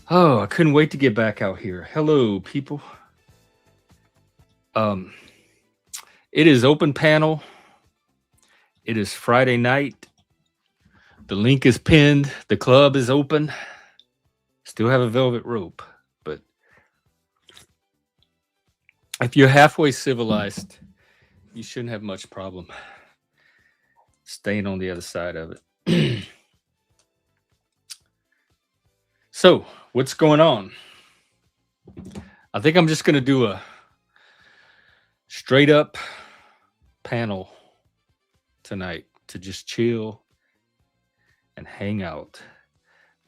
Oh, I couldn't wait to get back out here. Hello, people. Um, it is open panel. It is Friday night. The link is pinned. The club is open. Still have a velvet rope, but if you're halfway civilized, you shouldn't have much problem staying on the other side of it. So, what's going on? I think I'm just going to do a straight up panel tonight to just chill and hang out.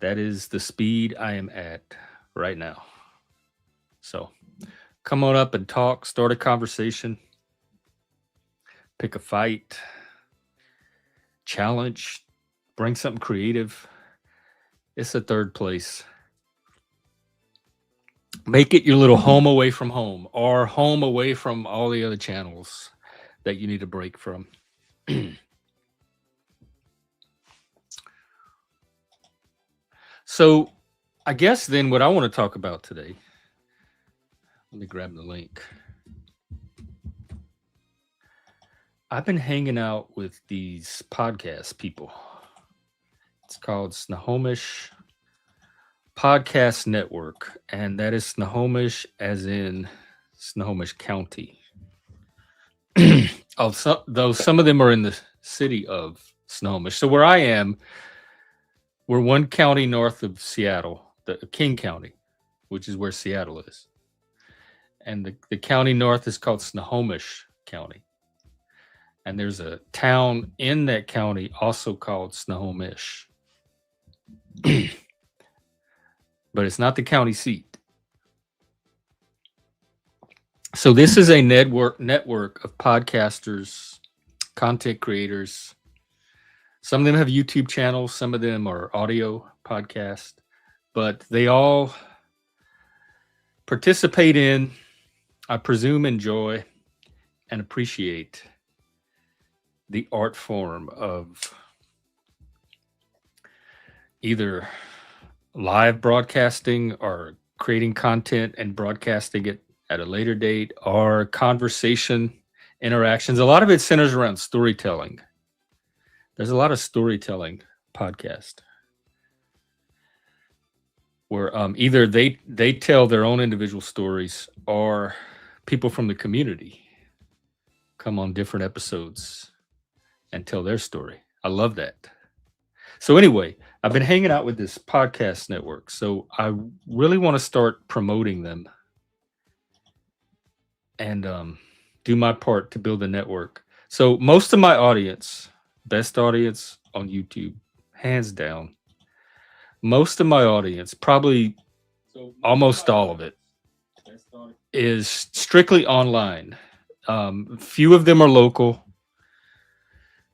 That is the speed I am at right now. So come on up and talk, start a conversation, pick a fight, challenge, bring something creative. It's a third place. Make it your little home away from home or home away from all the other channels that you need a break from. So, I guess then what I want to talk about today, let me grab the link. I've been hanging out with these podcast people. It's called Snohomish Podcast Network, and that is Snohomish as in Snohomish County. Though some of them are in the city of Snohomish. So where I am, we're one county north of Seattle, the King County, which is where Seattle is. And the county north is called Snohomish County. And there's a town in that county also called Snohomish. But it's not the county seat. So this is a network of podcasters, content creators. Some of them have YouTube channels, some of them are audio podcast, but they all participate in, I presume, enjoy and appreciate the art form of either live broadcasting or creating content and broadcasting it at a later date or conversation interactions. A lot of it centers around storytelling. There's a lot of storytelling podcast where either they tell their own individual stories or people from the community come on different episodes and tell their story. I love that. So anyway, I've been hanging out with this podcast network. So I really want to start promoting them and do my part to build a network. So most of my audience, best audience on YouTube, hands down. Most of my audience, probably almost all of it, is strictly online. Few of them are local.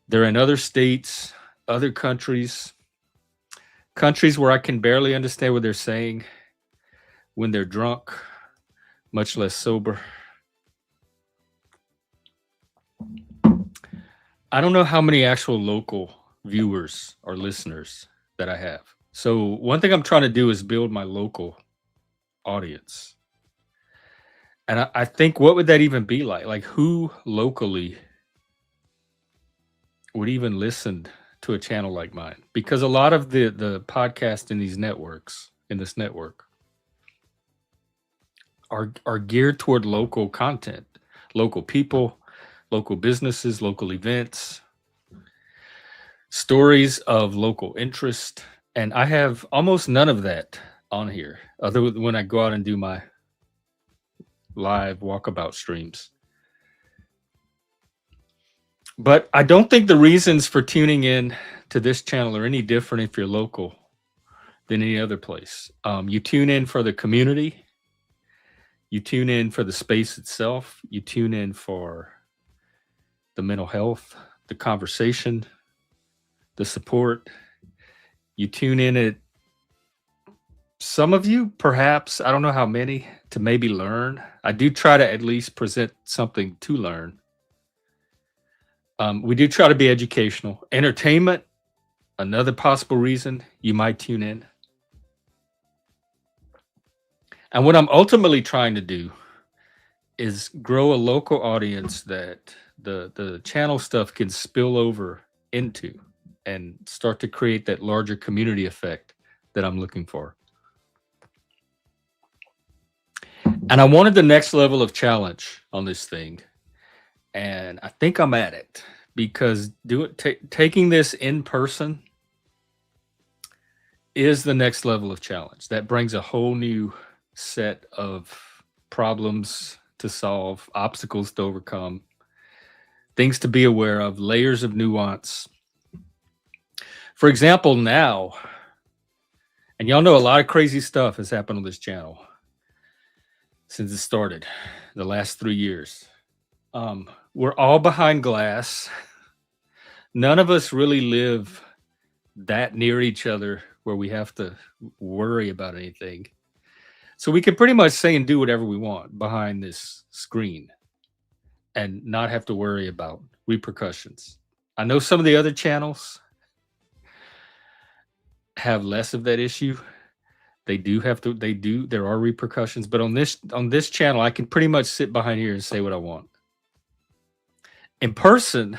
They're in other states, other countries where I can barely understand what they're saying when they're drunk, much less sober. I don't know how many actual local viewers or listeners that I have. So one thing I'm trying to do is build my local audience. And I think, what would that even be like? Like, who locally would even listen to a channel like mine? Because a lot of the podcasts in these networks, in this network, are geared toward local content, local people, local businesses, local events, stories of local interest. And I have almost none of that on here, other than when I go out and do my live walkabout streams. But I don't think the reasons for tuning in to this channel are any different if you're local than any other place. You tune in for the community. You tune in for the space itself. You tune in for the mental health, the conversation, the support. You tune in at, some of you, perhaps, I don't know how many, to maybe learn. I do try to at least present something to learn. We do try to be educational. Entertainment, another possible reason you might tune in. And what I'm ultimately trying to do is grow a local audience that the channel stuff can spill over into and start to create that larger community effect that I'm looking for. And I wanted the next level of challenge on this thing. And I think I'm at it because taking this in person is the next level of challenge. That brings a whole new set of problems to solve, obstacles to overcome, things to be aware of, layers of nuance. For example, now, and y'all know a lot of crazy stuff has happened on this channel since it started the last 3 years. We're all behind glass. None of us really live that near each other where we have to worry about anything. So we can pretty much say and do whatever we want behind this screen and not have to worry about repercussions. I know some of the other channels have less of that issue. There are repercussions, but on this channel, I can pretty much sit behind here and say what I want. In person,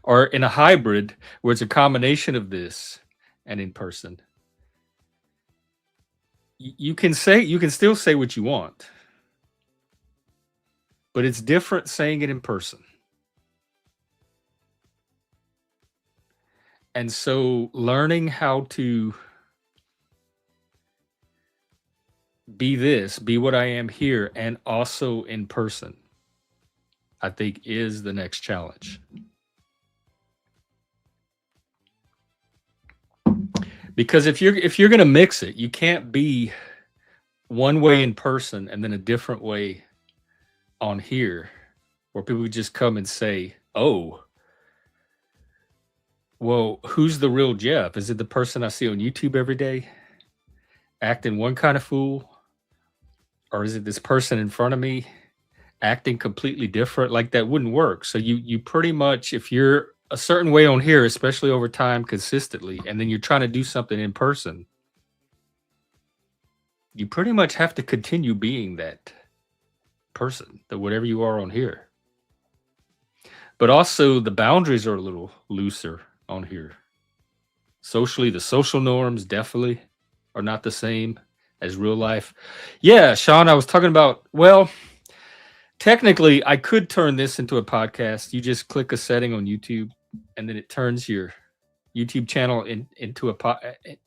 or in a hybrid where it's a combination of this and in person, you can still say what you want, but it's different saying it in person. And so learning how to be what I am here and also in person, I think is the next challenge. Because if you're going to mix it, you can't be one way in person and then a different way on here, where people would just come and say, "Oh, well, who's the real Jeff? Is it the person I see on YouTube every day acting one kind of fool? Or is it this person in front of me acting completely different?" Like, that wouldn't work. So you pretty much, if you're a certain way on here, especially over time consistently, and then you're trying to do something in person, you pretty much have to continue being that person, that whatever you are on here. But also the boundaries are a little looser on here. Socially, the social norms definitely are not the same as real life. Yeah, Sean, I was talking about, well, technically I could turn this into a podcast. You just click a setting on YouTube and then it turns your YouTube channel into a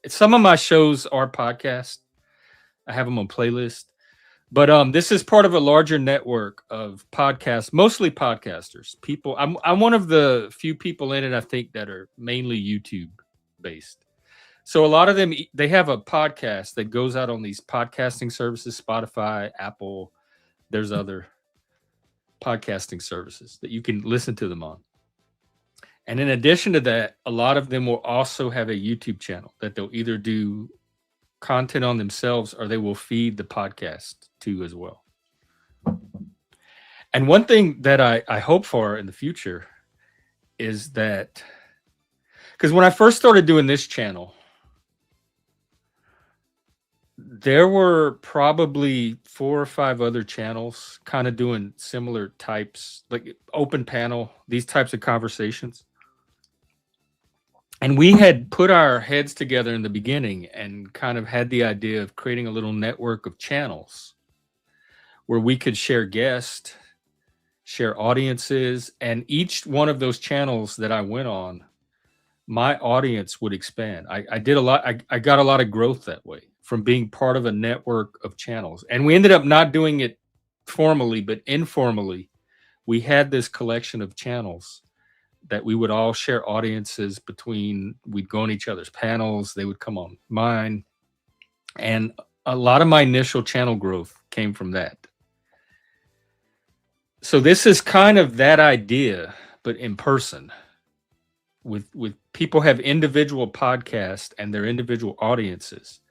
some of my shows are podcasts. I have them on playlist. But this is part of a larger network of podcasts, mostly podcasters. People, I'm one of the few people in it, I think, that are mainly YouTube based. So a lot of them, they have a podcast that goes out on these podcasting services, Spotify, Apple. There's other podcasting services that you can listen to them on. And in addition to that, a lot of them will also have a YouTube channel that they'll either do content on themselves or they will feed the podcast to as well. And one thing that I hope for in the future is that, because when I first started doing this channel, there were probably 4 or 5 other channels kind of doing similar types, like open panel, these types of conversations. And we had put our heads together in the beginning and kind of had the idea of creating a little network of channels where we could share guests, share audiences, and each one of those channels that I went on, my audience would expand. I did a lot. I got a lot of growth that way from being part of a network of channels. And we ended up not doing it formally, but informally, we had this collection of channels that we would all share audiences between. We'd go on each other's panels. They would come on mine. And a lot of my initial channel growth came from that. So this is kind of that idea, but in person. With people have individual podcasts and their individual audiences.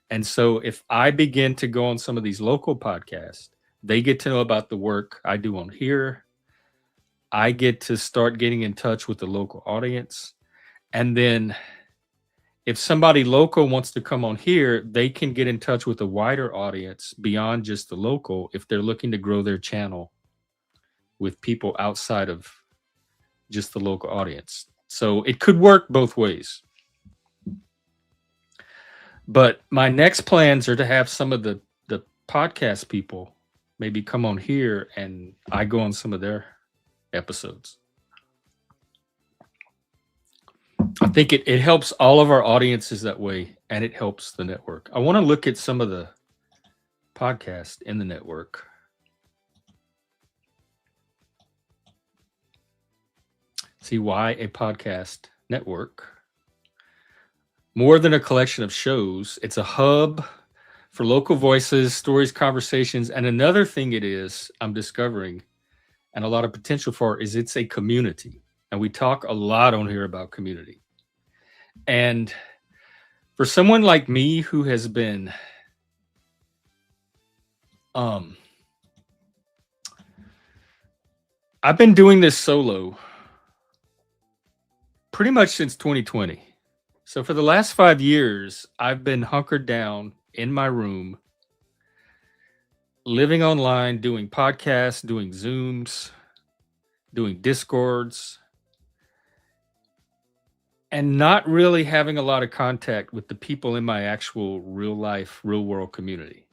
And so if I begin to go on some of these local podcasts, they get to know about the work I do on here. I get to start getting in touch with the local audience. And then if somebody local wants to come on here, they can get in touch with a wider audience beyond just the local if they're looking to grow their channel with people outside of just the local audience. So it could work both ways. But my next plans are to have some of the podcast people maybe come on here and I go on some of their episodes. I think it helps all of our audiences that way, and it helps the network. I want to look at some of the podcasts in the network. See why a podcast network. More than a collection of shows, it's a hub for local voices, stories, conversations. And another thing it is, I'm discovering, and a lot of potential for, is it's a community. And we talk a lot on here about community. And for someone like me who has been I've been doing this solo pretty much since 2020. So for the last 5 years, I've been hunkered down in my room, living online, doing podcasts, doing Zooms, doing Discords, and not really having a lot of contact with the people in my actual real life, real world community.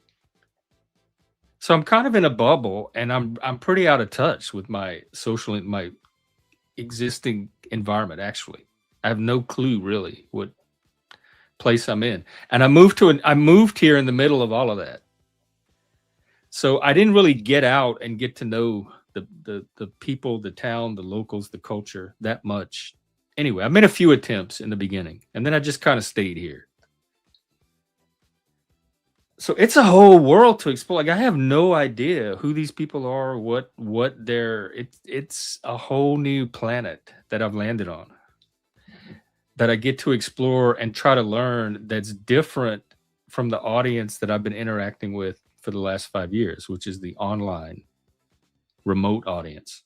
So I'm kind of in a bubble, and I'm pretty out of touch with my my existing environment. Actually, I have no clue really what place I'm in, and I moved here in the middle of all of that. So I didn't really get out and get to know the people, the town, the locals, the culture that much. Anyway, I made a few attempts in the beginning, and then I just kind of stayed here. So it's a whole world to explore. Like I have no idea who these people are, what they're. It's a whole new planet that I've landed on, that I get to explore and try to learn. That's different from the audience that I've been interacting with for the last 5 years, which is the online remote audience.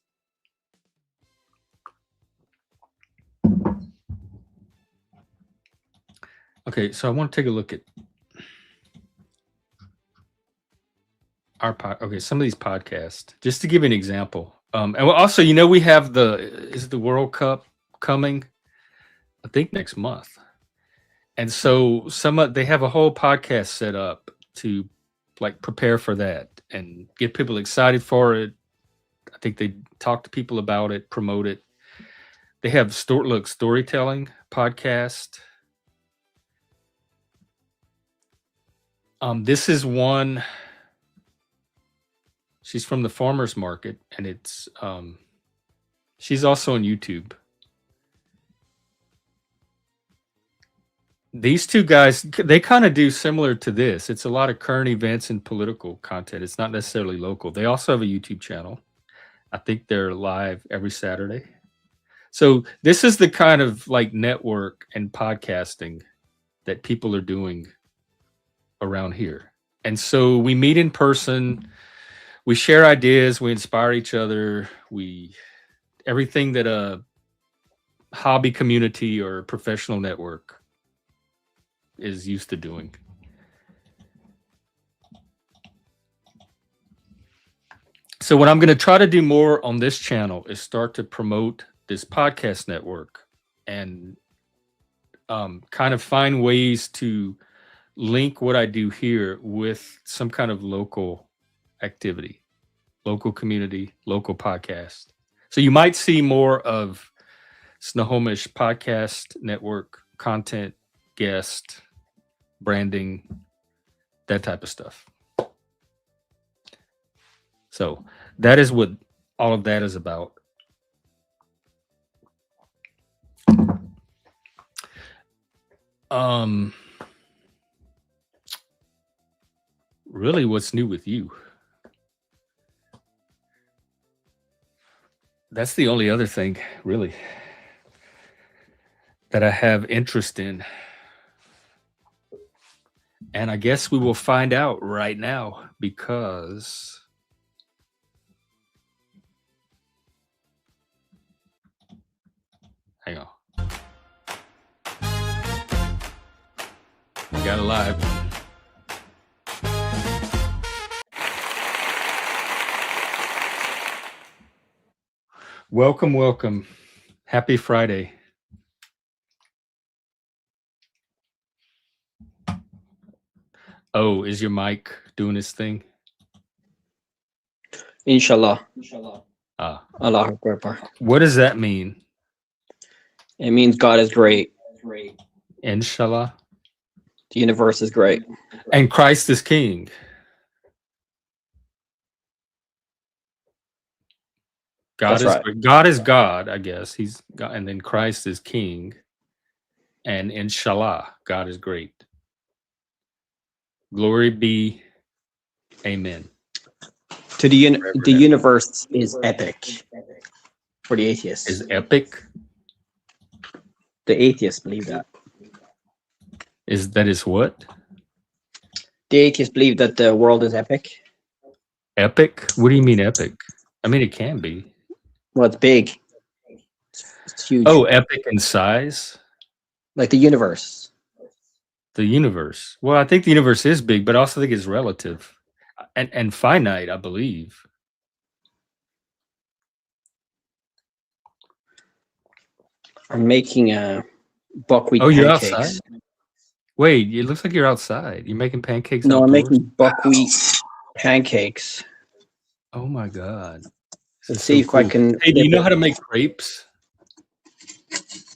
Okay, so I want to take a look at some of these podcasts, just to give an example. And also, we have the World Cup coming, I think next month. And so they have a whole podcast set up to like prepare for that and get people excited for it. I think they talk to people about it, promote it. They have storytelling podcast. This is one. She's from the farmer's market, and it's she's also on YouTube. These two guys, they kind of do similar to this. It's a lot of current events and political content. It's not necessarily local. They also have a YouTube channel. I think they're live every Saturday. So this is the kind of like network and podcasting that people are doing around here. And so we meet in person, we share ideas, we inspire each other, everything that a hobby community or professional network is used to doing. So what I'm going to try to do more on this channel is start to promote this podcast network and kind of find ways to link what I do here with some kind of local activity, local community, local podcast. So you might see more of Snohomish Podcast Network content, guest, branding, that type of stuff. So that is what all of that is about. Really, what's new with you? That's the only other thing, really, that I have interest in. And I guess we will find out right now, because hang on. We got it live. Welcome, welcome. Happy Friday. Oh, is your mic doing its thing? Inshallah. Ah. Allah Akbar. What does that mean? It means God is great. Inshallah. The universe is great. And Christ is king. God is God, I guess. He's God, and then Christ is king. And inshallah, God is great. Glory be. Amen. To the universe is epic. For the atheists. Is epic? The atheists believe that. Is what? The atheists believe that the world is epic. Epic? What do you mean epic? I mean, it can be. Well, it's big. It's huge. Oh, epic in size? Like the universe. The universe. Well, I think the universe is big, but I also think it's relative and finite, I believe. I'm making buckwheat pancakes. You're outside? Wait, it looks like you're outside. You're making pancakes outdoors? No, I'm making buckwheat pancakes. Oh my God. Let's see if I can... Hey, do you know how to make crepes?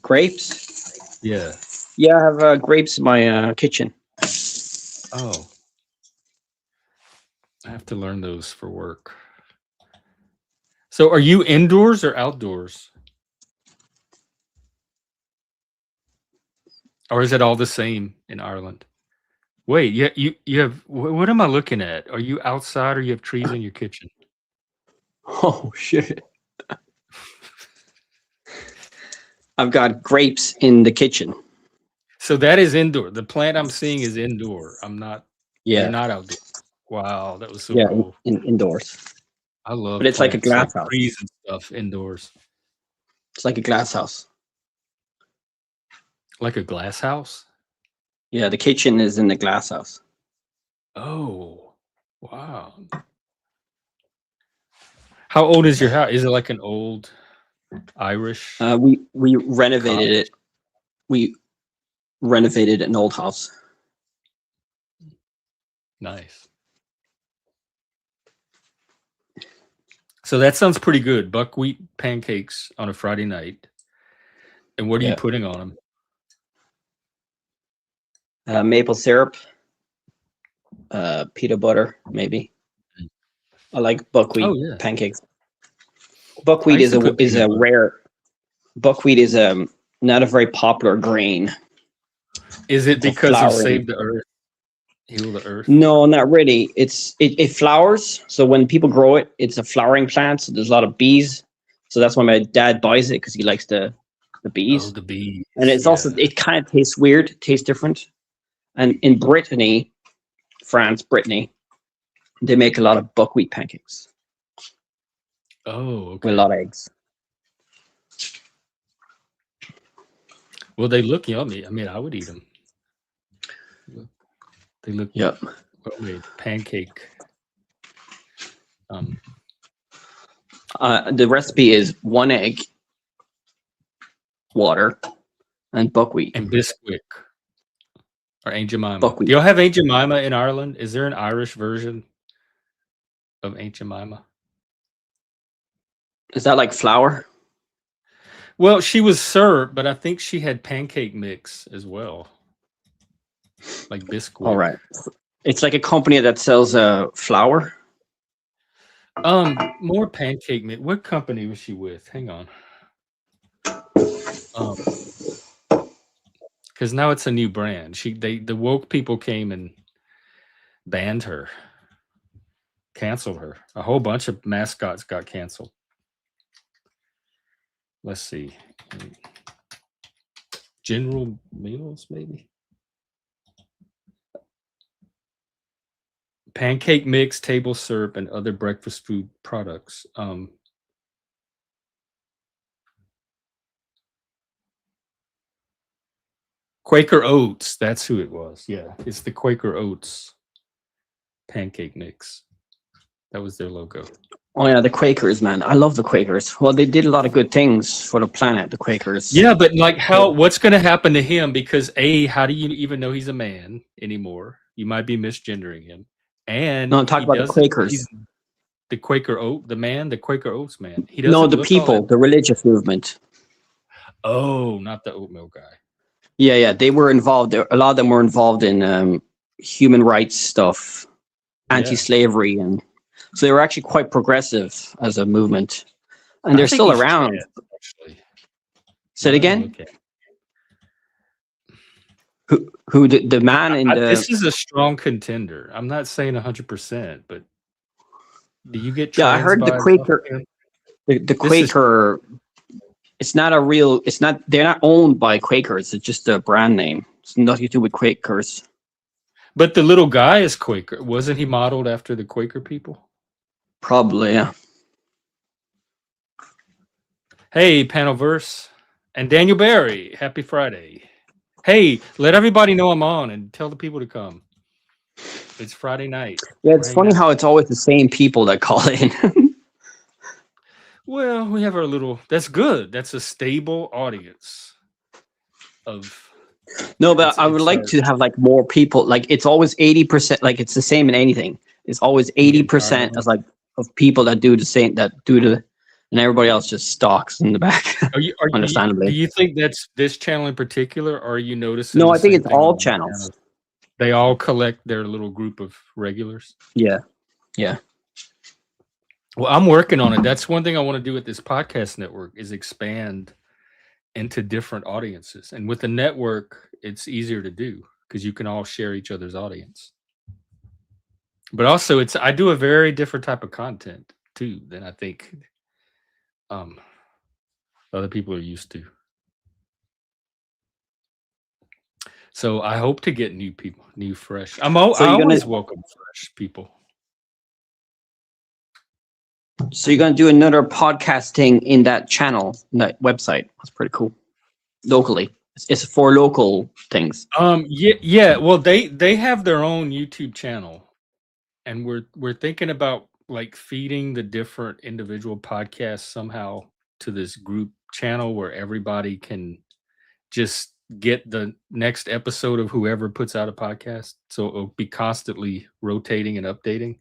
Grapes? Yeah. Yeah, I have grapes in my kitchen. Oh. I have to learn those for work. So are you indoors or outdoors? Or is it all the same in Ireland? Wait, you have, what am I looking at? Are you outside or you have trees in your kitchen? Oh, shit. I've got grapes in the kitchen. So that is indoor. The plant I'm seeing is indoor. I'm not. Yeah. You're not outdoor. Wow, that was so cool. Indoors. I love. But it's like a glass house. Trees and stuff indoors. It's like a glass house. Like a glass house? Yeah, the kitchen is in the glass house. Oh, wow. How old is your house? Is it like an old Irish? We renovated it. We renovated an old house. Nice. So that sounds pretty good. Buckwheat pancakes on a Friday night. And what are you putting on them? Maple syrup, peanut butter, maybe. I like buckwheat pancakes. Buckwheat is a rare. Buckwheat is not a very popular grain. Is it because of Save the Earth? Heal the Earth? No, not really. It flowers. So when people grow it, it's a flowering plant. So there's a lot of bees. So that's why my dad buys it, because he likes the bees. Oh, the bees. And it's also, it kind of tastes weird, tastes different. And in Brittany, they make a lot of buckwheat pancakes. Oh, okay. With a lot of eggs. Well, they look yummy. I mean, I would eat them. They look well made. Pancake. The recipe is 1 egg, water, and buckwheat. And Bisquick. Or Aunt Jemima. Buckwheat. Do y'all have Aunt Jemima in Ireland? Is there an Irish version of Aunt Jemima? Is that like flour? Well, she was syrup, but I think she had pancake mix as well. Like Bisquick. All right. It's like a company that sells flour. More pancake mix. What company was she with? Hang on. Because now it's a new brand. The woke people came and banned her, canceled her. A whole bunch of mascots got canceled. Let's see. General Mills, maybe. Pancake mix, table syrup, and other breakfast food products. Quaker Oats. That's who it was. Yeah, it's the Quaker Oats pancake mix. That was their logo. Oh yeah, the Quakers, man. I love the Quakers. Well, they did a lot of good things for the planet, the Quakers. Yeah, but like what's going to happen to him? Because how do you even know he's a man anymore? You might be misgendering him. And No, I'm talking about the Quakers. The Quaker Oat, the Quaker Oats man. He doesn't. No, the people, the religious movement. Oh, not the oatmeal guy. Yeah, they were involved. A lot of them were involved in human rights stuff, anti-slavery, and so they were actually quite progressive as a movement. And they're still around. Actually. Say it again. Who the man in the? This is a strong contender. I'm not saying 100%, but do you get? Yeah, I heard the Quaker. The Quaker. It's not a real. It's not. They're not owned by Quakers. It's just a brand name. It's nothing to do with Quakers. But the little guy is Quaker. Wasn't he modeled after the Quaker people? Probably, yeah. Hey, Panelverse and Daniel Barry. Happy Friday. Hey, let everybody know I'm on and tell the people to come. It's Friday night. Yeah, it's funny how it's always the same people that call in. Well, we have our little. That's good. That's a stable audience of. No, but I would like to have like more people. Like it's always 80%. Like it's the same in anything. It's always 80% as like of people that do the same and everybody else just stalks in the back. Understandably. Do you think that's this channel in particular, or are you noticing? No, I think it's all channels. They all collect their little group of regulars. Yeah. Well, I'm working on it. That's one thing I want to do with this podcast network is expand into different audiences. And with the network, it's easier to do because you can all share each other's audience. But also, I do a very different type of content too than I think other people are used to. So I hope to get new people, new fresh. I always welcome fresh people. So you're going to do another podcasting in that channel, that website. That's pretty cool. Locally. It's for local things. Yeah. Well, they have their own YouTube channel, and we're thinking about like feeding the different individual podcasts somehow to this group channel where everybody can just get the next episode of whoever puts out a podcast. So it'll be constantly rotating and updating.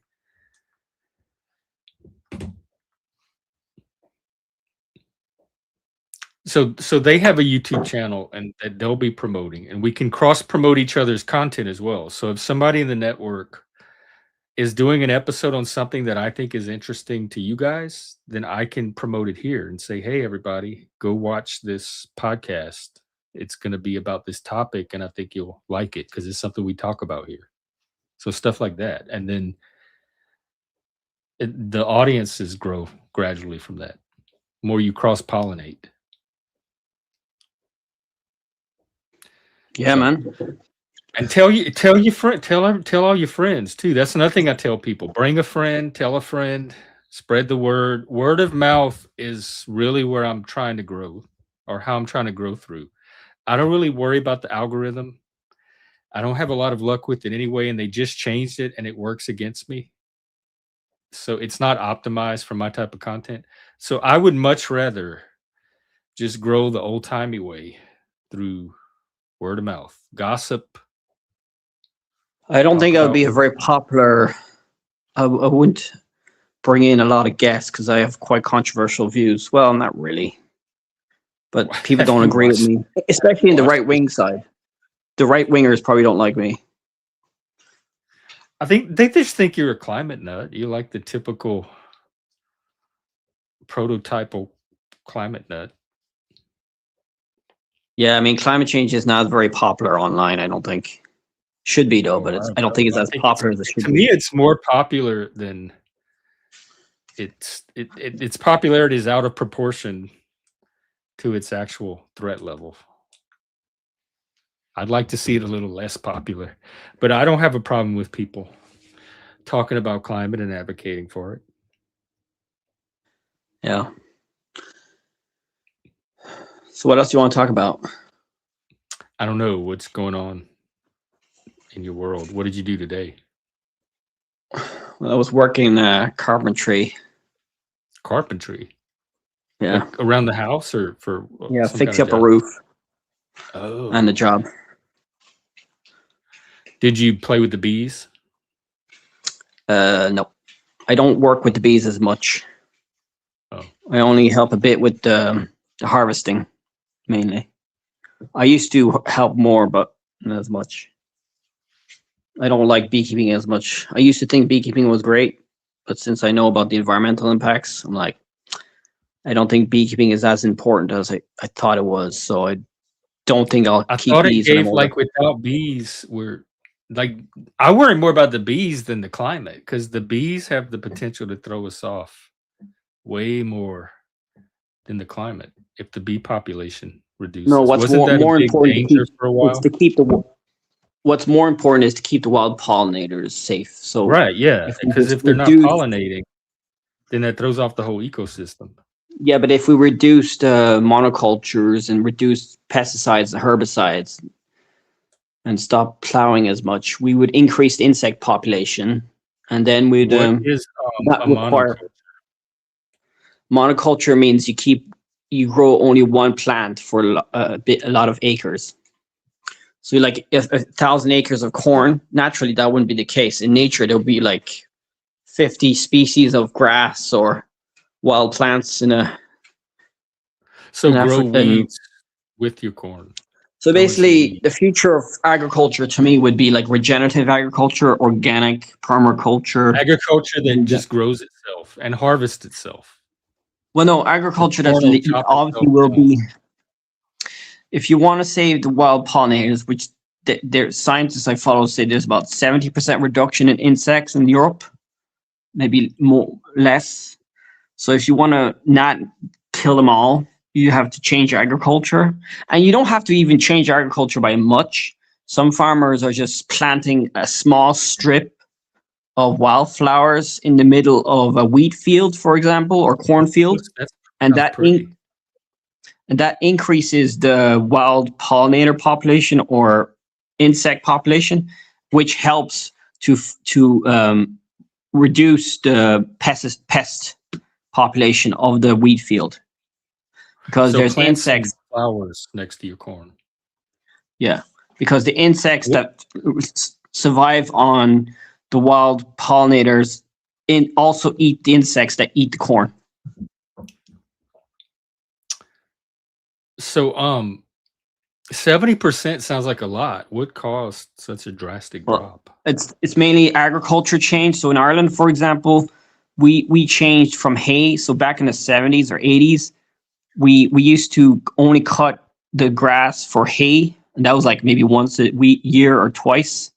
So they have a YouTube channel and that they'll be promoting, and we can cross promote each other's content as well. So if somebody in the network is doing an episode on something that I think is interesting to you guys, then I can promote it here and say, hey, everybody, go watch this podcast. It's going to be about this topic, and I think you'll like it because it's something we talk about here. So stuff like that. And then the audiences grow gradually from that. The more you cross-pollinate. Yeah, man. And tell all your friends too. That's another thing I tell people. Bring a friend, tell a friend, spread the word. Word of mouth is really where I'm trying to grow, or how I'm trying to grow through. I don't really worry about the algorithm. I don't have a lot of luck with it anyway, and they just changed it and it works against me. So it's not optimized for my type of content. So I would much rather just grow the old-timey way through word of mouth, gossip. I don't think I would be a very popular. I wouldn't bring in a lot of guests because I have quite controversial views. Well, not really, but people don't agree with me, especially in the right wing side. The right wingers probably don't like me. I think they just think you're a climate nut. You like the typical prototypal climate nut. Yeah, I mean, climate change is not very popular online, I don't think. Should be, though, but I don't think it's as popular as it should be. To me, it's more popular than its popularity is out of proportion to its actual threat level. I'd like to see it a little less popular, but I don't have a problem with people talking about climate and advocating for it. Yeah. So what else do you want to talk about? I don't know what's going on in your world. What did you do today? Well, I was working carpentry. Carpentry, Yeah, like around the house, or for yeah, some kind fix of up a job? roof and a Oh, job. did you play with the bees? No, I don't work with the bees as much. Oh, I only help a bit with the harvesting mainly. I used to help more, but not as much. I don't like beekeeping as much. I used to think beekeeping was great, but since I know about the environmental impacts, I'm like, I don't think beekeeping is as important as I thought it was. So I don't think I'll I keep thought it bees when I'm gave older. like without bees, we're like I worry more about the bees than the climate because the bees have the potential to throw us off way more than the climate if the bee population No, reduces. what's Wasn't that a more big important to danger keep for a is while? to keep the what's more important is to keep the wild pollinators safe. So Right, yeah, if we because just if they're not reduce, pollinating, then that throws off the whole ecosystem. yeah, but if we reduced monocultures and reduced pesticides and herbicides and stop plowing as much, we would increase the insect population, and then we'd What is, not a require monoculture? monoculture means you grow only one plant for a lot of acres. So like if 1,000 acres of corn, naturally that wouldn't be the case. In nature, there'll be like 50 species of grass or wild plants in So an grow African. weeds with your corn. So Growing some basically, weed. the future of agriculture to me would be like regenerative agriculture, organic permaculture. Agriculture that just grows itself and harvests itself. Well, no, The agriculture corn will chop obviously itself will down. be, if you want to save the wild pollinators, which there scientists I follow say there's about 70% reduction in insects in Europe, maybe more less. So if you want to not kill them all, you have to change agriculture, and you don't have to even change agriculture by much. Some farmers are just planting a small strip of wildflowers in the middle of a wheat field, for example, or cornfield, That and sounds pretty. that increases the wild pollinator population or insect population, which helps to reduce the pest population of the wheat field because So there's plant some insects. flowers next to your corn. Yeah, because the insects What that survive on the wild pollinators also eat the insects that eat the corn. so, 70% sounds like a lot. What caused such a drastic Well, drop? it's mainly agriculture change. So in Ireland, for example, we changed from hay. So back in the 70s or 80s, we used to only cut the grass for hay, and that was like maybe once a year or twice,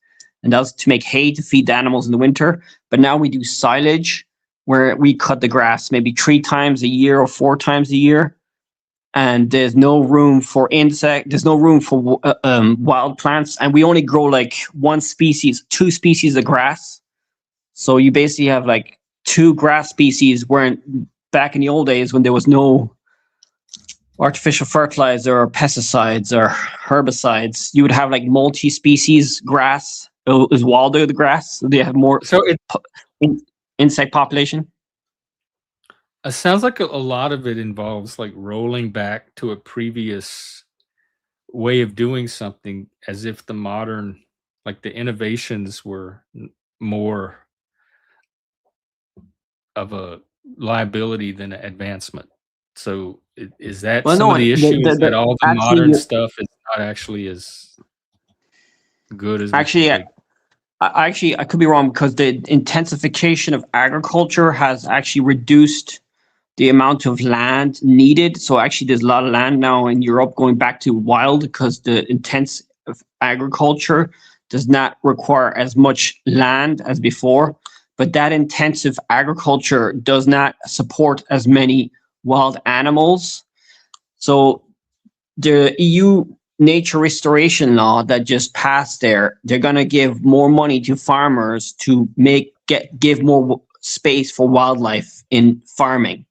and that was to make hay to feed the animals in the winter. But now we do silage, where we cut the grass maybe 3 times a year or 4 times a year, and there's no room for there's no room for wild plants, and we only grow like one species, two species of grass. So you basically have like two grass species, where back in the old days when there was no artificial fertilizer or pesticides or herbicides, you would have like multi-species grass. Is wilder the grass, so they have more So it insect population. sounds like a lot of it involves like rolling back to a previous way of doing something as if the modern, like the innovations were more of a liability than an advancement. So is that Well, some no, of the issue? Is that all the actually, modern stuff is not actually as good as we actually, think? I could be wrong, because the intensification of agriculture has actually reduced the amount of land needed. So actually, there's a lot of land now in Europe going back to wild, because the intense of agriculture does not require as much land as before. But that intensive agriculture does not support as many wild animals. So the EU nature restoration law that just passed there, they're going to give more money to farmers to give more space for wildlife in farming.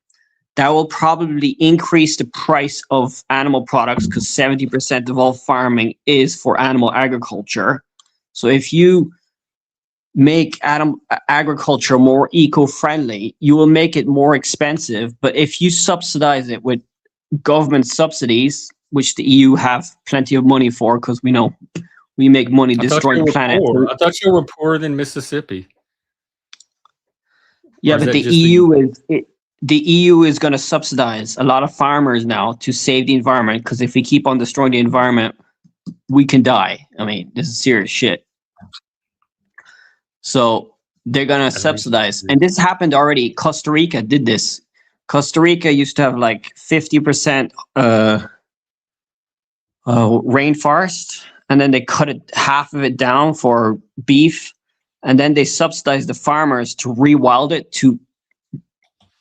that will probably increase the price of animal products because 70% of all farming is for animal agriculture. So if you make agriculture more eco-friendly, you will make it more expensive. But if you subsidize it with government subsidies, which the EU have plenty of money for, because we know we make money destroying the planet. I thought you were poorer than Mississippi. Yeah, but the EU is going to subsidize a lot of farmers now to save the environment, because if we keep on destroying the environment, we can die. I mean, this is serious shit. So they're going to subsidize. And this happened already. Costa Rica did this. Costa Rica used to have like 50% rainforest, and then they cut half of it down for beef, and then they subsidized the farmers to rewild it to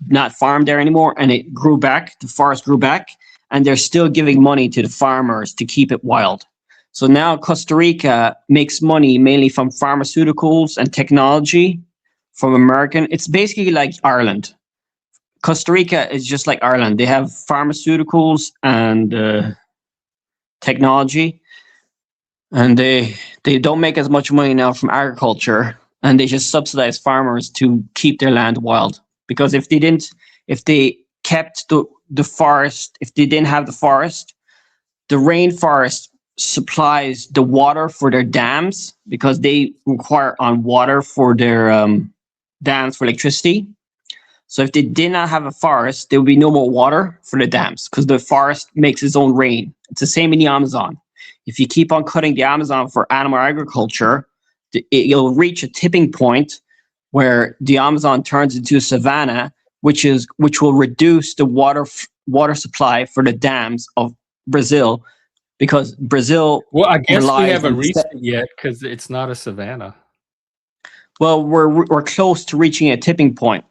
not farm there anymore, and it grew back. The forest grew back, and they're still giving money to the farmers to keep it wild. So now Costa Rica makes money mainly from pharmaceuticals and technology from American. It's basically like Ireland. Costa Rica is just like Ireland. They have pharmaceuticals and technology, and they don't make as much money now from agriculture, and they just subsidize farmers to keep their land wild. Because if they kept the forest, if they didn't have the forest, the rainforest supplies the water for their dams, because they require on water for their dams for electricity. So if they did not have a forest, there would be no more water for the dams, because the forest makes its own rain. It's the same in the Amazon. If you keep on cutting the Amazon for animal agriculture, you'll reach a tipping point where the Amazon turns into a savanna, which will reduce the water supply for the dams of Brazil, because Brazil. Well, I guess we haven't reached it yet because it's not a savanna. Well, we're close to reaching a tipping point.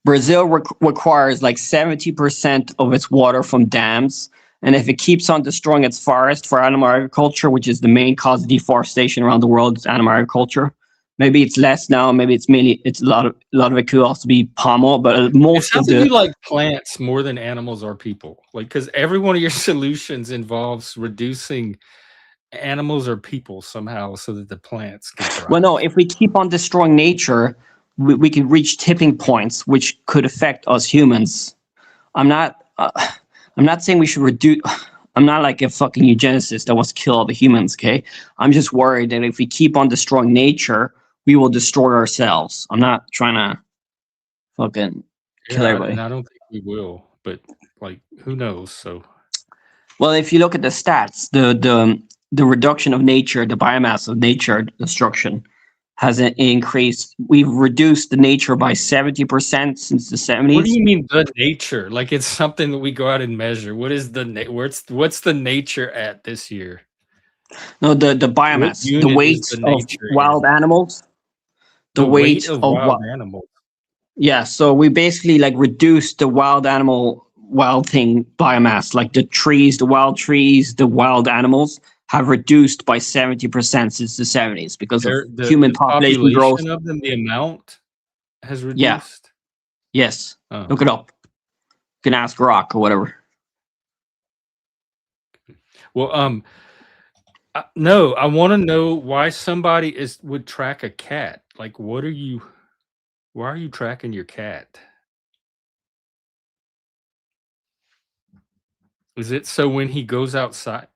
Brazil requires like 70% of its water from dams. And if it keeps on destroying its forest for animal agriculture, which is the main cause of deforestation around the world, is animal agriculture. Maybe it's less now. Maybe it's a lot of it could also be palm oil, but most of you like plants more than animals or people, like, because every one of your solutions involves reducing animals or people somehow so that the plants can thrive. Well, no, if we keep on destroying nature, we can reach tipping points which could affect us humans. I'm not saying we should reduce. I'm not like a fucking eugenicist that wants to kill all the humans, okay? I'm just worried that if we keep on destroying nature, we will destroy ourselves. I'm not trying to fucking kill everybody. And I don't think we will, but like, who knows? So, well, if you look at the stats, the reduction of nature, the biomass of nature destruction has increased. We've reduced the nature by 70% since the 70s. What do you mean the nature? Like, it's something that we go out and measure. What is what's the nature at this year? No, the biomass, the weight of wild animals. The weight of wild animals. Yeah, so we basically like reduced the wild thing biomass, like the trees, the wild animals have reduced by 70% since the 70s because of human population growth. Of them, the amount has reduced? Yeah. Yes. Oh. Look it up. You can ask Rock or whatever. Well, no, I want to know why somebody would track a cat. Like, why are you tracking your cat? Is it so when he goes outside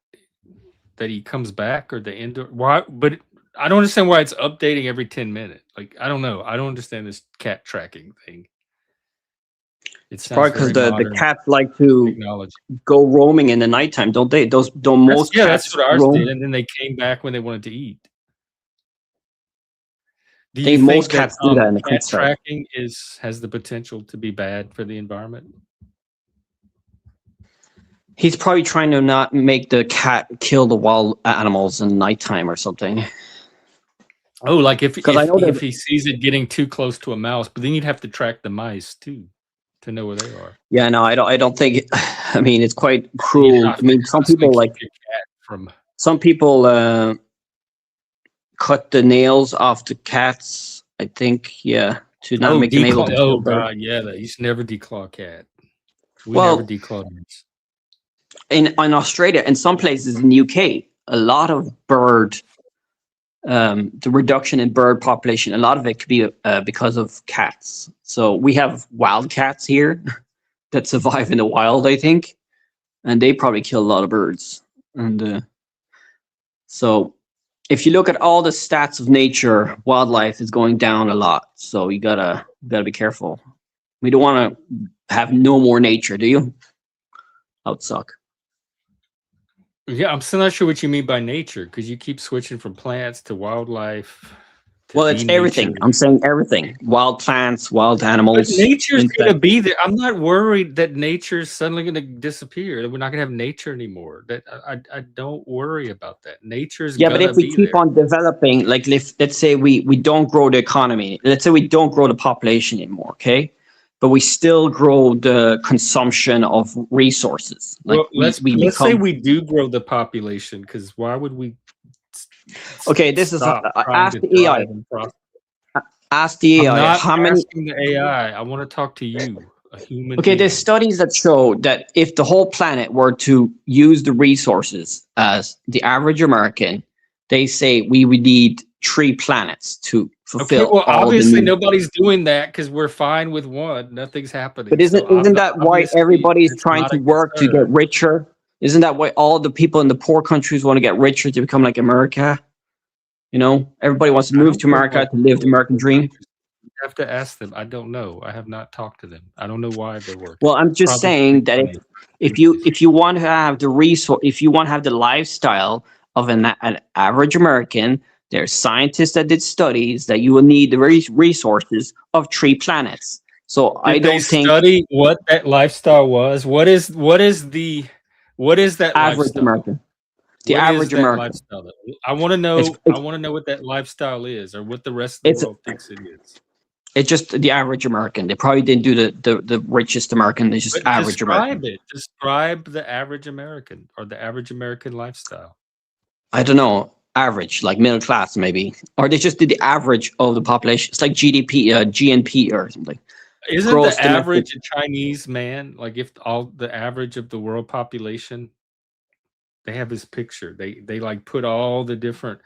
that he comes back, or the indoor? Why? But I don't understand why it's updating every 10 minutes. Like, I don't know. I don't understand this cat tracking thing. It's probably because the cats like to go roaming in the nighttime, don't they? Most cats. That's what ours did, and then they came back when they wanted to eat. Do you think most cats do that in the cat tracking has the potential to be bad for the environment? He's probably trying to not make the cat kill the wild animals in nighttime or something. Oh, like if he sees it getting too close to a mouse, but then you'd have to track the mice too to know where they are. Yeah, no, I don't think. I mean, it's quite cruel. I mean, some people cut the nails off the cats. I think, yeah, to not make them able to kill Oh birds. god, yeah, you should never declaw cat. We never Well, declawed mice. in Australia and some places in the UK, a lot of bird, the reduction in bird population, a lot of it could be because of cats. So we have wild cats here that survive in the wild, I think, and they probably kill a lot of birds. And so if you look at all the stats of nature, wildlife is going down a lot. So you gotta be careful. We don't want to have no more nature, do you? That would suck. Yeah, I'm still not sure what you mean by nature because you keep switching from plants to wildlife to Well, it's denature. everything. I'm saying everything. Wild plants, wild But animals. nature's insects. gonna be there. I'm not worried that nature's suddenly gonna disappear. That we're not gonna have nature anymore. That I don't worry about that. Nature's Yeah, but gonna if we be keep there. on developing, like let's say we don't grow the economy, let's say we don't grow the population anymore, okay? But we still grow the consumption of resources. Like Well, let's we say become we do grow the population because why would we okay. This is stop trying ask to the AI. thrive and prosper? Ask the I'm AI not how many. asking the AI. I want to talk to you, a human Okay, there's being. studies that show that if the whole planet were to use the resources as the average American, they say we would need 3 planets to Okay, fulfill well, all the obviously needs. nobody's doing that because we're fine with one. Nothing's happening. But So isn't that why obviously everybody's it's trying not to a work to get concern. richer? Isn't that why all the people in the poor countries want to get richer to become like America? You know, everybody wants to I move don't to know why America to live the people American are not dream. interested. You have to ask them. I don't know. I have not talked to them. I don't know why they're working. Well, I'm just Probably to saying make that money. if you want to have the resource, if you want to have the lifestyle of an average American, there's scientists that did studies that you will need the resources of 3 planets. So I Did they don't think study what that lifestyle was? What is that average lifestyle? American, the What is average that American, lifestyle? I want to it's know. I it's want to know what that lifestyle is, or what the rest of the it's world thinks it is. it's just the average American. They probably didn't do the richest American. They just But average American. describe it. Describe the average American or the average American lifestyle. I don't know, average, like middle class maybe, or they just did the average of the population. It's like GDP, GNP or something. Isn't Gross the domestic. average a Chinese man? Like if all the average of the world population, they have this picture. They like put all the different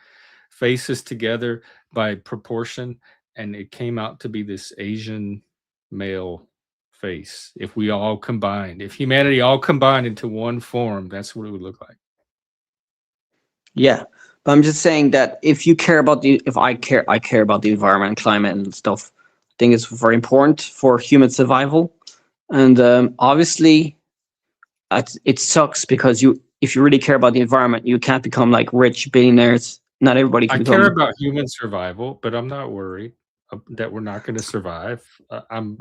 faces together by proportion, and it came out to be this Asian male face. If we all combined, if humanity all combined into one form, that's what it would look like. Yeah, but I'm just saying that if you care about if I care about the environment and climate and stuff. I think it's very important for human survival, and obviously, it sucks because if you really care about the environment, you can't become like rich billionaires. Not everybody I can care become. about human survival, but I'm not worried that we're not going to survive. I'm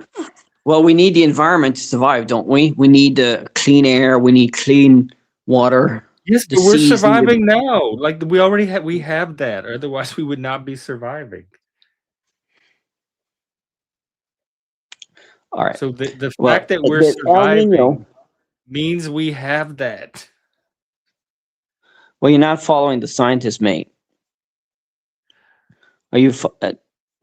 Well, we need the environment to survive, don't we? We need clean air. We need clean water. Yes, The but we're seas need. surviving now. Like we already have that. Otherwise, we would not be surviving. All right. So the fact Well, that we're the El surviving Nino. means we have that. Well, you're not following the scientists, mate. Are you?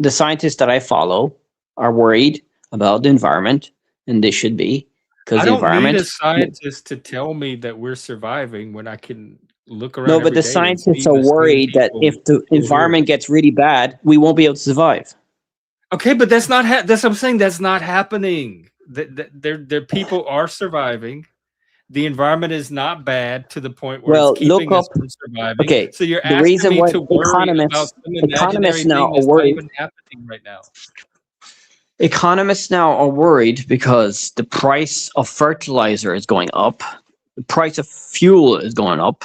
The scientists that I follow are worried about the environment, and they should be, because I the don't need a environment. scientist to tell me that we're surviving when I can look No, around but every the day and scientists see are the same worried that people if the still here. environment gets really bad, we won't be able to survive. Okay, but that's not that's what I'm saying. That's not happening. Their people are surviving. The environment is not bad to the point where it's Well, look keeping us up. from surviving. Okay, So you're the asking reason me why to worry about some economists imaginary now thing are that's not worried. even happening right now. Economists now are worried because the price of fertilizer is going up, the price of fuel is going up,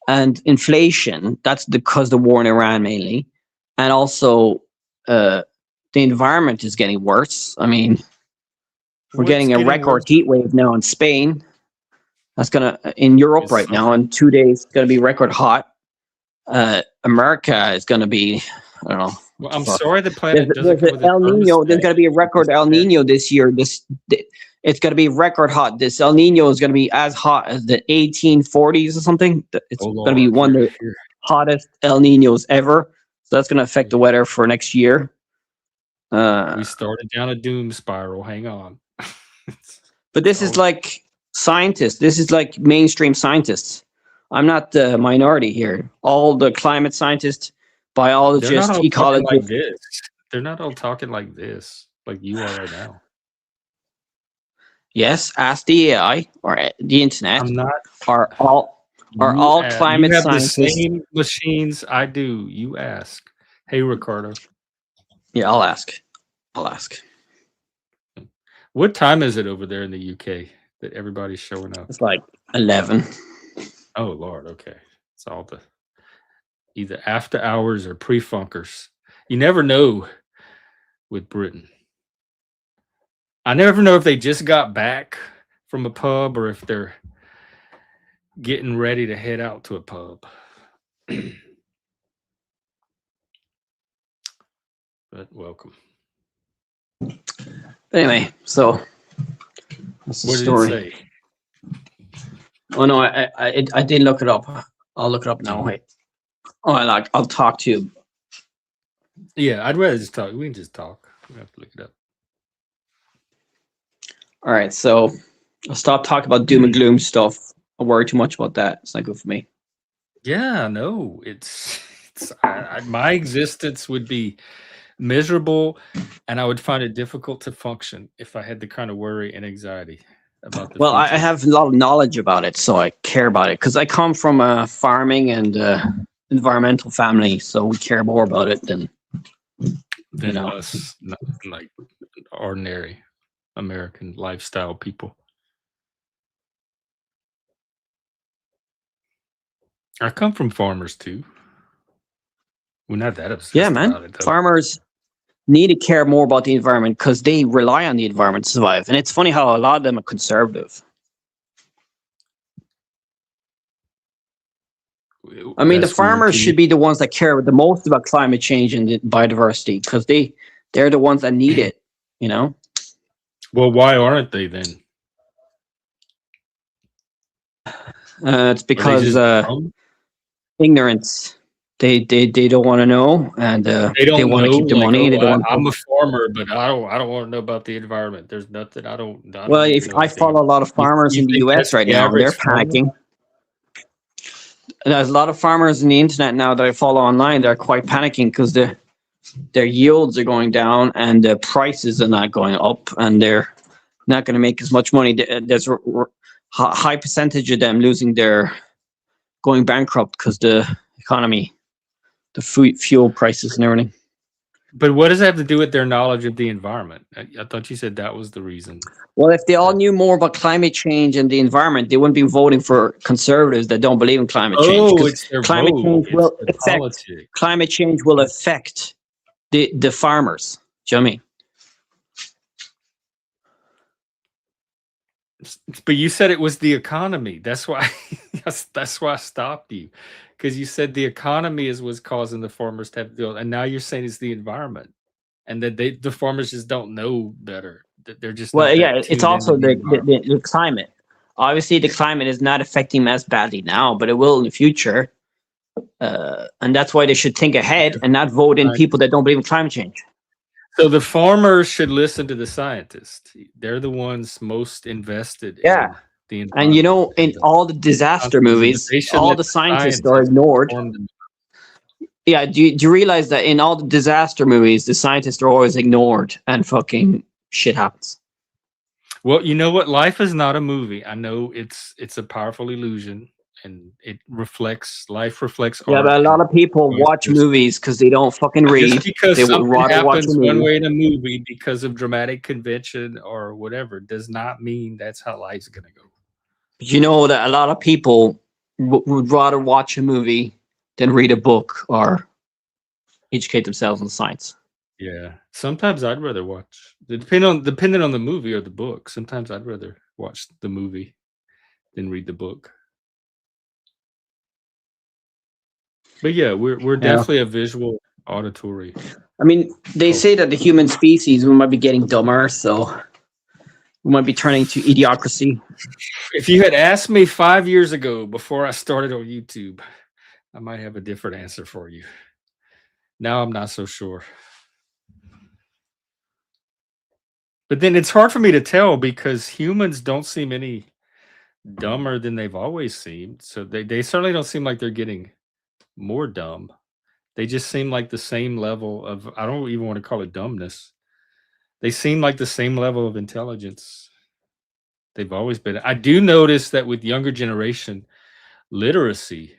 and inflation. That's because the war in Iran mainly, and also the environment is getting worse. I mean, we're What's getting a getting record worse heat wave now in Spain. That's gonna in Europe is right now. summer. In 2 days, it's gonna be record hot. America is gonna be, I don't know what Well, the I'm fuck. sorry the planet doesn't There's come an with a El Nino. There's thermostat. gonna be a You can record just El set Nino this year. It's gonna be record hot. This El Nino is gonna be as hot as the 1840s or something. It's oh gonna be Lord, one of the hottest El Ninos ever. So that's gonna affect the weather for next year. We started down a doom spiral. Hang on. But this is like scientists. This is like mainstream scientists. I'm not the minority here. All the climate scientists, They're not biologists, all talking like ecologists. this. They're not all talking like this, like you are right now. Yes, ask the AI or the internet. I'm not. Are all You climate have the scientists? same machines I do. You ask. Hey, Ricardo. Yeah, I'll ask. I'll ask. What time is it over there in the UK that everybody's showing up? It's like 11. Oh Lord, okay. It's all the either after hours or pre-funkers. You never know with Britain. I never know if they just got back from a pub or if they're getting ready to head out to a pub. But welcome. Anyway, so that's the What did story. it say? Oh no, I did look it up. I'll look it up now. Wait. Oh, I'll talk to you. Yeah, I'd rather just talk. We can just talk. We don't have to look it up. All right, so I'll stop talking about doom and gloom stuff. I worry too much about that. It's not good for me. Yeah, no, it's my existence would be miserable, and I would find it difficult to function if I had the kind of worry and anxiety about the Well, I future. have a lot of knowledge about it, so I care about it because I come from a farming and environmental family, so we care more about it than us, not like ordinary American lifestyle people. I come from farmers too. We're not that obsessed Yeah, man. about it though. Farmers need to care more about the environment because they rely on the environment to survive. And it's funny how a lot of them are conservative. I mean, That's the farmers should be the ones that care the most about climate change and the biodiversity because they're the ones that need it, you know? Well, why aren't they then? It's because dumb? ignorance. They don't want to know, and They they don't want to know, keep the like, money. They oh, don't want I'm to. a farmer, but I don't want to know about the environment. There's nothing I don't Well, need to if know I about the follow a lot of farmers You in the think US that's right the now, and they're average farmer? panicking. There's a lot of farmers on the internet now that I follow online. They're quite panicking because their yields are going down and the prices are not going up, and they're not going to make as much money. There's a high percentage of them going bankrupt because the economy, the fuel prices and everything. But what does that have to do with their knowledge of the environment? I thought you said that was the reason. Well, if they all knew more about climate change and the environment, they wouldn't be voting for conservatives that don't believe in climate change. Oh, it's their climate vote. change It's will the affect politics. climate change will affect the farmers. Do you know what I mean? But you said it was the economy. That's why that's why I stopped you. Because you said the economy is what's causing the farmers to have to deal, and now you're saying it's the environment, and that the farmers just don't know better. That they're just Well, not yeah, that it's tuned into also the environment. the climate. Obviously, the climate is not affecting them as badly now, but it will in the future. And that's why they should think ahead and not vote in people that don't believe in climate change. So the farmers should listen to the scientists. They're the ones most invested Yeah. in the environment. And you know, in all the disaster movies, all the scientists are ignored. Yeah, do you realize that in all the disaster movies, the scientists are always ignored and fucking shit happens? Well, you know what? Life is not a movie. I know it's a powerful illusion, and life reflects Yeah, art. but a lot of people watch movies because they don't fucking read. Just because They would something rather watch a happens one movie. way in a movie because of dramatic convention or whatever does not mean that's how life's gonna go. You know that a lot of people would rather watch a movie than read a book or educate themselves on science. Yeah, sometimes I'd rather watch. Depending on the movie or the book. Sometimes I'd rather watch the movie than read the book. But yeah, we're definitely a visual auditory. I mean, they say that the human species we might be getting dumber, so we might be turning to idiocracy. If you had asked me 5 years ago before I started on YouTube, I might have a different answer for you. Now I'm not so sure. But then it's hard for me to tell because humans don't seem any dumber than they've always seemed. So they certainly don't seem like they're getting more dumb. They just seem like the same level of, I don't even want to call it dumbness. They seem like the same level of intelligence they've always been. I do notice that with younger generation, literacy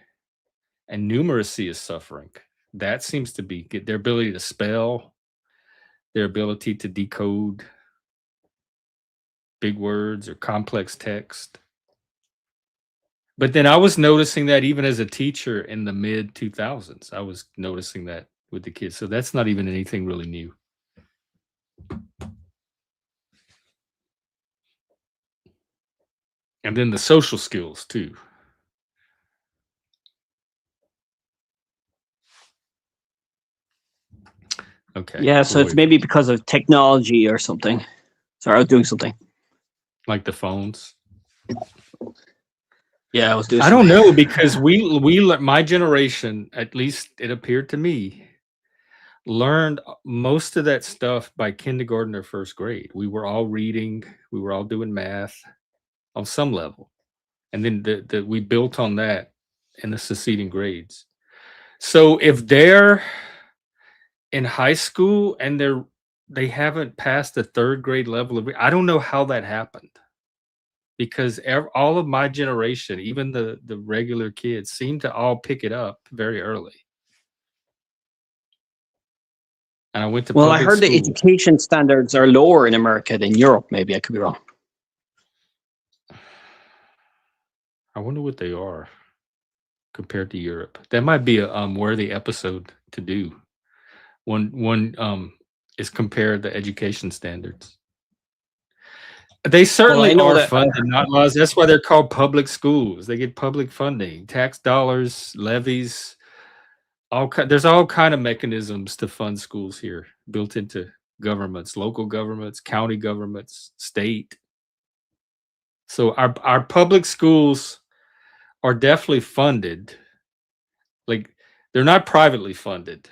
and numeracy is suffering. That seems to be their ability to spell, their ability to decode big words or complex text. But then I was noticing that even as a teacher in the mid 2000s, I was noticing that with the kids. So that's not even anything really new. And then the social skills too. Okay. Yeah, so it's maybe because of technology or something. Sorry, I was doing something. Like the phones. Yeah, I was doing. I don't know because my generation, at least it appeared to me, learned most of that stuff by kindergarten or first grade. We were all reading, we were all doing math on some level, and then we built on that in the succeeding grades. So if they're in high school and they haven't passed the third grade level of, I don't know how that happened. Because all of my generation, even the regular kids, seem to all pick it up very early. And I went to Well, I public heard the school. education standards are lower in America than Europe. Maybe I could be wrong. I wonder what they are compared to Europe. That might be a worthy episode to do. One is compare the education standards. They certainly know are that funded, not laws. That's why they're called public schools. They get public funding, tax dollars, levies. There's all kind of mechanisms to fund schools here built into governments, local governments, county governments, state. So our public schools are definitely funded. Like, they're not privately funded.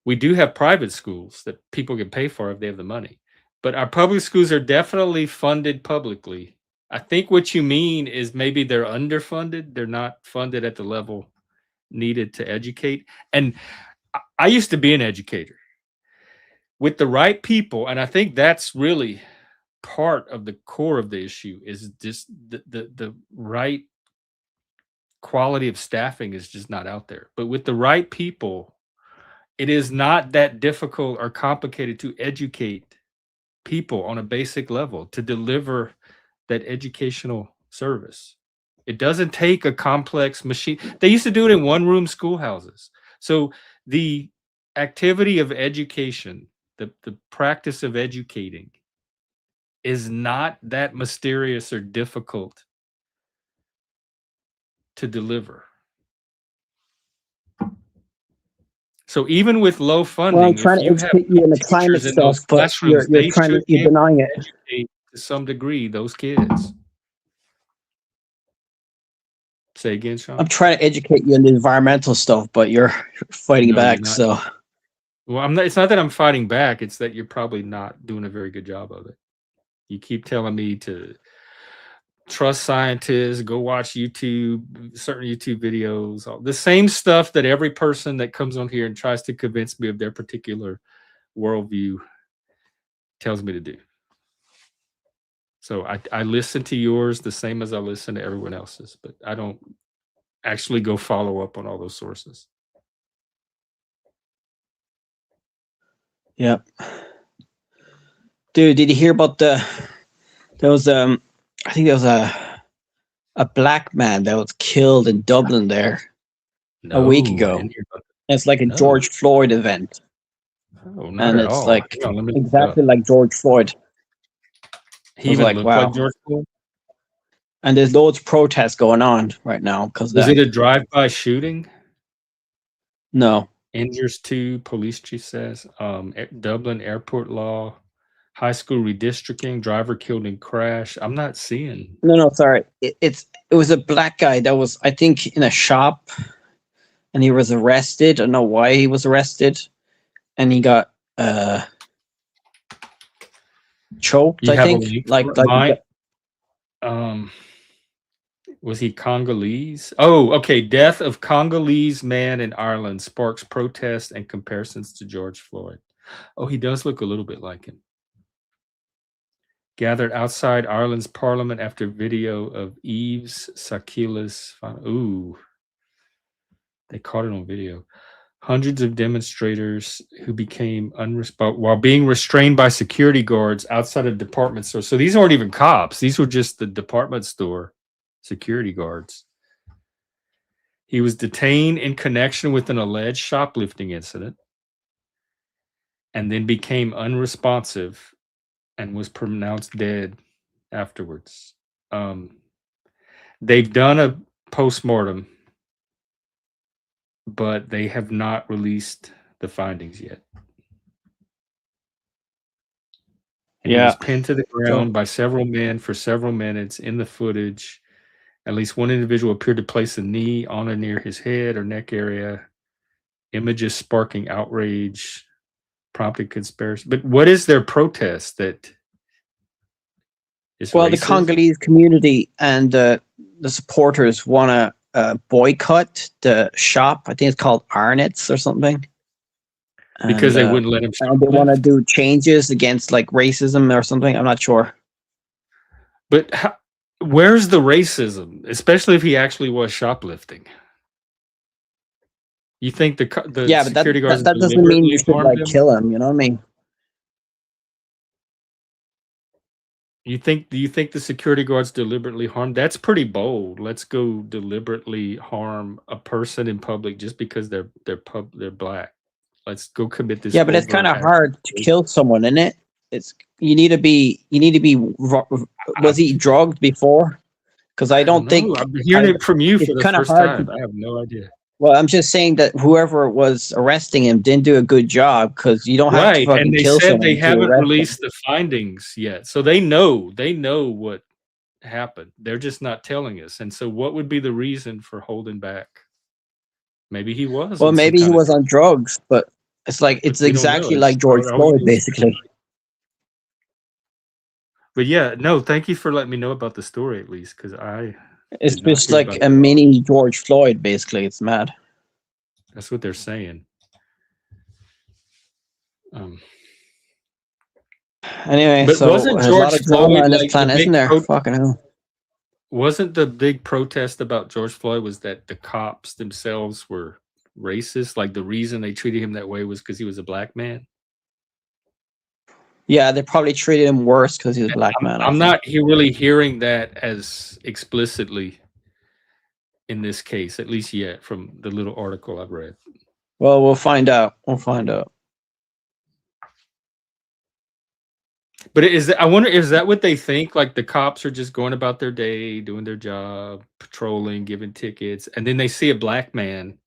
We do have private schools that people can pay for if they have the money. But our public schools are definitely funded publicly. I think what you mean is maybe they're underfunded. They're not funded at the level needed to educate. And I used to be an educator with the right people. And I think that's really part of the core of the issue is just the right quality of staffing is just not out there. But with the right people, it is not that difficult or complicated to educate people on a basic level to deliver that educational service. It doesn't take a complex machine. They used to do it in one-room schoolhouses. So the activity of education, the practice of educating, is not that mysterious or difficult to deliver. So even with low funding, well, I'm trying to educate you in the climate stuff, but you're denying it. Educate to some degree those kids. Say again, Sean. I'm trying to educate you in the environmental stuff, but you're fighting back. So, well, I'm not. It's not that I'm fighting back. It's that you're probably not doing a very good job of it. You keep telling me to trust scientists, go watch YouTube, certain YouTube videos, the same stuff that every person that comes on here and tries to convince me of their particular worldview tells me to do. So I listen to yours the same as I listen to everyone else's, but I don't actually go follow up on all those sources. Yep. Dude, did you hear about I think there was a black man that was killed in Dublin there a week ago. It's like a George Floyd event. Oh, not and it's all. Like exactly like George Floyd. He even looked like George Floyd. And there's loads of protests going on right now because was it a drive-by shooting? No. Injures 2, police chief says. Dublin airport law, high school redistricting, driver killed in crash. I'm not seeing. No, sorry. It was a black guy that was, I think, in a shop, and he was arrested. I don't know why he was arrested, and he got choked. You I have a think link like for it? like Mine. Was he Congolese? Oh, okay. Death of Congolese man in Ireland sparks protests and comparisons to George Floyd. Oh, he does look a little bit like him. Gathered outside Ireland's parliament after video of Eves Sakila's. Ooh, they caught it on video. Hundreds of demonstrators who became while being restrained by security guards outside a department store. So these aren't even cops. These were just the department store security guards. He was detained in connection with an alleged shoplifting incident and then became unresponsive and was pronounced dead afterwards. They've done a postmortem, but they have not released the findings yet. And he was pinned to the ground by several men for several minutes. In the footage, at least one individual appeared to place a knee on or near his head or neck area. Images sparking outrage, prompted conspiracy. But what is their protest that is Well, the racist? Congolese community and the supporters want to boycott the shop. I think it's called Arnott's or something. Because they wouldn't let him and they want to do changes against like racism or something. I'm not sure. But where's the racism, especially if he actually was shoplifting? You think the security guards that doesn't mean you should like kill him. You know what I mean? Do you think the security guards deliberately harmed? That's pretty bold. Let's go deliberately harm a person in public just because they're black. Let's go commit this. Yeah, but it's kind of hard to kill someone, isn't it? You need to be. Was he drugged before? Because I don't think I'm hearing it from you for the first time. I have no idea. Well, I'm just saying that whoever was arresting him didn't do a good job, because you don't have to fucking kill someone. And they said they haven't released the findings yet, so they know what happened. They're just not telling us. And so, what would be the reason for holding back? Maybe he was. Well, maybe he was on drugs, but it's exactly like George Floyd, basically. But yeah, no, thank you for letting me know about the story at least, because it's just like a mini George Floyd, basically. It's mad. That's what they're saying. Anyway, but so wasn't George a lot of drama on this planet, isn't there? Fucking hell. Wasn't the big protest about George Floyd was that the cops themselves were racist? Like the reason they treated him that way was because he was a black man? Yeah, they probably treated him worse because he was a black man. I'm not really hearing that as explicitly in this case, at least yet, from the little article I've read. Well, we'll find out. But I wonder, is that what they think? Like the cops are just going about their day, doing their job, patrolling, giving tickets, and then they see a black man,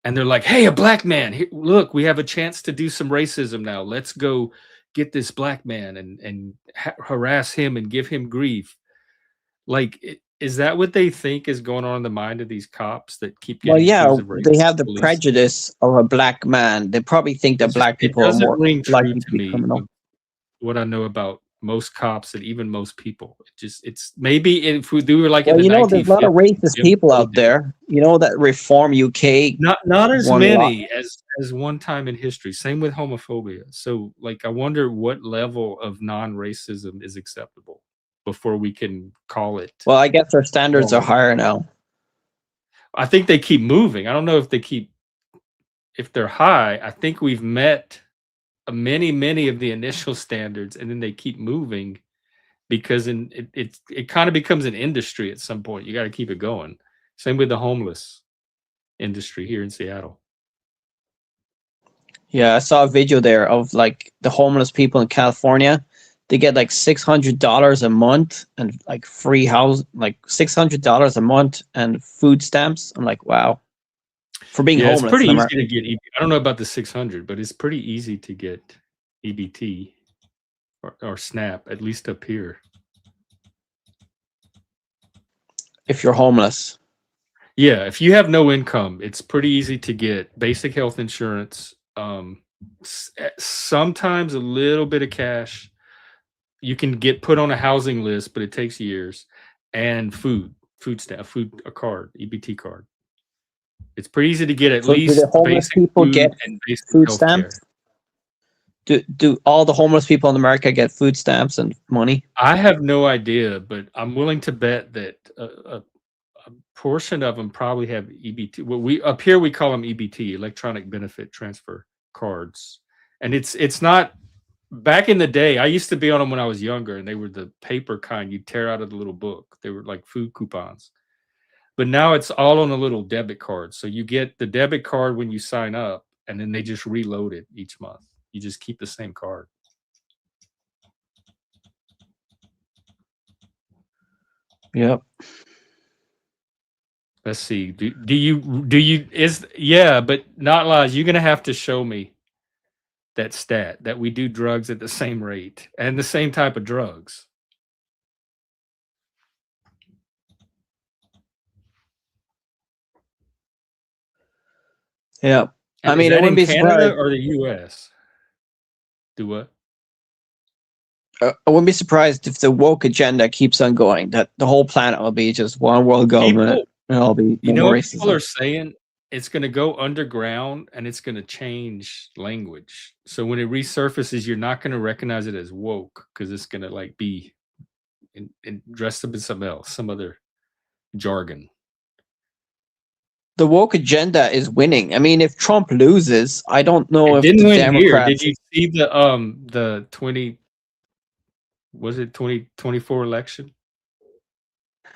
and they're like, "Hey, a black man! Here, look, we have a chance to do some racism now. Let's go get this black man and harass him and give him grief." Like, is that what they think is going on in the mind of these cops that keep getting? Well, yeah, they have the prejudice of a black man. They probably think that black people are more likely to be criminal. What I know about most cops and even most people, it's maybe if we do like, well, there's a lot of racist people out there. You know that Reform UK, not as many as one time in history. Same with homophobia. So, like, I wonder what level of non-racism is acceptable before we can call it. Well, I guess our standards are higher now. I think they keep moving. I don't know if they're high. I think we've met many of the initial standards, and then they keep moving because it kind of becomes an industry at some point. You got to keep it going. Same with the homeless industry here in Seattle. Yeah, I saw a video there of like the homeless people in California. They get like $600 a month and like free house, like $600 a month and food stamps. I'm like, wow. For being homeless. It's pretty easy to get. I don't know about the 600, but it's pretty easy to get EBT or SNAP, at least up here. If you're homeless. Yeah, if you have no income, it's pretty easy to get basic health insurance. Sometimes a little bit of cash, you can get put on a housing list, but it takes years, and food stamp, a card, EBT card. It's pretty easy to get at So do the least homeless basic people food get and basic food health care. stamps? Do all the homeless people in America get food stamps and money? I have no idea, but I'm willing to bet that a portion of them probably have EBT. Well, we up here we call them EBT, electronic benefit transfer cards, and it's not. Back in the day, I used to be on them when I was younger, and they were the paper kind you tear out of the little book. They were like food coupons. But now it's all on a little debit card. So you get the debit card when you sign up, and then they just reload it each month. You just keep the same card. Yep. Let's see. Do you is yeah, but not lies. You're gonna have to show me that stat that we do drugs at the same rate and the same type of drugs. Yeah. And I is mean, I that wouldn't in be Canada surprised. or the US? Do what? I wouldn't be surprised if the woke agenda keeps on going. That the whole planet will be just one world government, People, and it'll be you no know more what people racism. are saying? It's gonna go underground and it's gonna change language. So when it resurfaces, you're not gonna recognize it as woke because it's gonna like be dressed up in something else, some other jargon. The woke agenda is winning. I mean, if Trump loses, I don't know It if didn't the win here. Did Democrats. you see the 20 was it 2024 election?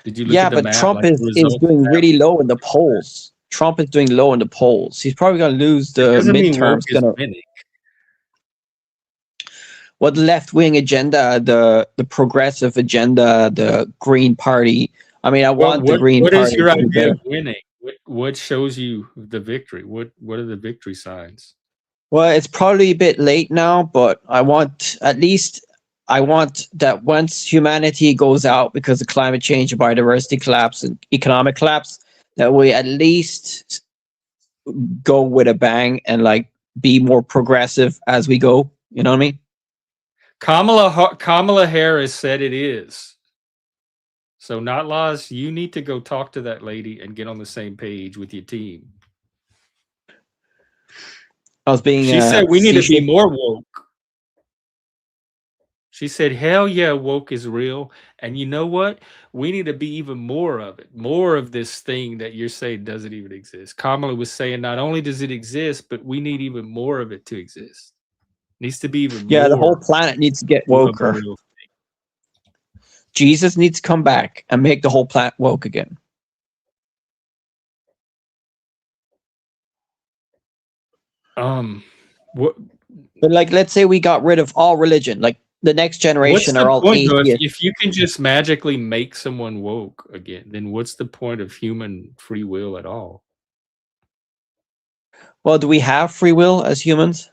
Did you look Yeah, at the but map Trump like the is results doing map? really low in the polls. Trump is doing low in the polls. He's probably going to lose It the doesn't mean woke midterms. is winning. Well, the left wing agenda, the progressive agenda, the Green Party. I mean, I Well, want the Green what is Party your to do idea better. of winning? What shows you the victory? What are the victory signs? Well, it's probably a bit late now, but I want at least I want that once humanity goes out because of climate change, biodiversity collapse, and economic collapse, that we at least go with a bang and like be more progressive as we go. You know what I mean? Kamala Harris said it is. So not laws. You need to go talk to that lady and get on the same page with your team. I was being She said we need to be facetious. more woke. She said, hell yeah, woke is real. And you know what? We need to be even more of it. More of this thing that you're saying doesn't even exist. Kamala was saying not only does it exist, but we need even more of it to exist. Needs to be even Yeah, the whole more planet needs to get of a woker. real Jesus needs to come back and make the whole planet woke again. What But like, let's say we got rid of all religion, like the next what's generation the are all point though? atheists. If you can just magically make someone woke again, then what's the point of human free will at all? Well, do we have free will as humans?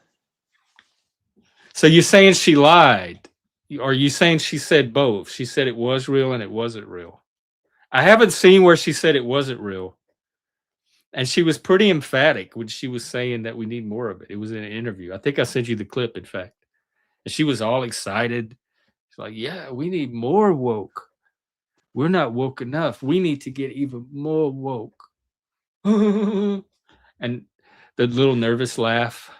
So you're saying she lied? Or are you saying she said both? She said it was real and it wasn't real. I haven't seen where she said it wasn't real. And she was pretty emphatic when she was saying that we need more of it. It was in an interview. I think I sent you the clip, in fact. And she was all excited. She's like, yeah, we need more woke. We're not woke enough. We need to get even more woke. And the little nervous laugh,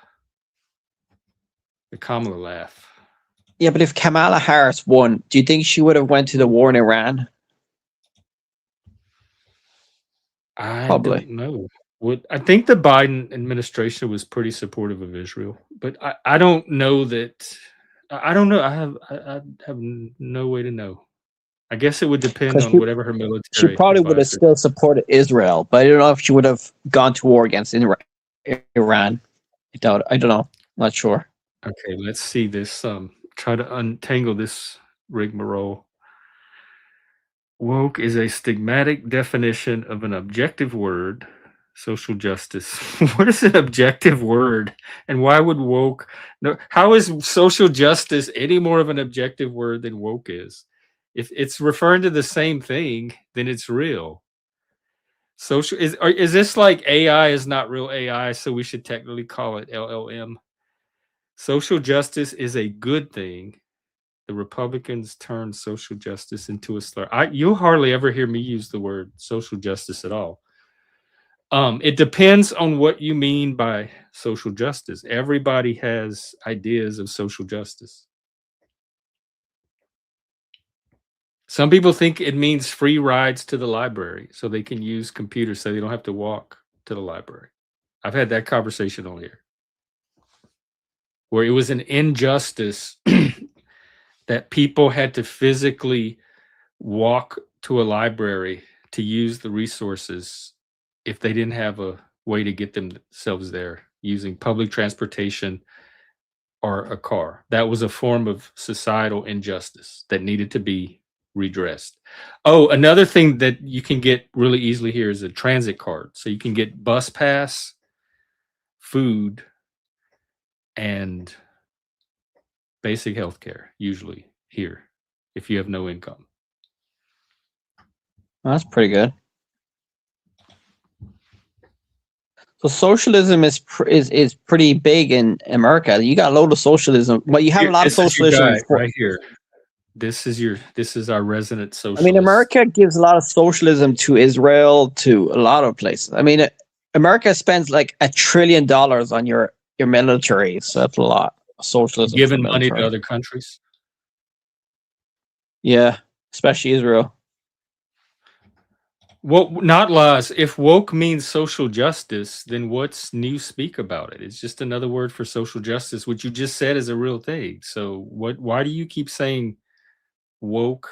the Kamala laugh. Yeah, but if Kamala Harris won, do you think she would have went to the war in Iran? I Probably. don't know. I think the Biden administration was pretty supportive of Israel, but I don't know that. I don't know. I have no way to know. I guess it would depend Because on whatever her she military probably would have advisor. still supported Israel, but I don't know if she would have gone to war against Iran. I don't know. Not sure. Okay, let's see this. Try to untangle this rigmarole. Woke is a stigmatic definition of an objective word, social justice. What is an objective word? And why would woke no how is social justice any more of an objective word than woke is? If it's referring to the same thing, then it's real. Social is this like AI is not real AI, so we should technically call it LLM? Social justice is a good thing. The Republicans turned social justice into a slur. You'll hardly ever hear me use the word social justice at all. It depends on what you mean by social justice. Everybody has ideas of social justice. Some people think it means free rides to the library so they can use computers so they don't have to walk to the library. I've had that conversation on here where it was an injustice that people had to physically walk to a library to use the resources if they didn't have a way to get themselves there using public transportation or a car. That was a form of societal injustice that needed to be redressed. Oh, another thing that you can get really easily here is a transit card. So you can get bus pass, food, and basic health care usually here if you have no income. That's pretty good. So socialism is pretty big in America. You got a load of socialism. Well, you have Here, a lot of this is your socialism. guy right here. This is our resident socialist. I mean, America gives a lot of socialism to Israel, to a lot of places. I mean, America spends like $1 trillion on your military. So that's a lot of socialism. Giving money to other countries. Yeah, especially Israel. Well, not lies. If woke means social justice, then what's new speak about it? It's just another word for social justice, which you just said is a real thing. So why do you keep saying woke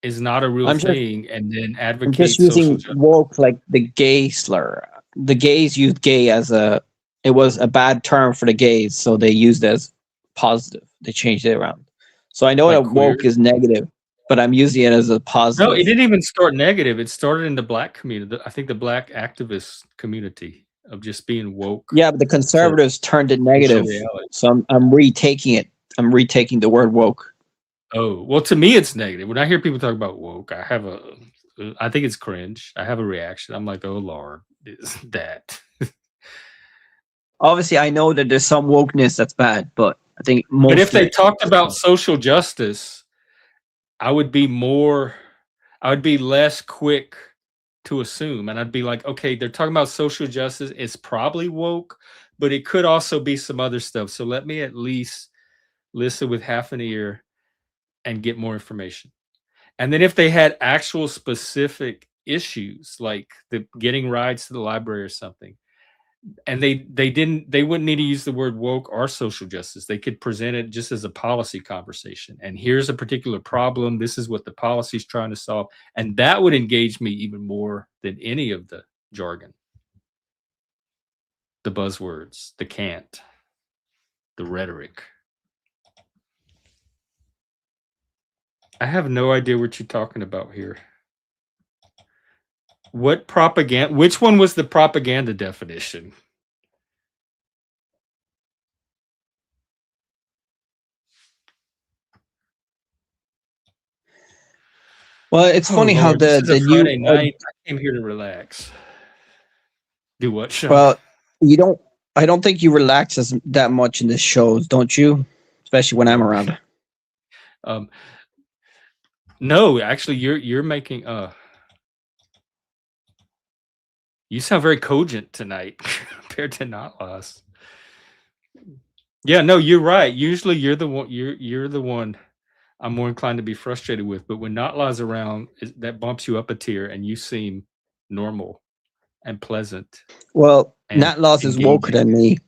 is not a real thing and then advocate I'm just using woke like the gay slur. The gays used gay as it was a bad term for the gays, so they used it as positive. They changed it around. So I know like that woke is negative, but I'm using it as a positive. No, it didn't even start negative. It started in the black community. I think the black activist community of just being woke. Yeah, but the conservatives turned it negative. So I'm retaking it. I'm retaking the word woke. Oh, well, to me, it's negative. When I hear people talk about woke, I think it's cringe. I have a reaction. I'm like, oh, Lord, is that? Obviously, I know that there's some wokeness that's bad, but I think But if they talked about social justice, I would be less quick to assume. And I'd be like, okay, they're talking about social justice. It's probably woke, but it could also be some other stuff. So let me at least listen with half an ear and get more information. And then if they had actual specific issues, like getting rides to the library or something, and they wouldn't need to use the word woke or social justice. They could present it just as a policy conversation. And here's a particular problem. This is what the policy is trying to solve. And that would engage me even more than any of the jargon, the buzzwords, the cant, the rhetoric. I have no idea what you're talking about here. What propaganda? Which one was the propaganda definition? Well, it's funny how this is a Friday night. I came here to relax. Do what, Sean? Well, I don't think you relax that much in this shows, don't you? Especially when I'm around. No, actually, you're making you sound very cogent tonight compared to not lost. Yeah, no, you're right. Usually you're the one I'm more inclined to be frustrated with, but when not law's around, that bumps you up a tier and you seem normal and pleasant. Well, not loss is woker than me.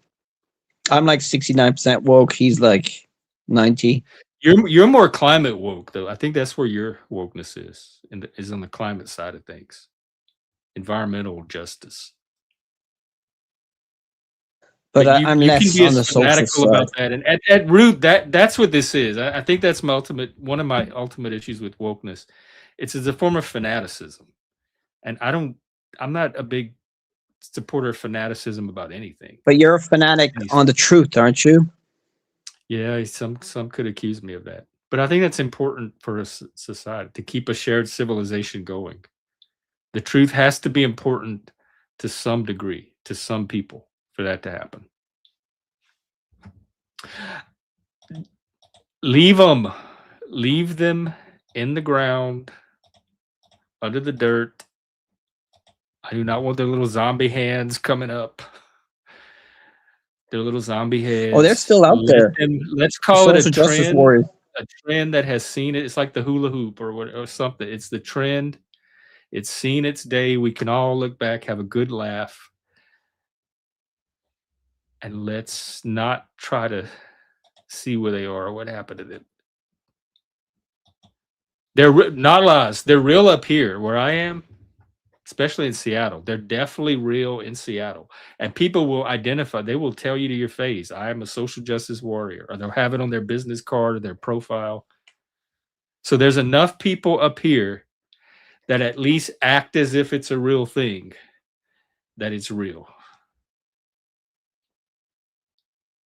I'm like 69% woke. He's like 90. You're more climate woke though. I think that's where your wokeness is on the climate side of things. Environmental justice. But I'm less on the social side. About that, and at root, that's what this is. I think that's one of my ultimate issues with wokeness. It's as a form of fanaticism, and I'm not a big supporter of fanaticism about anything. But you're a fanatic on the truth, aren't you? Yeah, some could accuse me of that, but I think that's important for a society to keep a shared civilization going. The truth has to be important to some degree, to some people, for that to happen. Leave them. Leave them in the ground, under the dirt. I do not want their little zombie hands coming up. Their little zombie Oh, they're heads. still out there. Let's The call it social justice warriors. a trend that has seen it. It's like the hula hoop or something. It's the trend. It's seen its day. We can all look back, have a good laugh, and let's not try to see where they are or what happened to them. They're not lies. They're real up here where I am, especially in Seattle. They're definitely real in Seattle. And people will identify, they will tell you to your face, I am a social justice warrior, or they'll have it on their business card or their profile. So there's enough people up here that at least act as if it's a real thing, that it's real.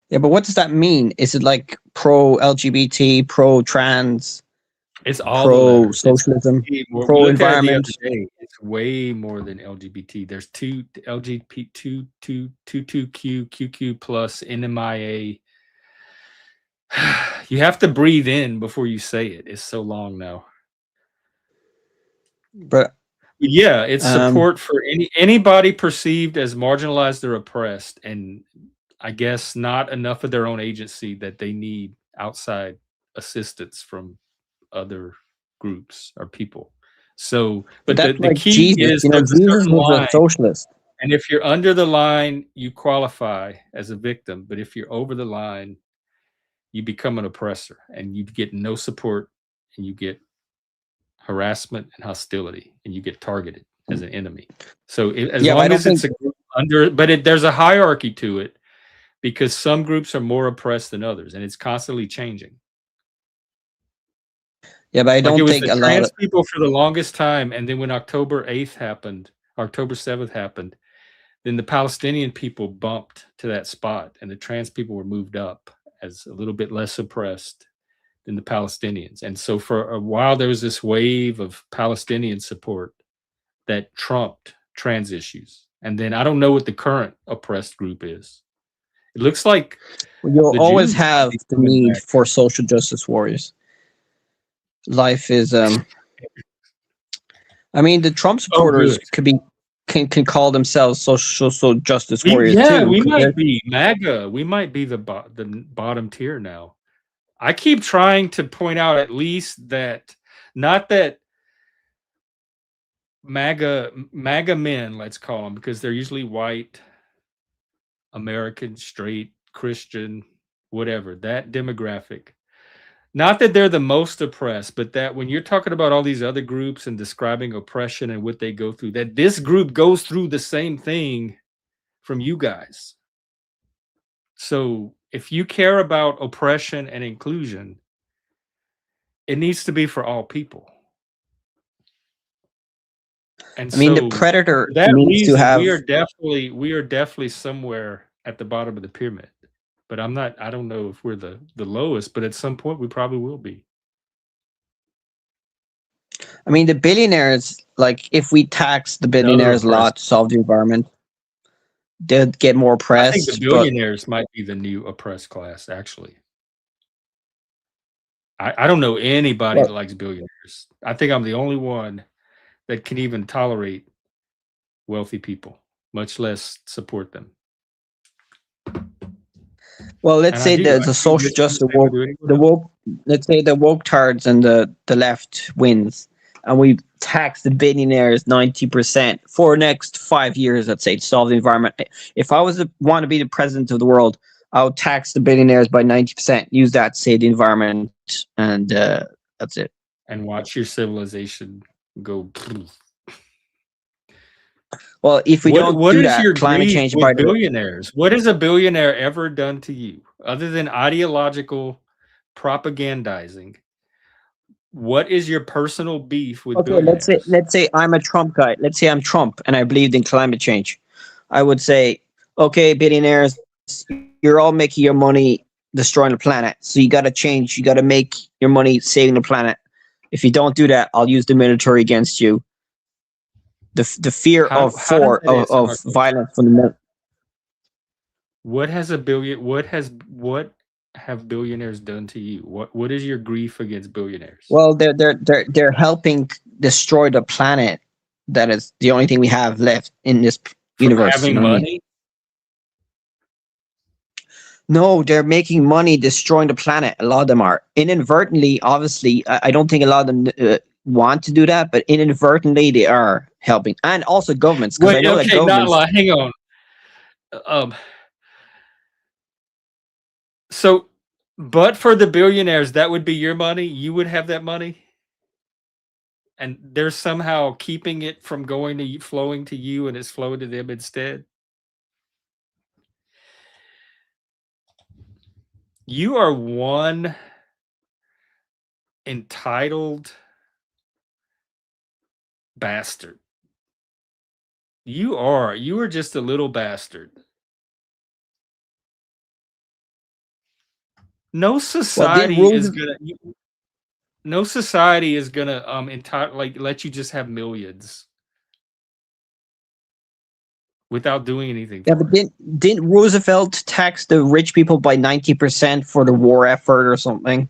Yeah, but what does that mean? Is it like pro LGBT, pro trans, It's all the pro letters. socialism, We pro looked at it the environment? other day. It's way more than LGBT. There's two LGBT, two Q, QQ plus, NMIA. You have to breathe in before you say it. It's so long now. But Yeah, it's support for anybody perceived as marginalized or oppressed, and I guess not enough of their own agency that they need outside assistance from other groups or people. So, but that's the like key Jesus. is You know, there's a Jesus certain was a line, socialist. and if you're under the line, you qualify as a victim. But if you're over the line, you become an oppressor, and you get no support, and you get harassment and hostility, and you get targeted as an enemy. So as Yeah, but I long don't as think. it's a group under, but there's a hierarchy to it because some groups are more oppressed than others, and it's constantly changing. Yeah, but I Like it don't was think the a lot trans of. people for the longest time, and then when October 8th happened, October 7th happened, then the Palestinian people bumped to that spot, and the trans people were moved up as a little bit less oppressed than the Palestinians. And so for a while, there was this wave of Palestinian support that trumped trans issues. And then I don't know what the current oppressed group is. It looks like You'll the always Jews might have be the coming need back. for social justice warriors. Life is. I mean, the Trump Oh, supporters good. can call themselves social justice warriors Yeah, too. we might be MAGA. We might be the bottom tier now. I keep trying to point out at least that, not that MAGA men, let's call them, because they're usually white, American, straight, Christian, whatever, that demographic. Not that they're the most oppressed, but that when you're talking about all these other groups and describing oppression and what they go through, that this group goes through the same thing from you guys. So if you care about oppression and inclusion, it needs to be for all people. And I mean, the so predator for that needs to reason, have. we are definitely somewhere at the bottom of the pyramid. But I don't know if we're the lowest, but at some point we probably will be. I mean, the billionaires. Like, if we tax the Another billionaires a lot oppressed. to solve the environment, they'll get more I think the oppressed. But billionaires might be the new oppressed class, actually. I don't know anybody well, that likes billionaires. I think I'm the only one that can even tolerate wealthy people, much less support them. let's And I say do. the I do social wish them justice the same I do anyone the else. woke. Let's say the woke tards and the left wins, and we tax the billionaires 90% for the next 5 years. Let's say to solve the environment. If I want to be the president of the world, I would tax the billionaires by 90%. Use that to save the environment, and that's it. And watch your civilization go. Well, if we don't What do is that, your climate grief change by with billionaires? What has a billionaire ever done to you other than ideological propagandizing? What is your personal beef with okay, billionaires? let's say I'm a Trump guy. Let's say I'm Trump and I believed in climate change. I would say, okay, billionaires, you're all making your money destroying the planet. So you got to change. You got to make your money saving the planet. If you don't do that, I'll use the military against you. The fear How does that answer of my question? violence from the What has a billion? What have billionaires done to you? What is your grief against billionaires? Well, they're helping destroy the planet. That is the only thing we have left in this For universe. You having know what I mean? money? No, they're making money destroying the planet. A lot of them are inadvertently. Obviously, I don't think a lot of them want to do that, but inadvertently they are helping, and also governments, because I Wait, know that okay, not governments. lie. Hang on. Um, so, but for the billionaires, that would be your money. You would have that money, and they're somehow keeping it from going to you, flowing to you, and it's flowing to them instead. You are one entitled bastard. You are. You are just a little bastard. No Well, did society is Roosevelt? gonna. No society is gonna entire like let you just have millions without doing anything Yeah, but for it. didn't Roosevelt tax the rich people by 90% for the war effort or something?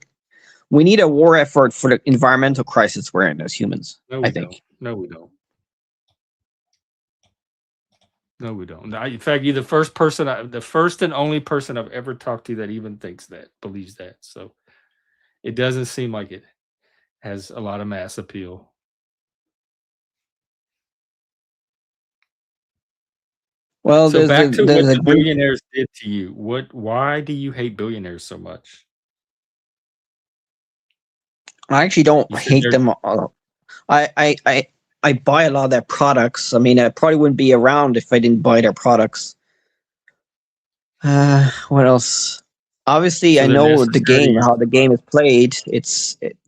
We need a war effort for the environmental crisis we're in as humans. No, I we don't. think. No, we don't. No, we don't. In fact, you're the first person, the first and only person I've ever talked to that even thinks that, believes that. So it doesn't seem like it has a lot of mass appeal. Well, So back to what there's a the group. billionaires did to you. Why do you hate billionaires so much? I actually don't You said hate they're them. I, I I I buy a lot of their products. I mean, I probably wouldn't be around if I didn't buy their products. What else? Obviously, so I they're know the game, necessary how evil. the game is played.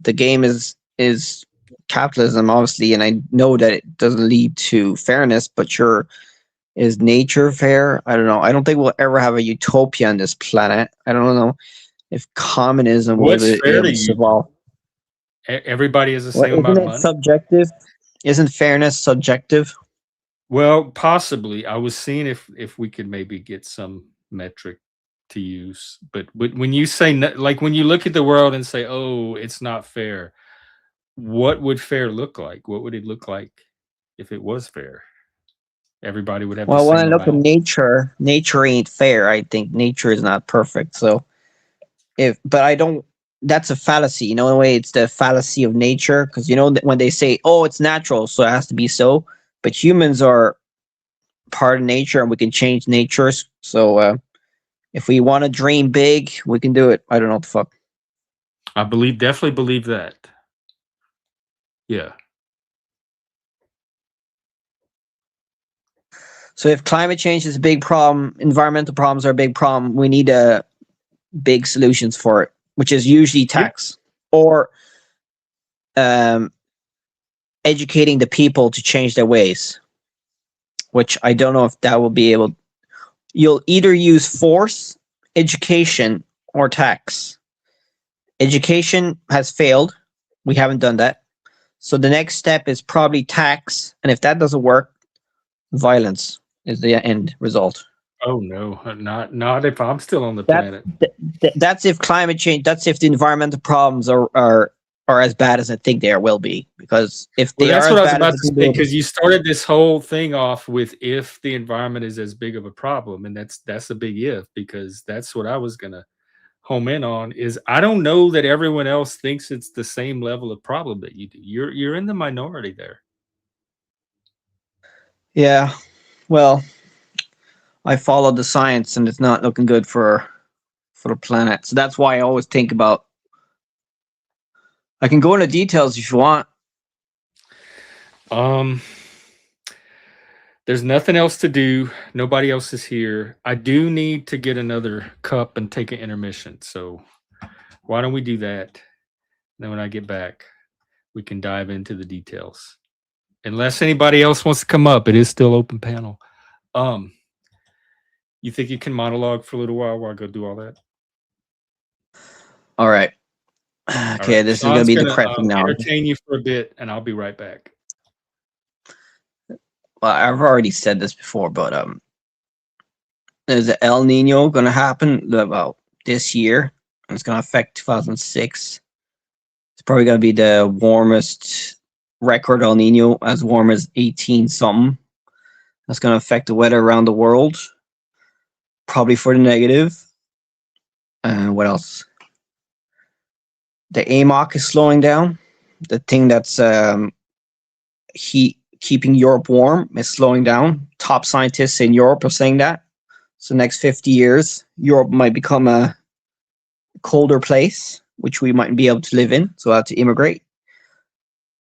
The game is capitalism, obviously, and I know that it doesn't lead to fairness. But sure, is nature fair? I don't know. I don't think we'll ever have a utopia on this planet. I don't know if communism will What's be fair able to to you? survive. Everybody has the Well, same isn't amount of it money? subjective? Isn't fairness subjective? Well, possibly. I was seeing if we could maybe get some metric to use, but when you say like when you look at the world and say, "Oh, it's not fair," what would fair look like? What would it look like if it was fair? Everybody would have the Well, when I same look at amount. nature, nature ain't fair. I think nature is not perfect. So but I don't. That's a fallacy. You know, in a way, it's the fallacy of nature, because you know that when they say, "Oh, it's natural, so it has to be so," but humans are part of nature, and we can change nature. So if we want to dream big, we can do it. I don't know what the fuck. I definitely believe that. Yeah. So if climate change is a big problem, environmental problems are a big problem. We need big solutions for it, which is usually Yep. tax or um, educating the people to change their ways. Which I don't know if that will be able. You'll either use force, education, or tax. Education has failed. We haven't done that. So the next step is probably tax, and if that doesn't work, violence is the end result. Oh no, not if I'm still on the That's planet. that's if climate change. That's if the environmental problems are as bad as I think they will be. Because if Well, they are that's what as I was bad as about I to think they say will be, because you started this whole thing off with if the environment is as big of a problem, and that's a big if because that's what I was gonna home in on. Is I don't know that everyone else thinks it's the same level of problem that you do. You're in the minority there. yeah. Well, I followed the science, and it's not looking good for the planet. So that's why I always think about. I can go into details if you want. Um, there's nothing else to do. Nobody else is here. I do need to get another cup and take an intermission. So why don't we do that? Then when I get back, we can dive into the details. Unless anybody else wants to come up, it is still open panel. Um, you think you can monologue for a little while I go do all that? All right. All right. Okay, this is gonna Sean's be gonna depressing now. entertain you for a bit, and I'll be right back. Well, I've already said this before, but there's an El Nino gonna happen about this year. and it's going to affect 2006. It's probably going to be the warmest record El Nino, as warm as 18 something. That's going to affect the weather around the world, probably for the negative. What else? The AMOC is slowing down. The thing that's keeping Europe warm is slowing down. Top scientists in Europe are saying that. So next 50 years, Europe might become a colder place, which we might be able to live in. So I have to immigrate.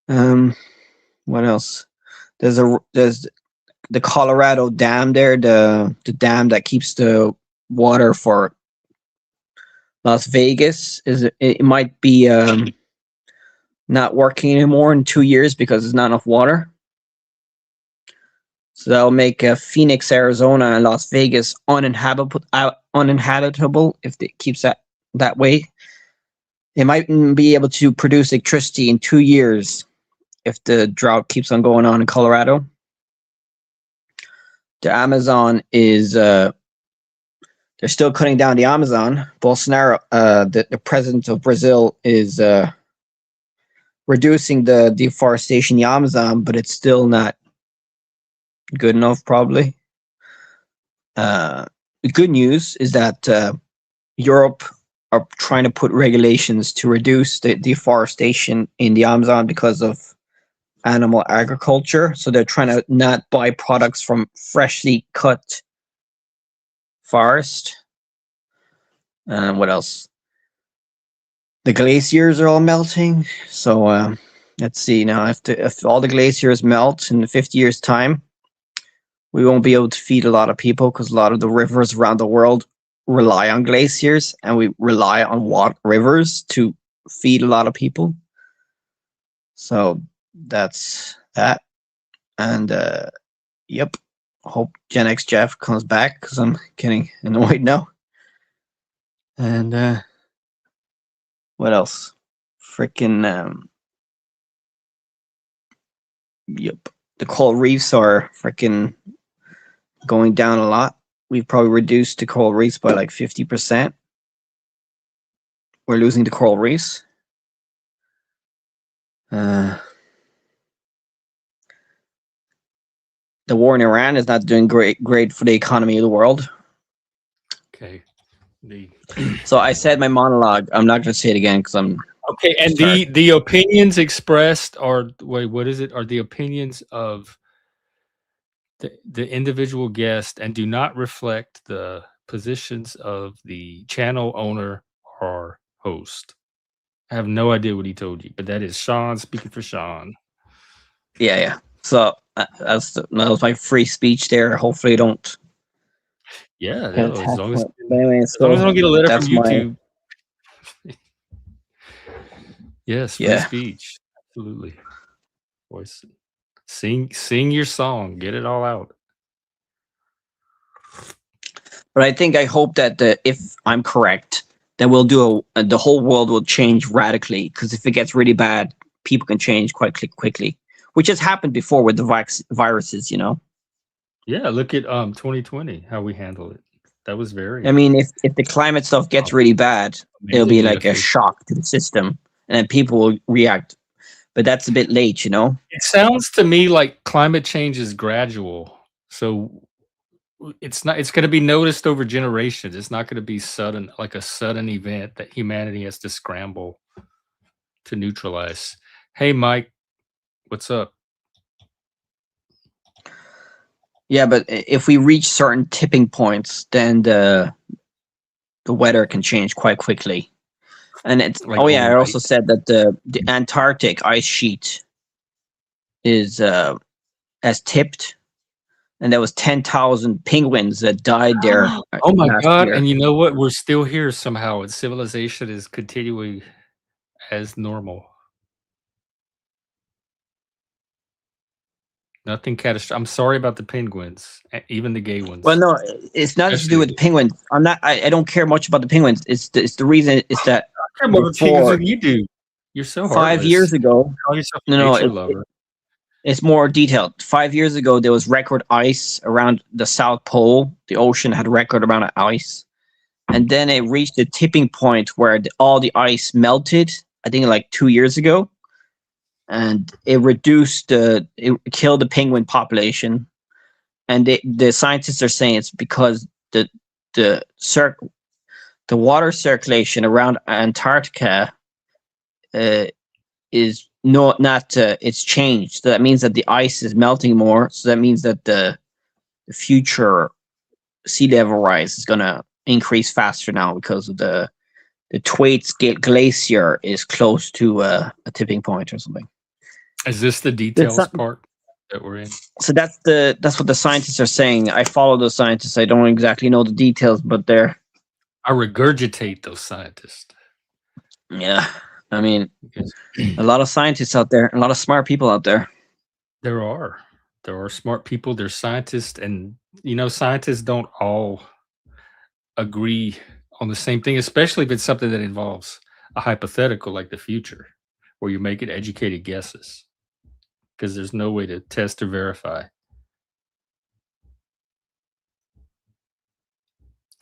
What else? There's the Colorado Dam there, the dam that keeps the water for Las Vegas. It might be not working anymore in 2 years because there's not enough water. So that'll make Phoenix, Arizona, and Las Vegas uninhabitable if it keeps that way. They might be able to produce electricity in 2 years if the drought keeps on going on in Colorado. The Amazon is they're still cutting down the Amazon. Bolsonaro, the president of Brazil, is reducing the deforestation in the Amazon, but it's still not good enough, probably. The good news is that Europe are trying to put regulations to reduce the deforestation in the Amazon because of animal agriculture. So they're trying to not buy products from freshly cut forest. What else? The glaciers are all melting. So let's see now. If all the glaciers melt in 50 years' time, we won't be able to feed a lot of people because a lot of the rivers around the world rely on glaciers, and we rely on rivers to feed a lot of people. So that's that. And yep, hope Gen X Jeff comes back because I'm getting annoyed now. And what else? Freaking yep, the coral reefs are freaking going down a lot. We've probably reduced the coral reefs by like 50%. We're losing the coral reefs. The war in Iran is not doing great for the economy of the world. Okay. So I said my monologue. I'm not going to say it again because I'm okay. And the opinions expressed are what is it? Are the opinions of the individual guest and do not reflect the positions of the channel owner or host. I have no idea what he told you, but that is Sean speaking for Sean. Yeah. So that was my free speech there. Hopefully, don't. Yeah, as long as I don't get a letter from YouTube. Yes, free speech. Absolutely. Voice. Sing your song. Get it all out. But I hope that if I'm correct, that we'll do the whole world will change radically. Because if it gets really bad, people can change quite quickly, which has happened before with the viruses, you know. Yeah, look at 2020, how we handle it. That was very. I mean, if the climate stuff gets really bad, it'll be like a shock to the system, and then people will react. But that's a bit late, you know. It sounds to me like climate change is gradual, so it's going to be noticed over generations. It's not going to be sudden, like a sudden event that humanity has to scramble to neutralize. Hey, Mike, what's up? Yeah, but if we reach certain tipping points, then the weather can change quite quickly. And it's Like I also said that the Antarctic ice sheet is has tipped, and there was 10,000 penguins that died there. Oh my God! And you know what? We're still here somehow, and civilization is continuing as normal. Nothing catastrophic. I'm sorry about the penguins, even the gay ones. Well, no, it's nothing to do with the penguins. I'm not. I don't care much about the penguins. It's the reason is that I care more about penguins than you do. You're so 5 years ago. Call yourself a nature lover. It's more detailed. 5 years ago, there was record ice around the South Pole. The ocean had record amount of ice, and then it reached a tipping point where all the ice melted. I think like 2 years ago, and it killed the penguin population. And the scientists are saying it's because the water circulation around Antarctica is it's changed. So that means that the ice is melting more. So that means that the future sea level rise is going to increase faster now because of the Thwaites Glacier is close to a tipping point or something. Is this the details part that we're in? So that's what the scientists are saying. I follow those scientists. I don't exactly know the details, but I regurgitate those scientists. Yeah, I mean, a lot of scientists out there, a lot of smart people out there. There are smart people. There's scientists, and scientists don't all agree on the same thing, especially if it's something that involves a hypothetical like the future, where you're making educated guesses because there's no way to test or verify.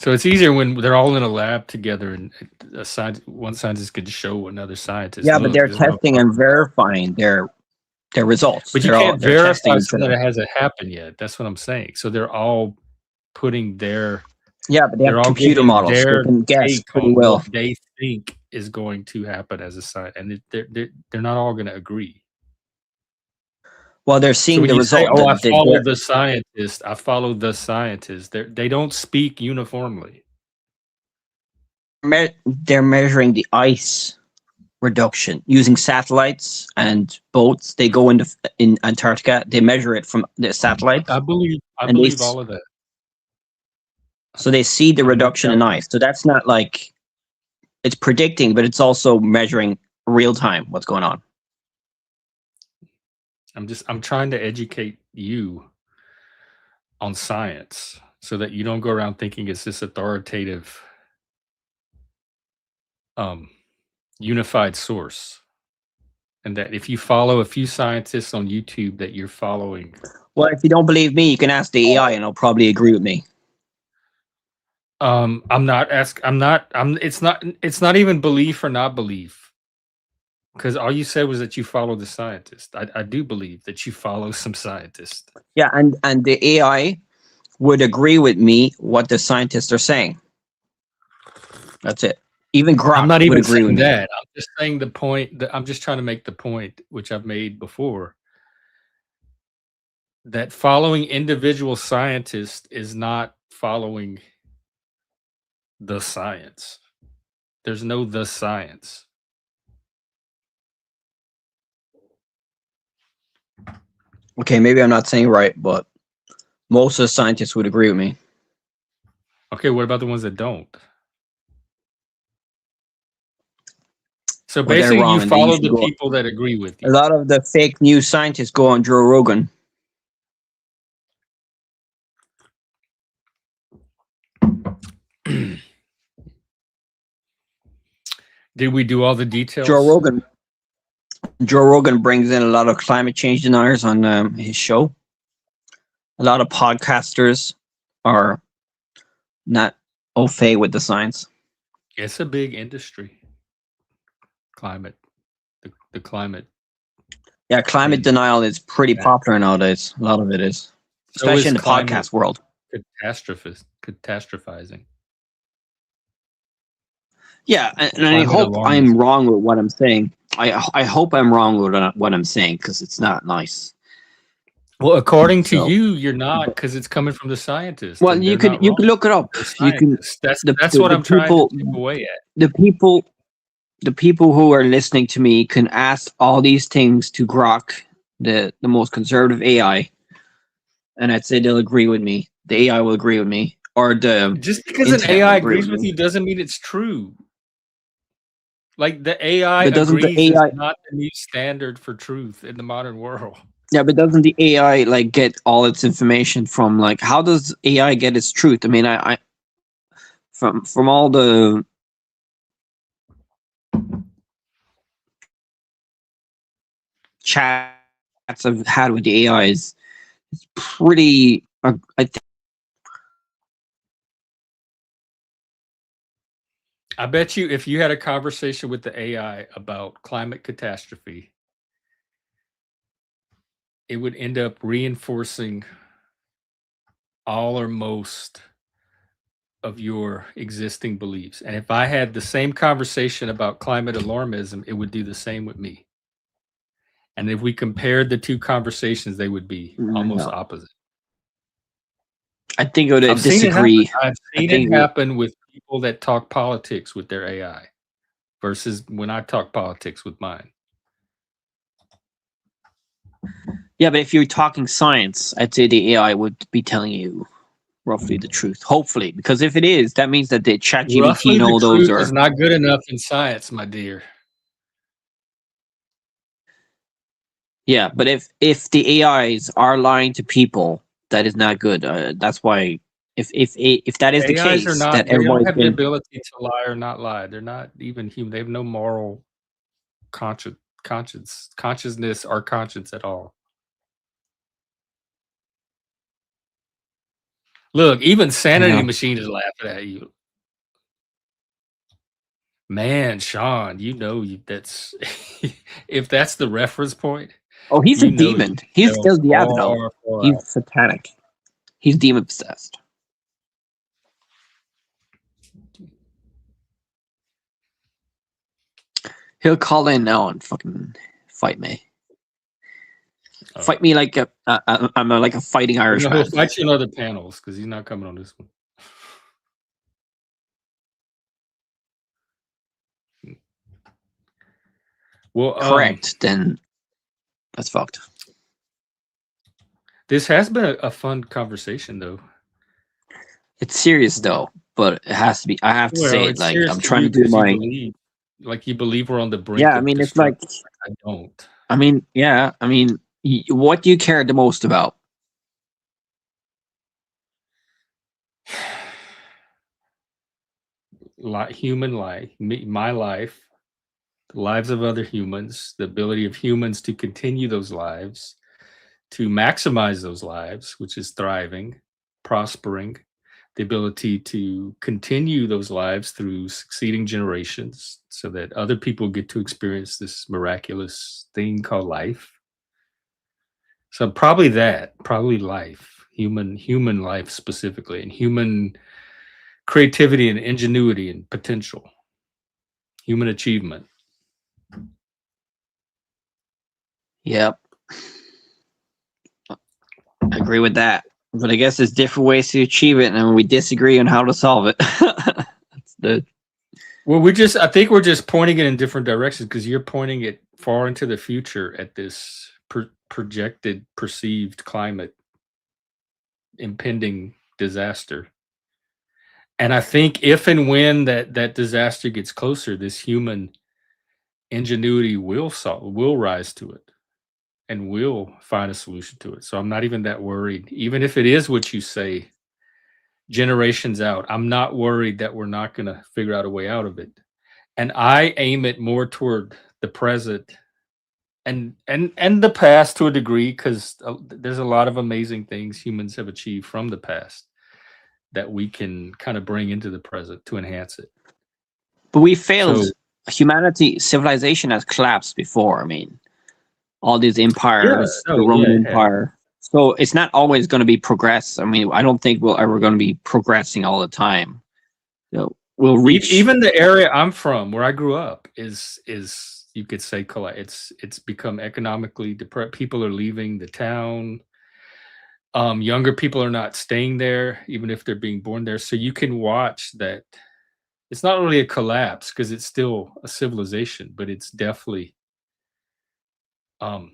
So it's easier when they're all in a lab together and one scientist could show another scientist. Yeah, but they're testing and verifying their results. But you can't verify something that hasn't happened yet. That's what I'm saying. So they're all putting their but they have computer models. They can guess pretty well. What they think is going to happen as a science, and they're not all going to agree. Well, they're seeing the result. I follow the scientist. I follow the scientist. They don't speak uniformly. They're measuring the ice reduction using satellites and boats. They go in Antarctica. They measure it from the satellites. I believe all of that. So they see the reduction in ice. So that's not like it's predicting, but it's also measuring real time what's going on. I'm trying to educate you on science so that you don't go around thinking it's this authoritative unified source, and that if you follow a few scientists on YouTube that you're following. Well, if you don't believe me, you can ask the AI and it'll probably agree with me. It's not even belief or not belief. Because all you said was that you follow the scientist. I do believe that you follow some scientist. Yeah, and the AI would agree with me what the scientists are saying. That's it. Even Grok I'm not even would agree saying with that. I'm just saying the point. I'm just trying to make the point, which I've made before, that following individual scientists is not following the science. There's no the science. Okay, maybe I'm not saying right, but most of the scientists would agree with me. Okay, what about the ones that don't? So basically, you follow the people that agree with you. A lot of the fake news scientists go on Joe Rogan. Did we do all the details? Joe Rogan brings in a lot of climate change deniers on his show. A lot of podcasters are not au fait with the science. It's a big industry. Climate, the climate. Yeah, climate denial is pretty popular nowadays. A lot of it is, especially in the podcast world. Catastrophizing. Yeah, and I hope I'm wrong with what I'm saying. I hope I'm wrong with what I'm saying because it's not nice. Well, according to you, you're not, because it's coming from the scientists. Well, you can look it up. You can. That's what I'm trying to chip away at. The people who are listening to me can ask all these things to Grok, the most conservative AI, and I'd say they'll agree with me. The AI will agree with me, or just because an AI agrees with you doesn't mean it's true. Like the AI agrees is not the new standard for truth in the modern world. Yeah, but doesn't the AI like get all its information from like how does AI get its truth? I mean, I from all the chats I've had with the AIs, it's pretty. I think I bet you if you had a conversation with the AI about climate catastrophe, it would end up reinforcing all or most of your existing beliefs. And if I had the same conversation about climate alarmism, it would do the same with me. And if we compared the two conversations, they would be almost No, opposite. I think I would I've seen it happen. disagree. I've I seen think it happen with people that talk politics with their AI versus when I talk politics with mine. yeah, but if you're talking science, I'd say the AI would be telling you roughly the truth. Hopefully, because if it is, that means that the ChatGPT Roughly and the all those truth is are. not good enough in science, my dear. Yeah, but if the AIs are lying to people, that is not good. That's why if that is the AIs are case, not, that they don't everybody's have the been. ability to lie or not lie. They're not even human. They have no moral consciousness or conscience at all. Look, even Sanity Yeah. Machine is laughing at you. Man, Sean, that's if that's the reference point, Oh, he's a you know you demon. He's fell still Diablo. far, far He's out. satanic. He's demon possessed. He'll call in now and fucking fight me. Fight me like I'm like a fighting No, he'll Irishman. fight you in other panels because he's not coming on this one. Well, Correct. Then that's fucked. this has been a fun conversation, though. It's serious though, but it has to be. I have to say Well, it. it's Like serious I'm to trying to you do because you my. believe, like you believe we're on the Yeah, brink I of mean it's like. destruction. I don't. I mean, yeah. I mean, what do you care the most about? Human life, my life, the lives of other humans, the ability of humans to continue those lives, to maximize those lives, which is thriving, prospering, the ability to continue those lives through succeeding generations so that other people get to experience this miraculous thing called life. So probably life, human life specifically, and human creativity and ingenuity and potential, human achievement. Yep, I agree with that. But I guess there's different ways to achieve it, and we disagree on how to solve it. That's the. Well, I think we're just pointing it in different directions because you're pointing it far into the future at this projected, perceived climate impending disaster. And I think if and when that disaster gets closer, this human ingenuity will rise to it and will find a solution to it. So I'm not even that worried. Even if it is what you say, generations out, I'm not worried that we're not going to figure out a way out of it. And I aim it more toward the present and the past to a degree because there's a lot of amazing things humans have achieved from the past that we can kind of bring into the present to enhance it. But we failed. So Humanity, civilization has collapsed before. I mean, all these yeah, empires, the no, yeah, Roman it has. Empire. So it's not always going to be progress. I mean, I don't think we're ever going to be progressing all the time. So we'll reach. Even the area I'm from, where I grew up, is you could say it's become economically depressed. People are leaving the town. Younger people are not staying there, even if they're being born there. So you can watch that. It's not really a collapse because it's still a civilization, but it's definitely um,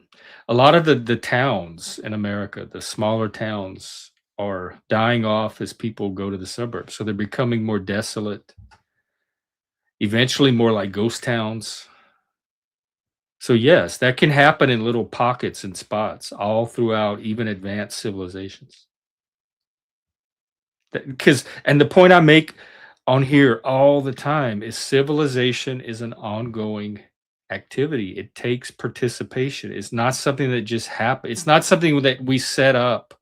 a lot of the towns in America, the smaller towns, are dying off as people go to the suburbs. So they're becoming more desolate. Eventually, more like ghost towns. So yes, that can happen in little pockets and spots all throughout even advanced civilizations. Because and the point I make on here all the time is civilization is an ongoing activity. It takes participation. It's not something that just happens. It's not something that we set up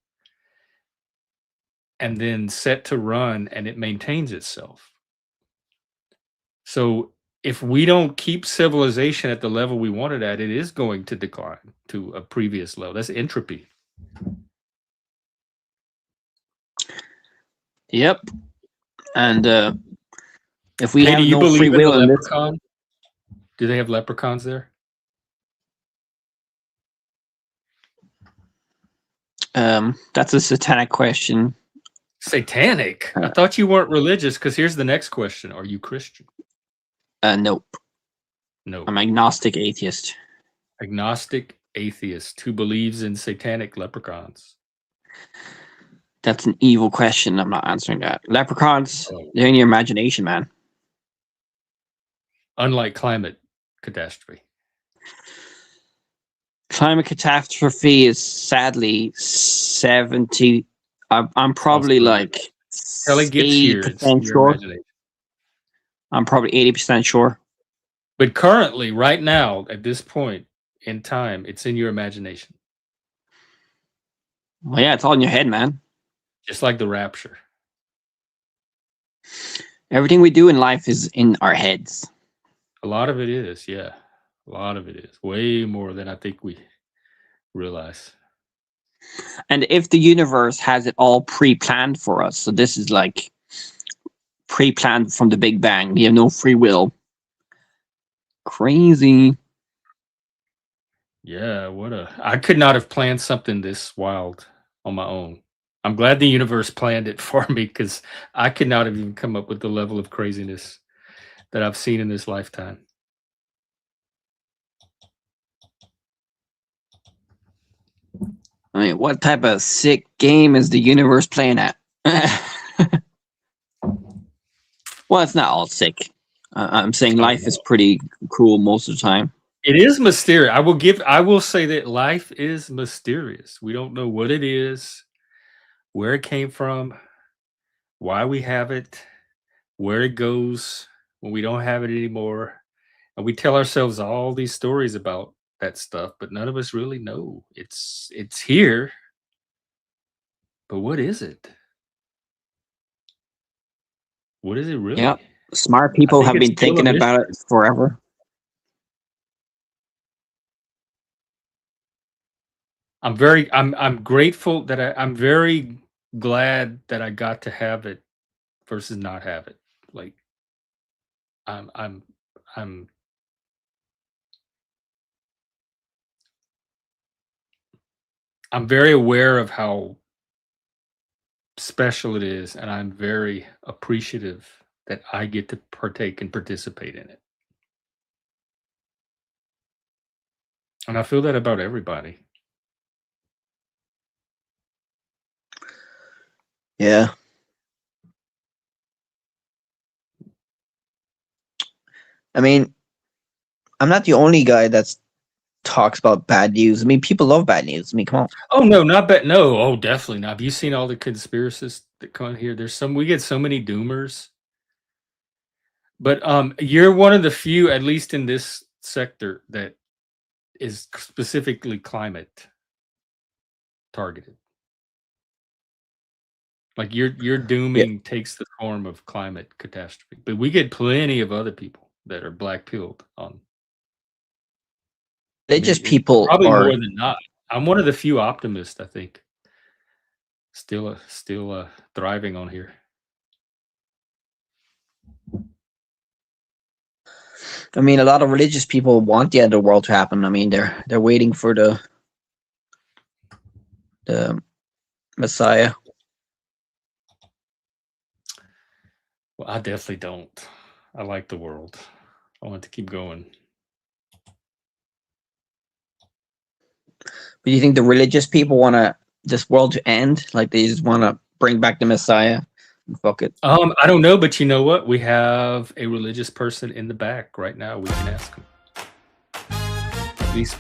and then set to run and it maintains itself. So if we don't keep civilization at the level we want it at, it is going to decline to a previous level. That's entropy. Yep. And if we Hey, have do you no free believe in the will in this, leprechaun? Do they have leprechauns there? that's a satanic question. Satanic? I thought you weren't religious, because here's the next question. Are you Christian? Nope. No. I'm agnostic atheist. Agnostic atheist who believes in satanic leprechauns. That's an evil question. I'm not answering that. Leprechauns, Oh. they're in your imagination, man. Unlike climate catastrophe. Climate catastrophe is sadly 70. I'm probably like Till it gets here, it's in 80% your sure. imagination. I'm probably 80% sure. But currently, right now, at this point in time, it's in your imagination. Well, yeah, it's all in your head, man. Just like the rapture. Everything we do in life is in our heads. A lot of it is, yeah. A lot of it is. Way more than I think we realize. And if the universe has it all pre-planned for us, so this is like pre-planned from the Big Bang, we have no free will. Crazy. Yeah, I could not have planned something this wild on my own. I'm glad the universe planned it for me, because I could not have even come up with the level of craziness that I've seen in this lifetime. I mean, what type of sick game is the universe playing at? Well, it's not all sick. I'm saying life is pretty cool most of the time. It is mysterious. I will say that life is mysterious. We don't know what it is, where it came from, why we have it, where it goes when we don't have it anymore. And we tell ourselves all these stories about that stuff, but none of us really know. It's here, but what is it? What is it really? Yeah, smart people have been thinking about it forever. I'm grateful that I'm very glad that I got to have it versus not have it. Like I'm I'm I'm I'm very aware of how special it is, and I'm very appreciative that I get to partake and participate in it. And I feel that about everybody. Yeah. I mean, I'm not the only guy that talks about bad news. I mean, people love bad news. I mean, come on. Oh no, not bad. No, oh definitely not. Have you seen all the conspiracists that come here? We get so many doomers. But you're one of the few, at least in this sector, that is specifically climate targeted. Like your dooming takes the form of climate catastrophe, but we get plenty of other people that are black pilled on. Religious people probably are more than not. I'm one of the few optimists, I think, still thriving on here. I mean, a lot of religious people want the end of the world to happen. I mean, they're waiting for the Messiah. Well, I definitely don't. I like the world. I want to keep going. But do you think the religious people want this world to end? Like they just want to bring back the Messiah? Fuck it. I don't know, but you know what? We have a religious person in the back right now. We can ask him. At least.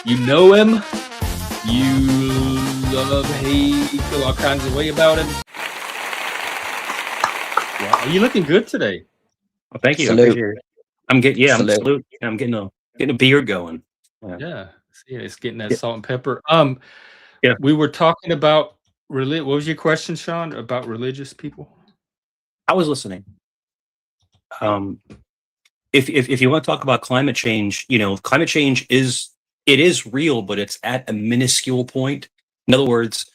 You know him. You love, hate, feel all kinds of way about him. Wow, you looking good today. Well, thank you. Salute. I appreciate it. I'm getting Salute. I'm getting a beard going. Yeah. See, it's getting that salt and pepper. Yeah. We were talking about What was your question, Sean, about religious people? I was listening. If you want to talk about climate change, climate change is real, but it's at a minuscule point. In other words,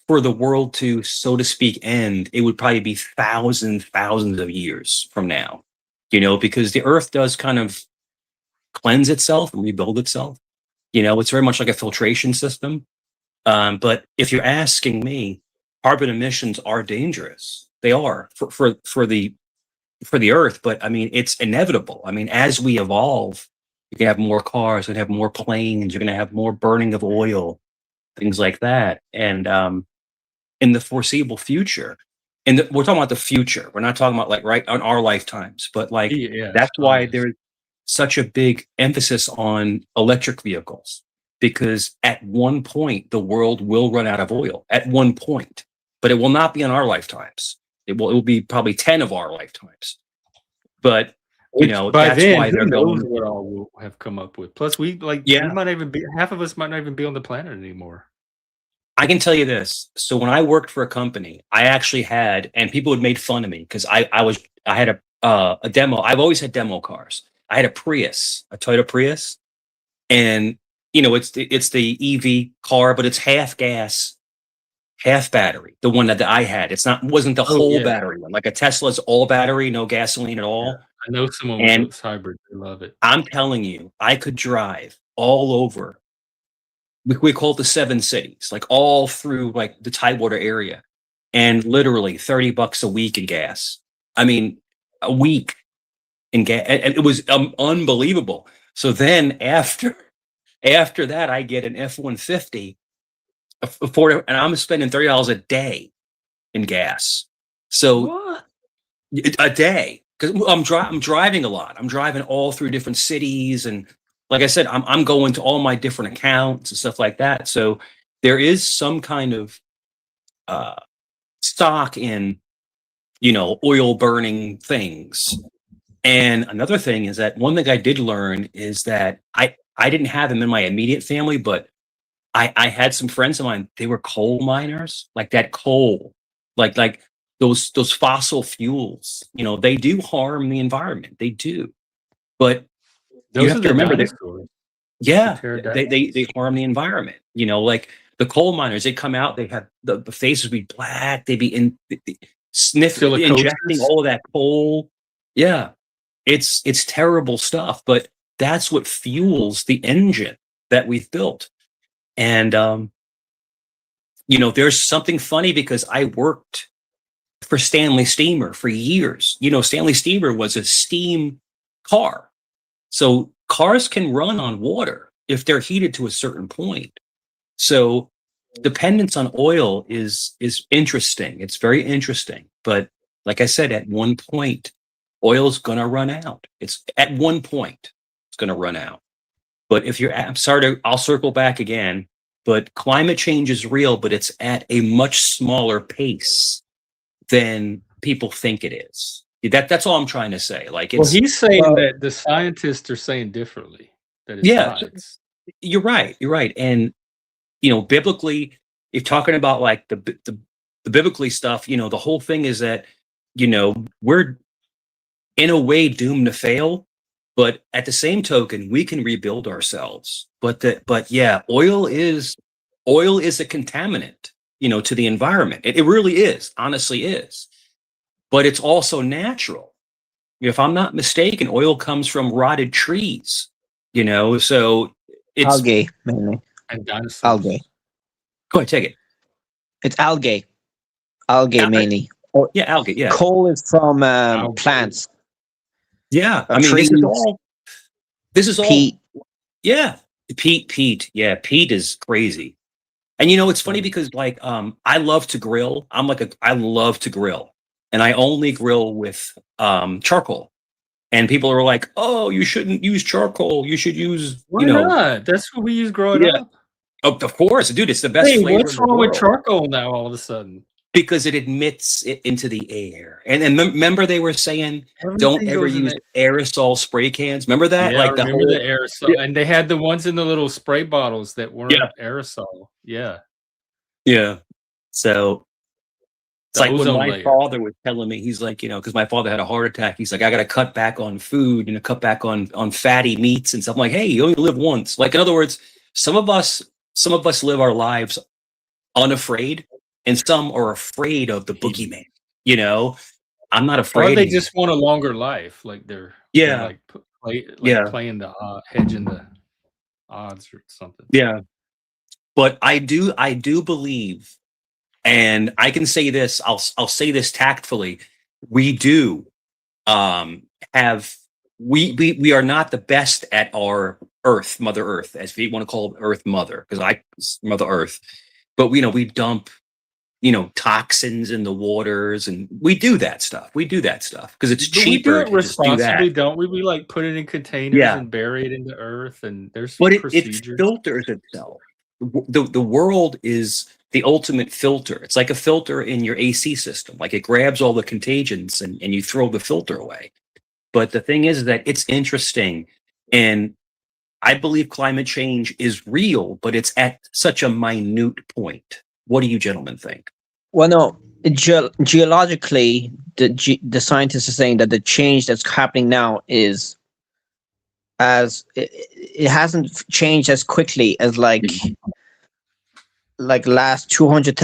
for the world to, so to speak, end, it would probably be thousands of years from now. Because the Earth does kind of cleanse itself and rebuild itself. It's very much like a filtration system. But if you're asking me, carbon emissions are dangerous. They are for the Earth, but I mean, it's inevitable. I mean, as we evolve, you're gonna have more cars, you're gonna have more planes, you're gonna have more burning of oil, things like that. And in the foreseeable future, and we're talking about the future. We're not talking about like right on our lifetimes, but like Yeah, that's why honest. there's such a big emphasis on electric vehicles, because at one point the world will run out of oil. At one point, but it will not be in our lifetimes. It will be probably 10 of our lifetimes. But Which by that's then, why who they're knows going. what all we'll have come up with. Plus, we Yeah, might not even be half of us might not even be on the planet anymore. I can tell you this. So when I worked for a company, I actually had, and people had made fun of me because I had a demo. I've always had demo cars. I had a Prius, a Toyota Prius, and it's the EV car, but it's half gas, half battery. The one that I had, wasn't the Oh whole yeah, battery one. Like a Tesla's all battery, no gasoline at yeah. all. I know someone with And those hybrid. They love it. I'm telling you, I could drive all over. We call it the seven cities, like all through like the Tidewater area, and literally $30 a week in gas. I mean, a week in gas, and it was unbelievable. So then after that, I get an F-150 and I'm spending $30 a day in gas. So What? a day, because I'm driving a lot. I'm driving all through different cities, and like I said, I'm going to all my different accounts and stuff like that. So there is some kind of uh, stock in oil burning things. And another thing is that one thing I did learn is that I didn't have them in my immediate family, but I had some friends of mine. They were coal miners, like that coal, like those fossil fuels. They do harm the environment. They do, but you Those have are to the remember that. dinosaurs. The Yeah, they pterodactyls. harm the environment. Like the coal miners, they come out. They have the faces be black. They be injecting Silicosis. all of that coal. Yeah, it's terrible stuff. But that's what fuels the engine that we've built. And there's something funny because I worked for Stanley Steamer for years. Stanley Steamer was a steam car. So cars can run on water if they're heated to a certain point. So dependence on oil is interesting. It's very interesting. But like I said, at one point, oil's gonna run out. It's at one point, it's gonna run out. But I'm sorry I'll circle back again, but climate change is real, but it's at a much smaller pace than people think it is. That's all I'm trying to say. Like Well, he's saying Well, that the scientists are saying differently. That it's yeah, not. It's you're right. You're right. And biblically, if talking about like the biblically stuff, the whole thing is that we're in a way doomed to fail, but at the same token, we can rebuild ourselves. But yeah, oil is a contaminant, to the environment. It really is, honestly is. But it's also natural. If I'm not mistaken, oil comes from rotted trees, so it's algae mainly. and dinosaurs. Algae. go ahead, take it. It's algae. Algae Al- uh, mainly. Or Yeah, algae. Yeah. coal is from Algae. plants, Yeah. I mean, trees, this is all, peat. yeah. Pete. Yeah, Pete is crazy. And it's funny because like I love to grill. I love to grill. And I only grill with charcoal. And people are like, "Oh, you shouldn't use charcoal. You should use, Why not? That's what we used growing yeah, up. of course, dude, it's the best Hey, flavor in what's the wrong with world charcoal now all of a sudden? because it admits it into the air." And remember they were saying don't Everything ever goes in use there. aerosol spray cans. Remember that? Yeah, I Like the remember the whole, aerosol, yeah, and they had the ones in the little spray bottles that yeah, weren't aerosol. Yeah. yeah. So it's The like when ozone my layer. father was telling me, he's like, because my father had a heart attack. He's like, I got to cut back on food, cut back on fatty meats and stuff. I'm like, hey, you only live once. Like, in other words, some of us live our lives unafraid, and some are afraid of the boogeyman. I'm not Or afraid. they anymore. just want a longer life. Like they're Yeah. like playing the hedging the odds or something. Yeah. But I do believe, and I can say this, I'll say this tactfully, we do have we are not the best at our Earth, Mother Earth, as we want to call Earth Mother, because Mother Earth, but we dump toxins in the waters, and we do that stuff because it's But cheaper we do to it just do that. responsibly, don't we? We like put it in containers and bury it in the earth, and there's But it procedures. filters itself. The world is the ultimate filter. It's like a filter in your AC system. Like, it grabs all the contagions and you throw the filter away. But the thing is that it's interesting. And I believe climate change is real, but it's at such a minute point. What do you gentlemen think? Well, no, geologically, the scientists are saying that the change that's happening now is it hasn't changed as quickly as like last 200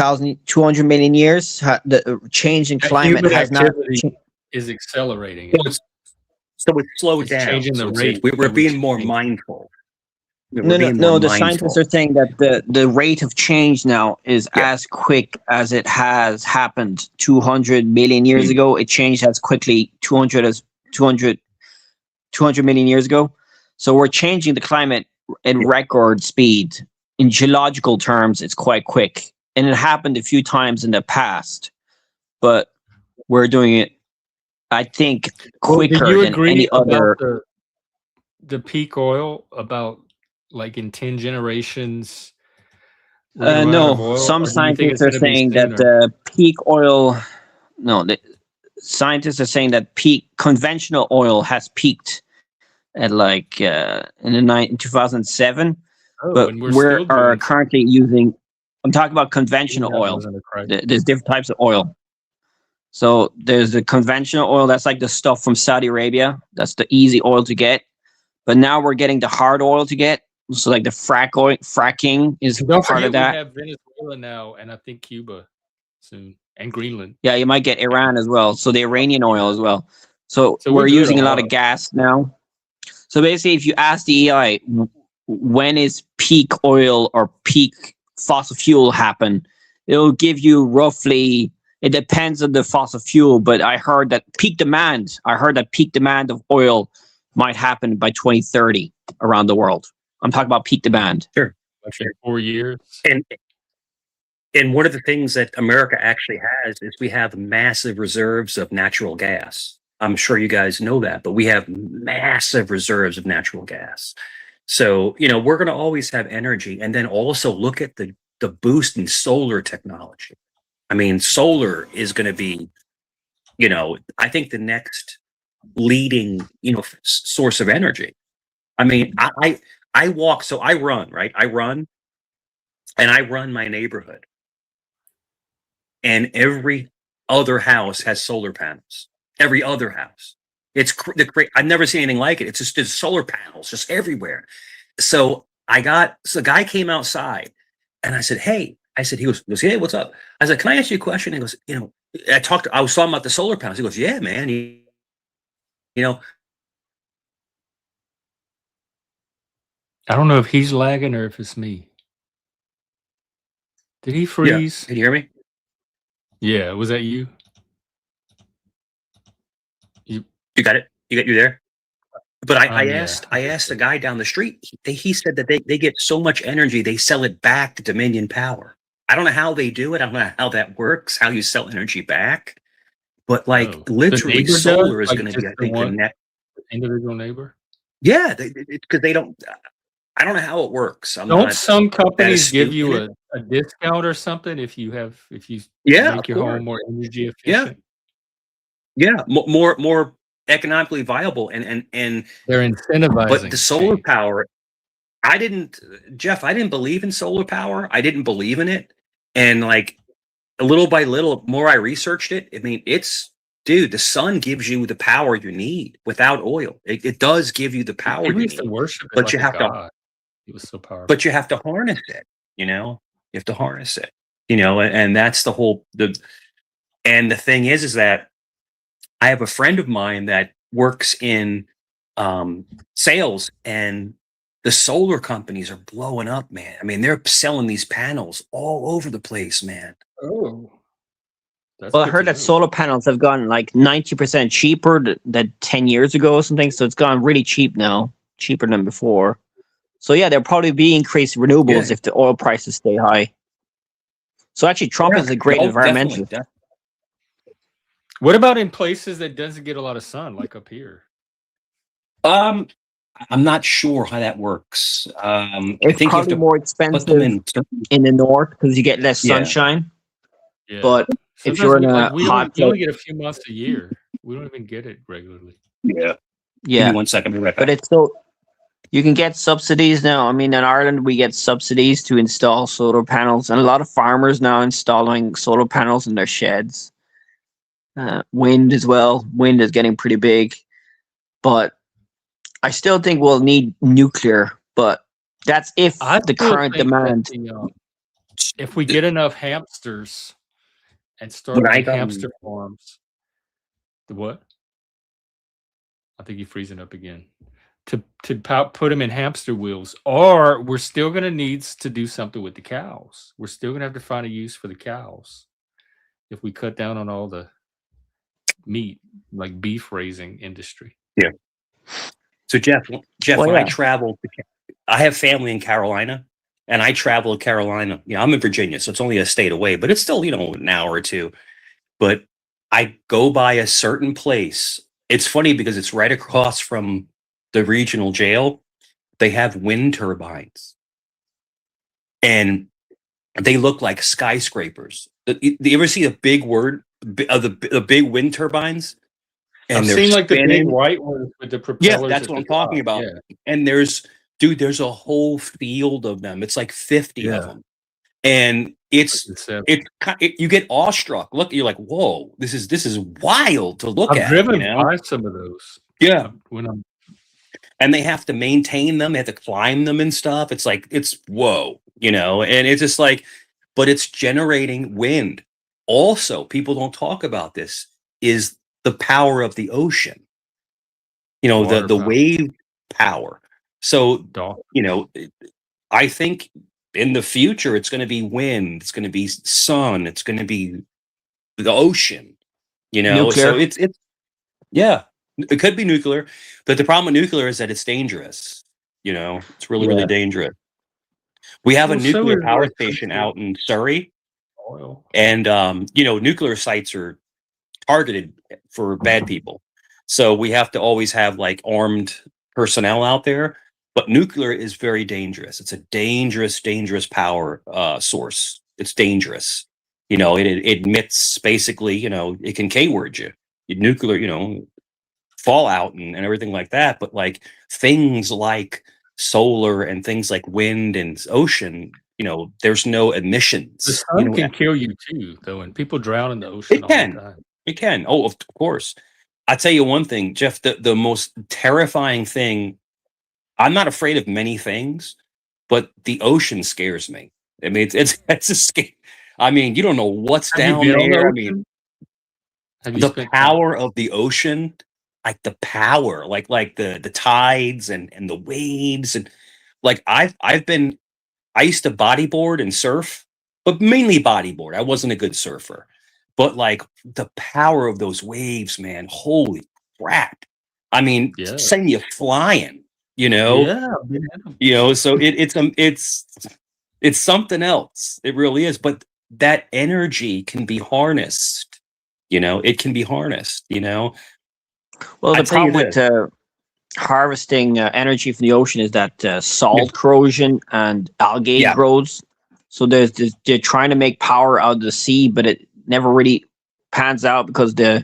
million years. The change in climate Human has not. activity is accelerating So it. it's slowed It's down. changing the So rate we're at which being more it changes. mindful. No. The scientists are saying that the rate of change now is as quick as it has happened 200 million years ago. It changed as quickly 200 million years ago. So we're changing the climate at record speed. In geological terms, it's quite quick, and it happened a few times in the past, but we're doing it, I think, quicker do you than agree any other. about the peak oil, about like in 10 generations we're gonna run out of No, oil? some Or do you think scientists it's are gonna be saying that sooner? the peak oil. No, the scientists are saying that peak conventional oil has peaked at like in 2007, but And we're we still are doing currently using. I'm talking about conventional oil. in the crisis. There's different types of oil. So there's the conventional oil, that's like the stuff from Saudi Arabia. That's the easy oil to get. But now we're getting the hard oil to get. So like the fracking is Don't part forget of that. we have Venezuela now, and I think Cuba soon, and Greenland. Yeah, you might get Iran as well. So the Iranian oil as well. So So we're we're good using a on lot oil. of gas now. So basically, if you ask the AI, when is peak oil or peak fossil fuel happen, it'll give you roughly. It depends on the fossil fuel, but I heard that peak demand of oil might happen by 2030 around the world. I'm talking about peak demand. Sure. Like in 4 years. And one of the things that America actually has is we have massive reserves of natural gas. I'm sure you guys know that, but we have massive reserves of natural gas. So, we're going to always have energy. And then also look at the boost in solar technology. I mean, solar is going to be, I think the next leading, source of energy. I mean, I walk, so I run, right? I run my neighborhood, and every other house has solar panels. Every other house. It's I've never seen anything like it. It's just, there's solar panels just everywhere. So the guy came outside, and I said, "Hey," he goes, "Hey, what's up?" I said, "Can I ask you a question?" He goes, I was talking about the solar panels. He goes, "Yeah, man, I don't know if he's lagging or if it's me. Did he freeze? Yeah. Can you hear me? Yeah, was that you? You got it? You there? But I Yeah, asked the guy down the street. He said that they get so much energy, they sell it back to Dominion Power. I don't know how they do it. I don't know how that works, how you sell energy back. But the literally, neighbor does, solar is like going to be, just I the think, the one next. individual neighbor. Yeah, because they don't. I don't know how it works. I'm Don't not some that companies give astute in you it. a discount or something if you Yeah, make of your course. home more energy Yeah, efficient? yeah, more economically viable, and They're incentivizing but the solar change. power. Jeff, I didn't believe in solar power. I didn't believe in it, and little by little, the more I researched it, I mean, dude, the sun gives you the power you need without oil. It does give you the power People you used to need, worship it but like a god. It was so powerful. you have to harness it, you know? You have to harness it, and that's and the thing is that I have a friend of mine that works in sales, and the solar companies are blowing up, man. I mean, they're selling these panels all over the place, man. Oh, that's Well, I good heard to that know. solar panels have gone like 90% cheaper than 10 years ago or something. So it's gone really cheap now, cheaper than before. So yeah, there'll probably be increased renewables Yeah. if the oil prices stay high. So actually, Trump is a great Definitely. environmentalist. What about in places that doesn't get a lot of sun, like up here? I'm not sure how that works. I It's think you have probably to more put them expensive in. in the north because you get less Yeah. sunshine. Yeah. But if Sometimes you're in a we hot only place, get a few months a year. We don't even get it regularly. Yeah. Give me yeah. 1 second. Be right But back. it's still, you can get subsidies now. I mean, in Ireland, we get subsidies to install solar panels, and a lot of farmers now installing solar panels in their sheds. Wind as well. Wind is getting pretty big, but I still think we'll need nuclear. But that's if I the still current think that demand. if we get enough hamsters and start When I like got hamster farms, the what? I think you're freezing up again. Put them in hamster wheels, or we're still going to need to do something with the cows. We're still going to have to find a use for the cows if we cut down on all the meat, like beef raising industry. Yeah. So Jeff, Well, when I yeah. travel, I have family in Carolina, and I travel to Carolina. I'm in Virginia, so it's only a state away, but it's still an hour or two. But I go by a certain place. It's funny because it's right across from the regional jail. They have wind turbines, and they look like skyscrapers. You ever see a big the big wind turbines? And I've they're seen like the big spinning. white ones with the Yeah, propellers that's at what the I'm talking top. about. Yeah, And there's a whole field of them. It's like 50 of yeah. them, and Like the seven. you get awestruck. Look, you're like, whoa, this is wild to look I've at. driven by some of those. Yeah, When I'm and they have to maintain them. They have to climb them and stuff. It's like it's whoa, and it's just like, but it's generating wind. Also, people don't talk about this. Is the power of the ocean. water The power, wave power. So, dog. I think in the future it's going to be wind, it's going to be sun, it's going to be the ocean, So Nuclear. it's yeah, it could be nuclear, but the problem with nuclear is that it's dangerous. It's really really Yeah. dangerous. We have a Well, so nuclear is power station electricity, out in Surrey, oil. and nuclear sites are targeted for bad people. So we have to always have like armed personnel out there. But nuclear is very dangerous. It's a dangerous, dangerous power source. It's dangerous. It emits basically, it can K-word you. Nuclear, fallout and everything like that. But like things like solar and things like wind and ocean, there's no The emissions. sun can kill you too, though, and people drown in the ocean It all the can. time. It can. Oh, of course. I tell you one thing, Jeff, the most terrifying thing, I'm not afraid of many things, but the ocean scares me. I mean, it's a scare. I mean, you don't know what's Have you down been on the there. I mean, ocean? Have you the spent time? power of the ocean, like the power, like the tides and the waves, and like I used to bodyboard and surf, but mainly bodyboard. I wasn't a good surfer. But like the power of those waves, man, holy crap. I mean, Yeah, send you flying, yeah. I've been in 'em. so it's something else. It really is. But that energy can be harnessed, it can be harnessed, Well, I the tell you problem with this. harvesting energy from the ocean is that Yeah. salt corrosion and algae Yeah. grows. So they're trying to make power out of the sea, but it never really pans out because the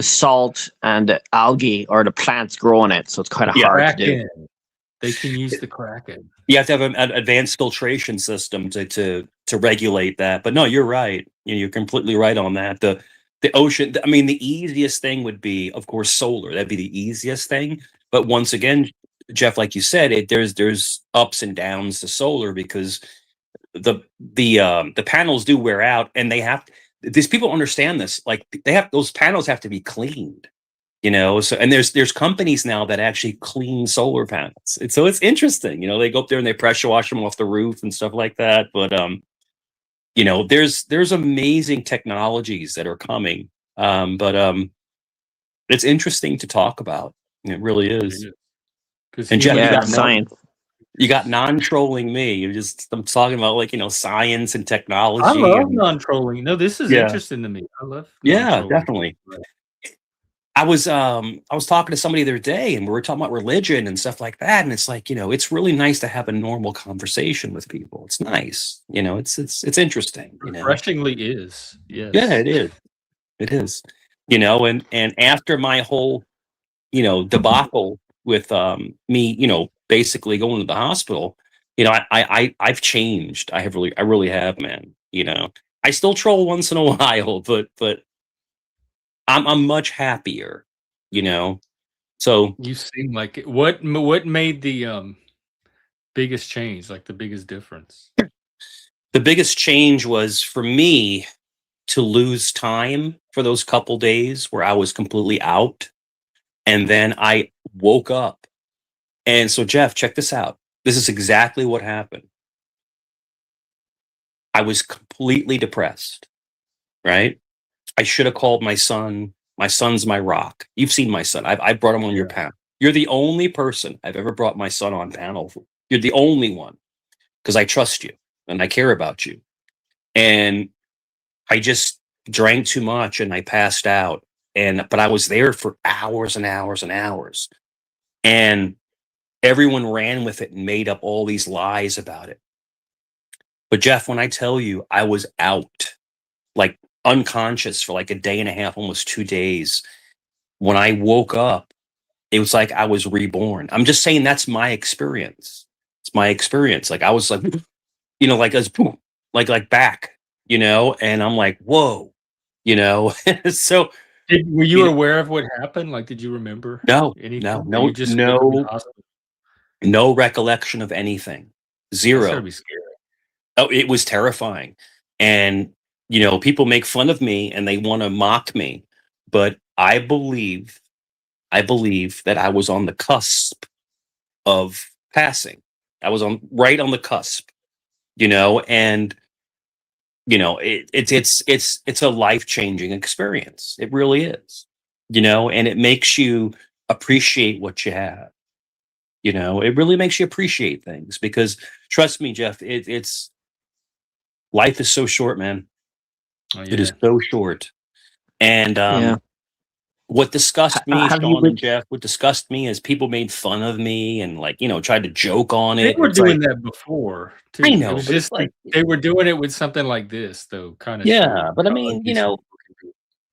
salt and the algae or the plants grow in it. So it's kind of Yeah. hard to do. Kraken. They can use the Kraken. You have to have an advanced filtration system to regulate that. But no, you're right. You're completely right on that. The ocean. I mean, the easiest thing would be, of course, solar. That'd be the easiest thing. But once again, Jeff, like you said, there's ups and downs to solar because the panels do wear out, and they have. These people understand this. Like those panels have to be cleaned. So and there's companies now that actually clean solar panels. So it's interesting. They go up there and they pressure wash them off the roof and stuff like that. But there's amazing technologies that are coming. But it's interesting to talk about. It really is. And Jeff, science. You got non-trolling me. I'm talking about science and technology. I love non-trolling. No, this is interesting to me. I love non-trolling. Definitely. I was talking to somebody the other day, and we were talking about religion and stuff like that. And it's like, it's really nice to have a normal conversation with people. It's nice, it's interesting. Refreshingly is. Yes. Yeah, it is. It is. And after my whole, debacle with me, basically going to the hospital, I've changed. I really have, man. I still troll once in a while, but I'm much happier, So you seem like it. What made the biggest change, like the biggest difference? The biggest change was for me to lose time for those couple days where I was completely out, and then I woke up. And so, Jeff, check this out. This is exactly what happened. I was completely depressed, right? I should have called my son. My son's my rock. You've seen my son. I brought him on your panel. You're the only person I've ever brought my son on panel. You're the only one because I trust you and I care about you. And I just drank too much and I passed out. But I was there for hours and hours and hours. And everyone ran with it and made up all these lies about it. But Jeff, when I tell you I was out, like unconscious for like a day and a half, almost 2 days. When I woke up, it was like I was reborn. I'm just saying that's my experience. It's my experience. Like I was like, like as like back, and I'm like, whoa, So were you aware of what happened? Like, did you remember? No, anything? No recollection of anything. Zero. That's gotta be scary. Oh, it was terrifying. And people make fun of me and they want to mock me, but I believe that I was on the cusp of passing. I was right on the cusp, and it's a life-changing experience. It really is, and it makes you appreciate what you have. It really makes you appreciate things because trust me, Jeff, it's life is so short, man. Oh, It is so short. And what disgusted me, Sean and Jeff, what disgusted me is people made fun of me and tried to joke on it. They were doing that before too. I know. It was just they were doing it with something like this, though, kind of. Yeah, but I mean,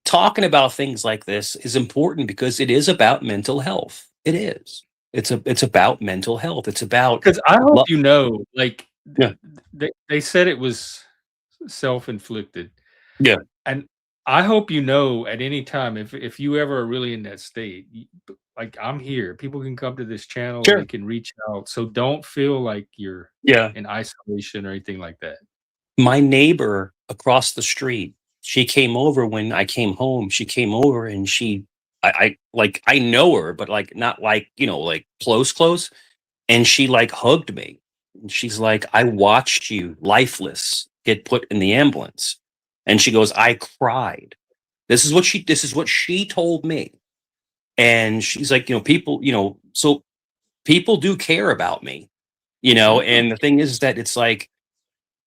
talking about things like this is important because it is about mental health. It is. It's about mental health. It's about because I hope they said it was self-inflicted. Yeah. And I hope at any time if you ever are really in that state, like I'm here, people can come to this channel and they can reach out. So don't feel like you're in isolation or anything like that. My neighbor across the street, she came over when I came home. She came over and I know her, but not close. And she hugged me. And she's like, I watched you lifeless get put in the ambulance. And she goes, I cried. This is what she told me. And she's like, people, so people do care about me, and the thing is that it's like,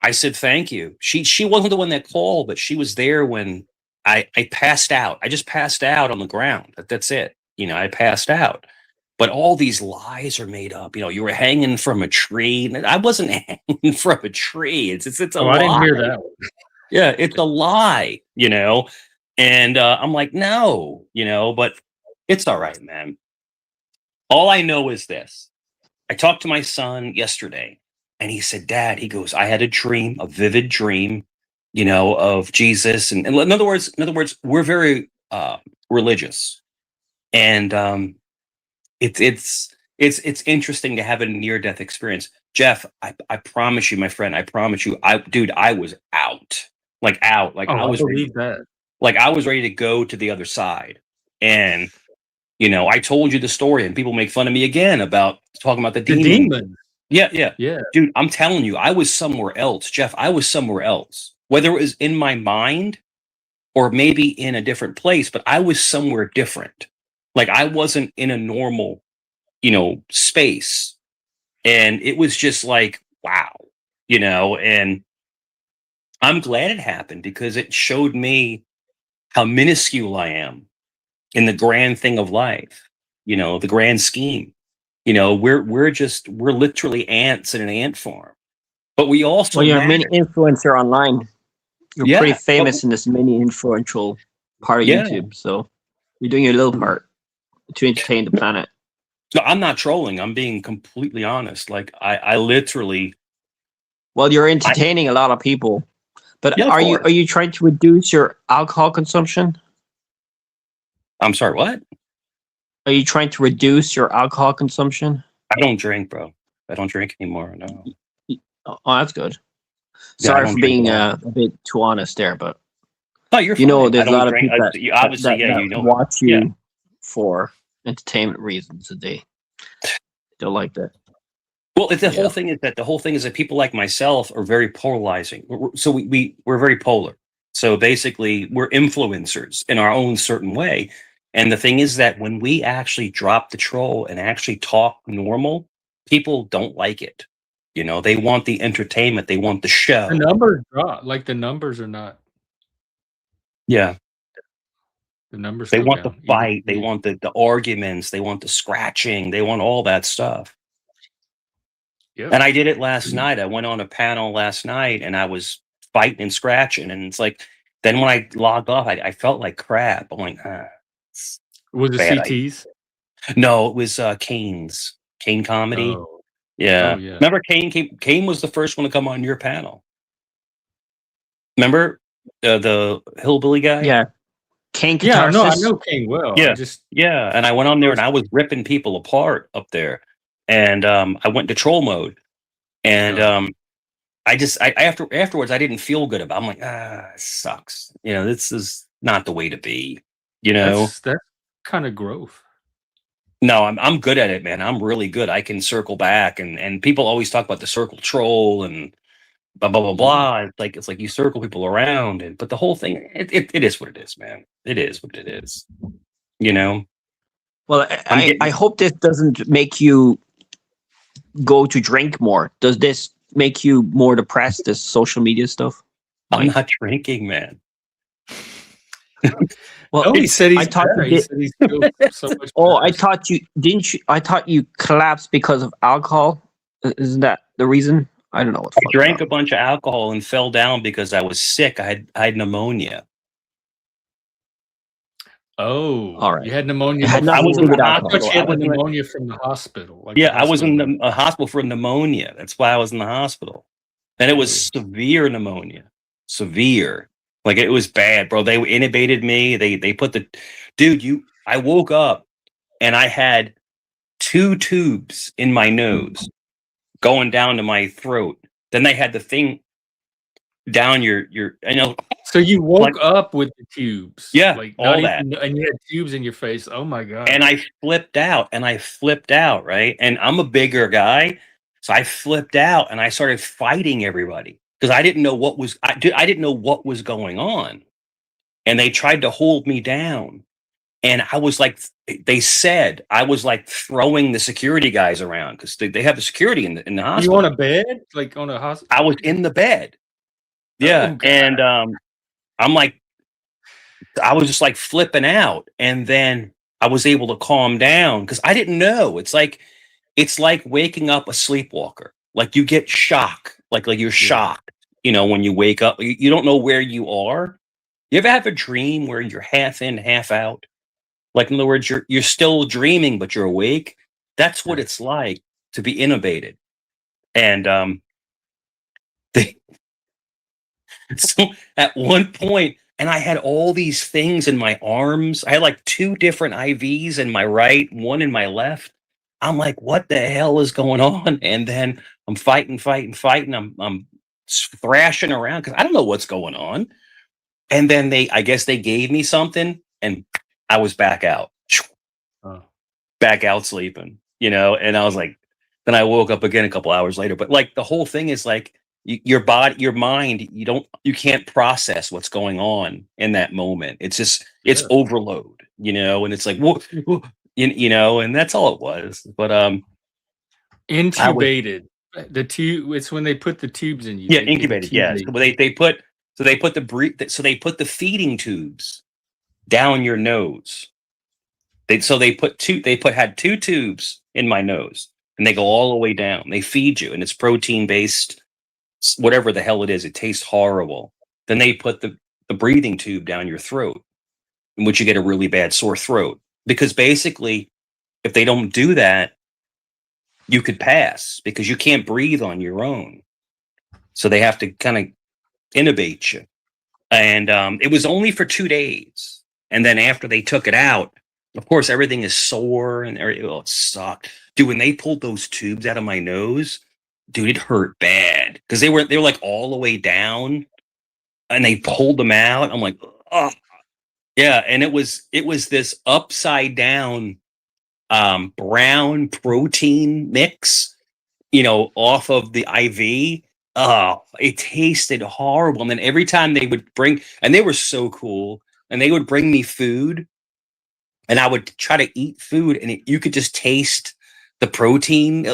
I said, thank you. She wasn't the one that called, but she was there when I passed out. I just passed out on the ground. That's it. I passed out. But all these lies are made up. You were hanging from a tree. I wasn't hanging from a tree. It's a lie. I didn't hear that one. Yeah, it's a lie, And I'm like, no, but it's all right, man. All I know is this. I talked to my son yesterday, and he said, "Dad," he goes, "I had a dream, a vivid dream, of Jesus." And in other words, we're very religious, and it's interesting to have a near death experience. Jeff, I promise you, my friend, I promise you, I was out, like out, like Oh, I I was ready, believe that. like I was ready to go to the other side, and I told you the story, and people make fun of me again about talking about the The demon. demon. Yeah, yeah. Yeah. Dude, I'm telling you, I was somewhere else. Jeff, I was somewhere else. Whether it was in my mind or maybe in a different place, but I was somewhere different. Like I wasn't in a normal, space. And it was just like, wow, and I'm glad it happened because it showed me how minuscule I am in the grand thing of life, the grand scheme. We're literally ants in an ant farm. But we also Well, you're a mini matter. influencer online. You're pretty Yeah. famous in this mini influential part of Yeah. YouTube. So you're doing your little part to entertain the planet. No, I'm not trolling. I'm being completely honest. Like I literally. Well, you're entertaining a lot of people. But Yeah, of are you course. trying to reduce your alcohol consumption? I'm sorry. What? Are you trying to reduce your alcohol consumption? I don't drink, bro. I don't drink anymore. No. Oh, that's good. Yeah, I Sorry don't for drink being at all. a bit too honest there, but No, you're fine. I there's a don't lot of drink. people Obviously, yeah, that it. watch Yeah. you for entertainment reasons. And they don't like that. Well, the Yeah. whole thing is that people like myself are very polarizing. So we're very polar. So basically, we're influencers in our own certain way. And the thing is that when we actually drop the troll and actually talk normal, people don't like it. They want the entertainment. They want the show. The numbers drop. Like the numbers are not. Yeah. The numbers. They go want down. the fight. They want the arguments. They want the scratching. They want all that stuff. Yep. And I did it last night. I went on a panel last night and I was fighting and scratching. And it's like, then when I logged off, I felt like crap. I'm like, Was it bad CTs? no, it was Kane's Kane comedy. Oh. Yeah. Oh, yeah. Remember Kane was the first one to come on your panel. Remember the hillbilly guy? Yeah. Kane Yeah, no, I Catharsis. know Kane well. Yeah. I just Yeah. And I went on there and I was ripping people apart up there. And I went to troll mode. And Oh. afterwards I didn't feel good about it. I'm like, it sucks. This is not the way to be, That's kind of growth. No, I'm good at it, man. I'm really good. I can circle back and people always talk about the circle troll and blah blah blah blah. It's like you circle people around but the whole thing it is what it is, man. It is what it is. Well, I hope this doesn't make you go to drink more. Does this make you more depressed, this social media stuff? I'm not drinking, man. Well, No, he said he's I thought better. you He said he's still so much Oh, better. I thought you didn't. I thought you collapsed because of alcohol. Isn't that the reason? I don't know what. I drank a bunch of alcohol and fell down because I was sick. I had pneumonia. Oh, all right. You had pneumonia. It had I nothing was to in do the with I alcohol. thought you had the pneumonia from the hospital. Like Yeah, the I was in hospital. a hospital for pneumonia. That's why I was in the hospital. And it was Oh. severe pneumonia. Severe. Like it was bad, bro. They intubated me. They put the I woke up and I had 2 tubes in my nose going down to my throat. Then they had the thing down your So you woke up with the tubes. Yeah, Like all not that. even, and you had tubes in your face. Oh my god. And I flipped out, right? And I'm a bigger guy, so I flipped out and I started fighting everybody because I didn't know what was I didn't know what was going on. And they tried to hold me down. And I was like, they said I was like throwing the security guys around because they have the security in the hospital. You on a bed? Like on a hospital? I was in the bed. Yeah. Oh, God. And I'm like, I was just like flipping out. And then I was able to calm down because I didn't know. It's like waking up a sleepwalker. Like you get shock. Like you're shocked, when you wake up. You don't know where you are. You ever have a dream where you're half in, half out? Like in other words, you're still dreaming, but you're awake. That's what it's like. to be intubated. And they so at one point, and I had all these things in my arms. I had like 2 different IVs in my right, one in my left. I'm like, what the hell is going on? And then I'm fighting. I'm thrashing around because I don't know what's going on. And then I guess they gave me something, and I was back out, Oh. back out sleeping, and I was like, then I woke up again a couple hours later. But like the whole thing is like your body, your mind, you can't process what's going on in that moment. It's just, it's Yeah. overload, and it's like, whoa, and that's all it was. But Intubated. The tube. It's when they put the tubes in you. yeah, They incubated. Yes, intubate. they put the feeding tubes down your nose. They had 2 tubes in my nose, and they go all the way down. They feed you, and it's protein based, whatever the hell it is. It tastes horrible. Then they put the breathing tube down your throat, in which you get a really bad sore throat. Because basically, if they don't do that, you could pass because you can't breathe on your own. So they have to kind of intubate you. And it was only for 2 days. And then after they took it out, of course, everything is sore and it sucked. Dude, when they pulled those tubes out of my nose, dude, it hurt bad because they were like all the way down, and they pulled them out. I'm like, oh, yeah. And it was this upside down brown protein mix, off of the IV. Oh, it tasted horrible. And then every time they would and they were so cool, and they would bring me food, and I would try to eat food, and you could just taste the protein.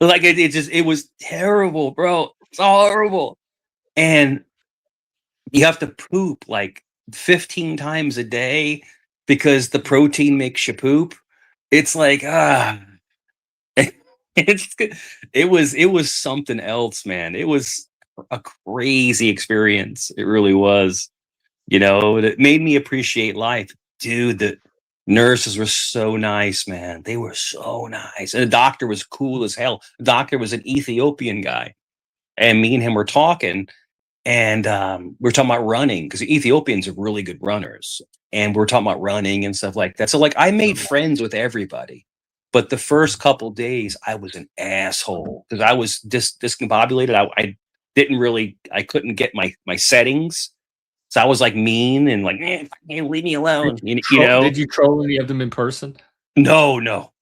Like it was terrible, bro. It's horrible. And you have to poop like 15 times a day because the protein makes you poop. It's like, it was something else, man. It was a crazy experience. It really was. It made me appreciate life. Dude, the nurses were so nice, man. They were so nice. And the doctor was cool as hell. The doctor was an Ethiopian guy. And me and him were talking, and we are talking about running because Ethiopians are really good runners. And we're talking about running and stuff like that. So like I made friends with everybody. But the first couple days, I was an asshole because I was discombobulated. I didn't really, I couldn't get my settings. So I was like mean and like, leave me alone. Did you troll any of them in person? No.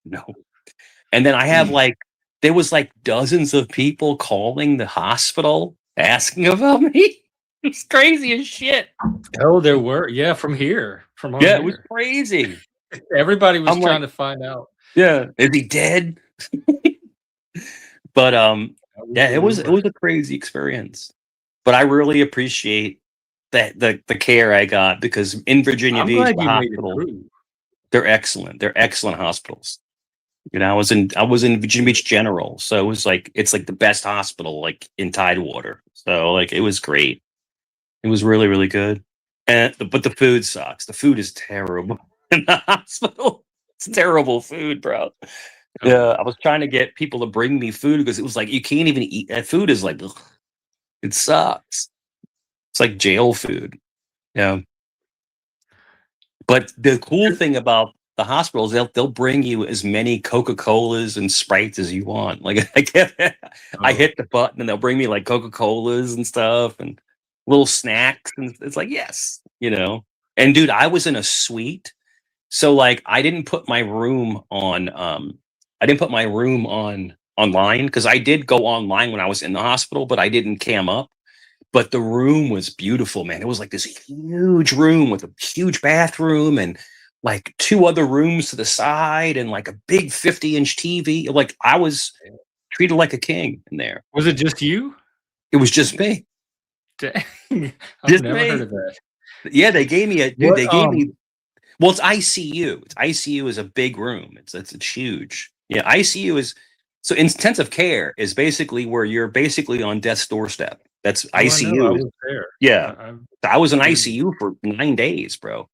And then I have there was like dozens of people calling the hospital asking about me. It's crazy as shit. Oh, there were. Yeah, from here. From Yeah, it was crazy. Everybody was trying to find out. Yeah, is he dead? But yeah, it was a crazy experience. But I really appreciate that the care I got because in Virginia Beach, the hospital, they're excellent. They're excellent hospitals. I was in Virginia Beach General, so it was like it's like the best hospital like in Tidewater. So like it was great. It was really, really good. But the food sucks. The food is terrible in the hospital. It's terrible food, bro. Yeah, I was trying to get people to bring me food because it was like you can't even eat. That food is like, ugh, it sucks. It's like jail food. Yeah. But the cool thing about the hospitals, they'll bring you as many Coca-Colas and Sprites as you want. Like I hit the button and they'll bring me like Coca-Colas and stuff and little snacks, and it's like yes. And dude, I was in a suite, so like I didn't put my room on online because I did go online when I was in the hospital, but I didn't cam up. But the room was beautiful, man. It was like this huge room with a huge bathroom and like 2 other rooms to the side and like a big 50-inch TV. Like I was treated like a king in there. Was it just you? It was just me. Dang. I've never heard of that. Yeah, they gave me well, it's ICU. ICU is a big room. It's huge. Yeah, ICU is so intensive care is basically where you're basically on death's doorstep. That's ICU. I was there. Yeah, I was in ICU for 9 days, bro.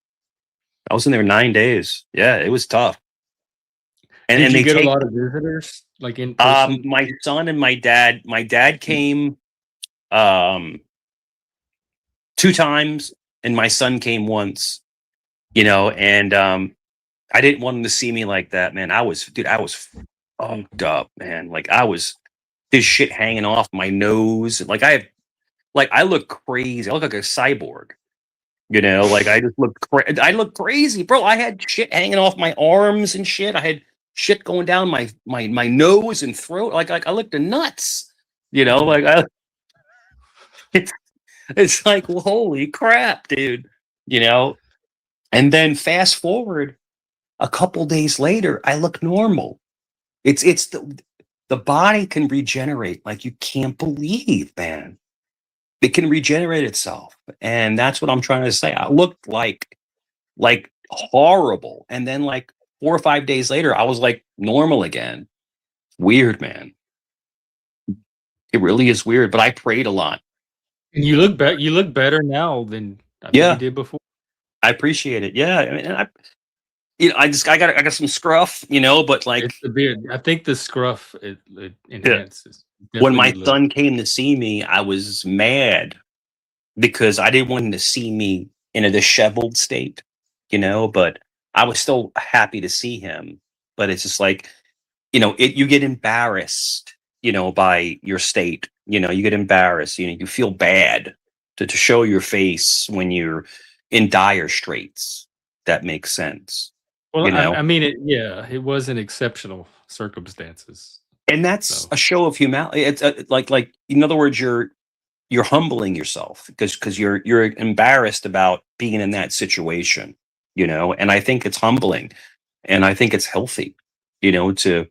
I was in there 9 days. Yeah, it was tough. And, Did and you they get a take lot of visitors, like in person? my son and my dad. My dad came 2 times, and my son came once. And I didn't want him to see me like that, man. I was fucked up, man. Like I was this shit hanging off my nose. I look crazy. I look like a cyborg. Like I just I look crazy, bro. I had shit hanging off my arms and shit. I had shit going down my nose and throat. Like I looked nuts. Like it's, it's like, well, holy crap, dude. You know, and then fast forward a couple days later, I look normal. It's the body can regenerate like you can't believe, man. It can regenerate itself, and that's what I'm trying to say. I looked like horrible, and then like 4 or 5 days later, I was like normal again. Weird, man. It really is weird. But I prayed a lot. And you look You look better now than I think you Yeah, did before. I appreciate it. Yeah, I mean, I got some scruff, but like, It's the beard. I think the scruff it yeah. enhances. When Definitely my good look. son came to see me, I was mad because I didn't want him to see me in a disheveled state, but I was still happy to see him. But it's just like, you get embarrassed, by your state, you get embarrassed, you feel bad to show your face when you're in dire straits. That makes sense, Well, you know? I mean, it was in exceptional circumstances. And that's So a show of humanity. It's like, in other words, you're humbling yourself because you're embarrassed about being in that situation, and I think it's humbling, and I think it's healthy, to to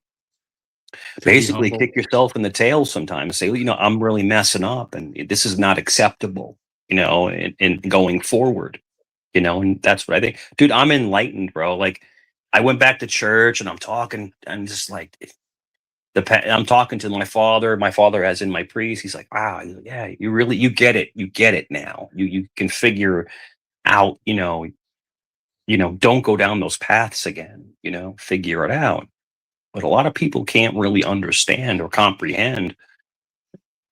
be basically humble. kick yourself in the tail sometimes, say, well, I'm really messing up, and this is not acceptable, in going forward, and that's what I think. Dude, I'm enlightened, bro. Like, I went back to church, and I'm just like, I'm talking to my father. My father, as in my priest, he's like, "Wow, yeah, you get it. You get it now. You can figure out, don't go down those paths again. Figure it out." But a lot of people can't really understand or comprehend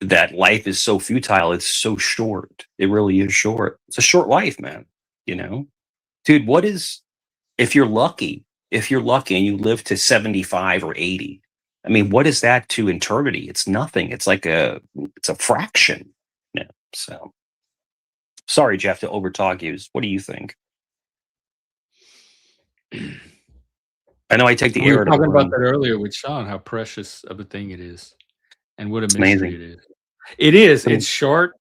that life is so futile. It's so short. It really is short. It's a short life, man. Dude. If you're lucky? If you're lucky and you live to 75 or 80. I mean, what is that to eternity? It's nothing. It's a fraction. Yeah. So sorry, Jeff, to overtalk you. What do you think? I know I take the We air were out of the talking about room. that earlier with Sean, how precious of a thing it is, and what a It's mystery amazing. it is. It is. Mm. It's short.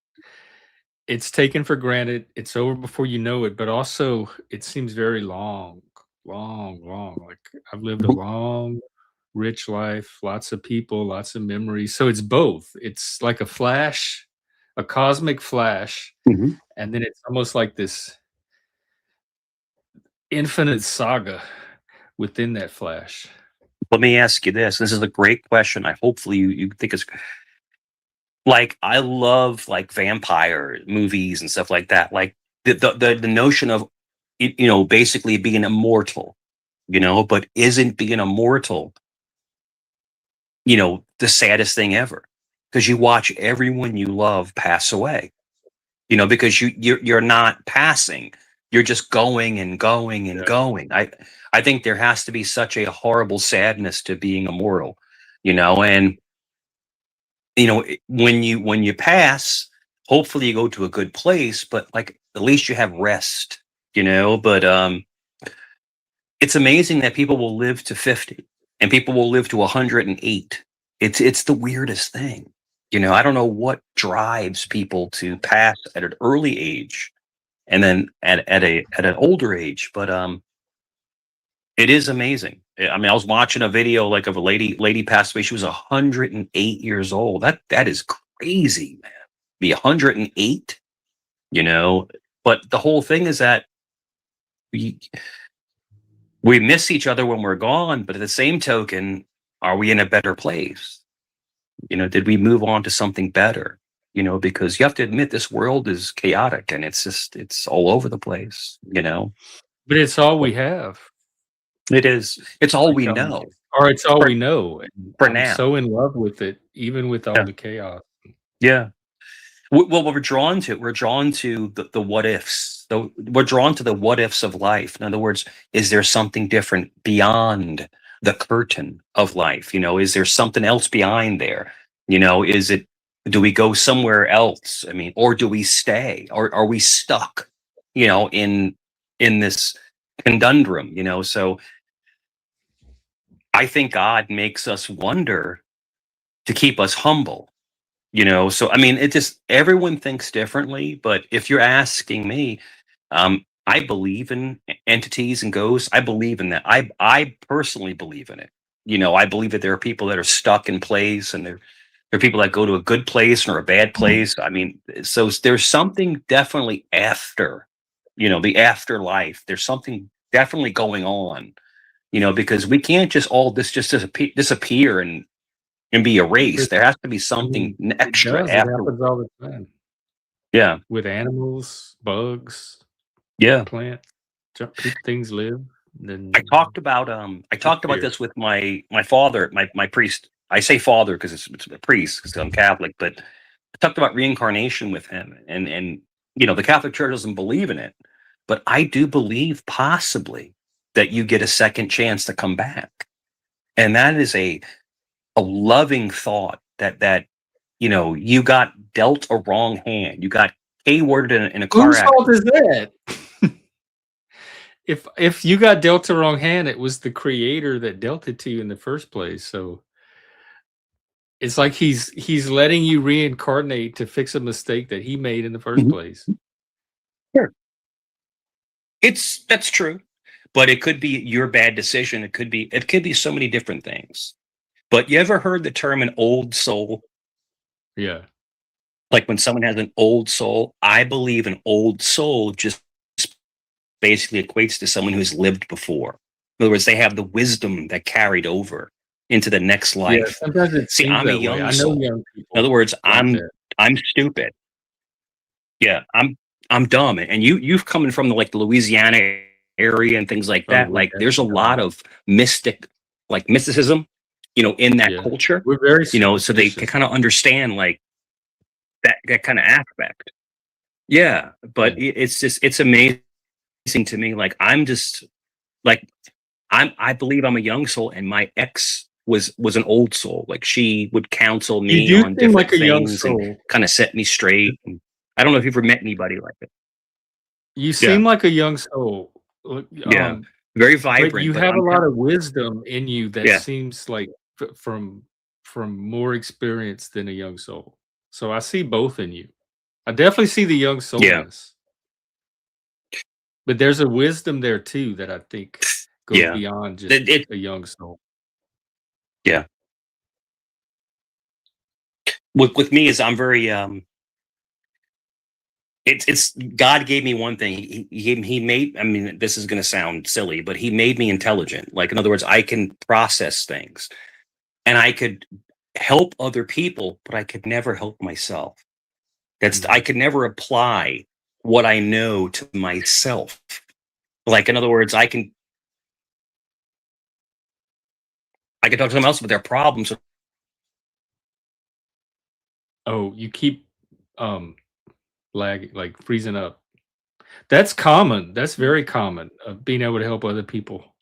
It's taken for granted. It's over before you know it, but also it seems very long, long, long. Like I've lived a long, rich life, lots of people, lots of memories. So it's both. It's like a flash, a cosmic flash, Mhm. and then it's almost like this infinite saga within that flash. Let me ask you this. This is a great question. I hopefully you think it's like, I love like vampire movies and stuff like that. Like the notion of basically being immortal, but isn't being immortal, the saddest thing ever, because you watch everyone you love pass away, because you're not passing, you're just going and going and Yeah. going. I think there has to be such a horrible sadness to being immortal, and when you pass, hopefully you go to a good place, but like at least you have rest, but it's amazing that people will live to 50 and people will live to 108. It's the weirdest thing. I don't know what drives people to pass at an early age and then at an older age, but it is amazing. I mean, I was watching a video like of a lady passed away. She was 108 years old. That is crazy, man. Be 108, you know. But the whole thing is that we we miss each other when we're gone, but at the same token, are we in a better place? Did we move on to something better? Because you have to admit this world is chaotic and it's all over the place, But it's all we have. It is. It's all Like we know. or it's all For- we know. And for I'm now. so in love with it, even with all Yeah. the chaos. Yeah. Well, we're drawn to the what ifs. We're drawn to the what ifs of life. In other words, is there something different beyond the curtain of life? Is there something else behind there? Do we go somewhere else? I mean, or do we stay? Or are we stuck, in this conundrum? So I think God makes us wonder to keep us humble. So I mean, it just everyone thinks differently. But if you're asking me, I believe in entities and ghosts. I believe in that. I personally believe in it. I believe that there are people that are stuck in place, and there are people that go to a good place or a bad place. I mean, so there's something definitely after, the afterlife. There's something definitely going on. Because we can't just all this just disappear and be erased. There has to be I something mean, it extra does. It after. happens all the time Yeah, with animals, bugs, yeah. plants. Things live. I Then talked about disappear. this with my father, my priest. I say father because it's a priest because I'm Catholic, but I talked about reincarnation with him, and the Catholic Church doesn't believe in it, but I do believe possibly that you get a second chance to come back, and that is a loving thought that you got dealt a wrong hand, you got A-worded in a car Whose fault accident. is that? If you got dealt the wrong hand, it was the creator that dealt it to you in the first place. So it's like he's letting you reincarnate to fix a mistake that he made in the first Mhm. place. Sure. That's true, but it could be your bad decision. It could be so many different things. But you ever heard the term an old soul? Yeah. Like when someone has an old soul, I believe an old soul just basically equates to someone who's lived before. In other words, they have the wisdom that carried over into the next Yeah, life. sometimes it See, seems I'm a that way. young I know soul. young In other people words, like I'm that. I'm stupid. Yeah, I'm dumb. And you've coming from the Louisiana area and things like Oh, that. we're Like there's a definitely lot of mysticism, in that yeah. culture. We're very So they can superstitious. kind of understand like that kind of aspect. Yeah, but Yeah. it's amazing to me. Like I'm just like I believe I'm a young soul, and my ex was an old soul. Like she would counsel You me do on seem different like a young things and soul. kind of set me straight. And I don't know if you've ever met anybody like it. You Yeah, seem like a young soul. Look, yeah, very but vibrant. you But have a I'm lot telling, of wisdom in you that yeah, seems like from more experience than a young soul. So I see both in you. I definitely see the young yeah, soulness, but there's a wisdom there too that I think goes yeah. beyond just It a young soul. yeah. With me is I'm very it's God gave me one thing. He made. I mean, this is going to sound silly, but he made me intelligent. Like in other words, I can process things, and I could help other people, but I could never help myself. I Mhm. could never apply what I know to myself. Like in other words, I can talk to someone else about their problems. Oh, you keep um lagging, like freezing up. That's common. That's very common of being able to help other people,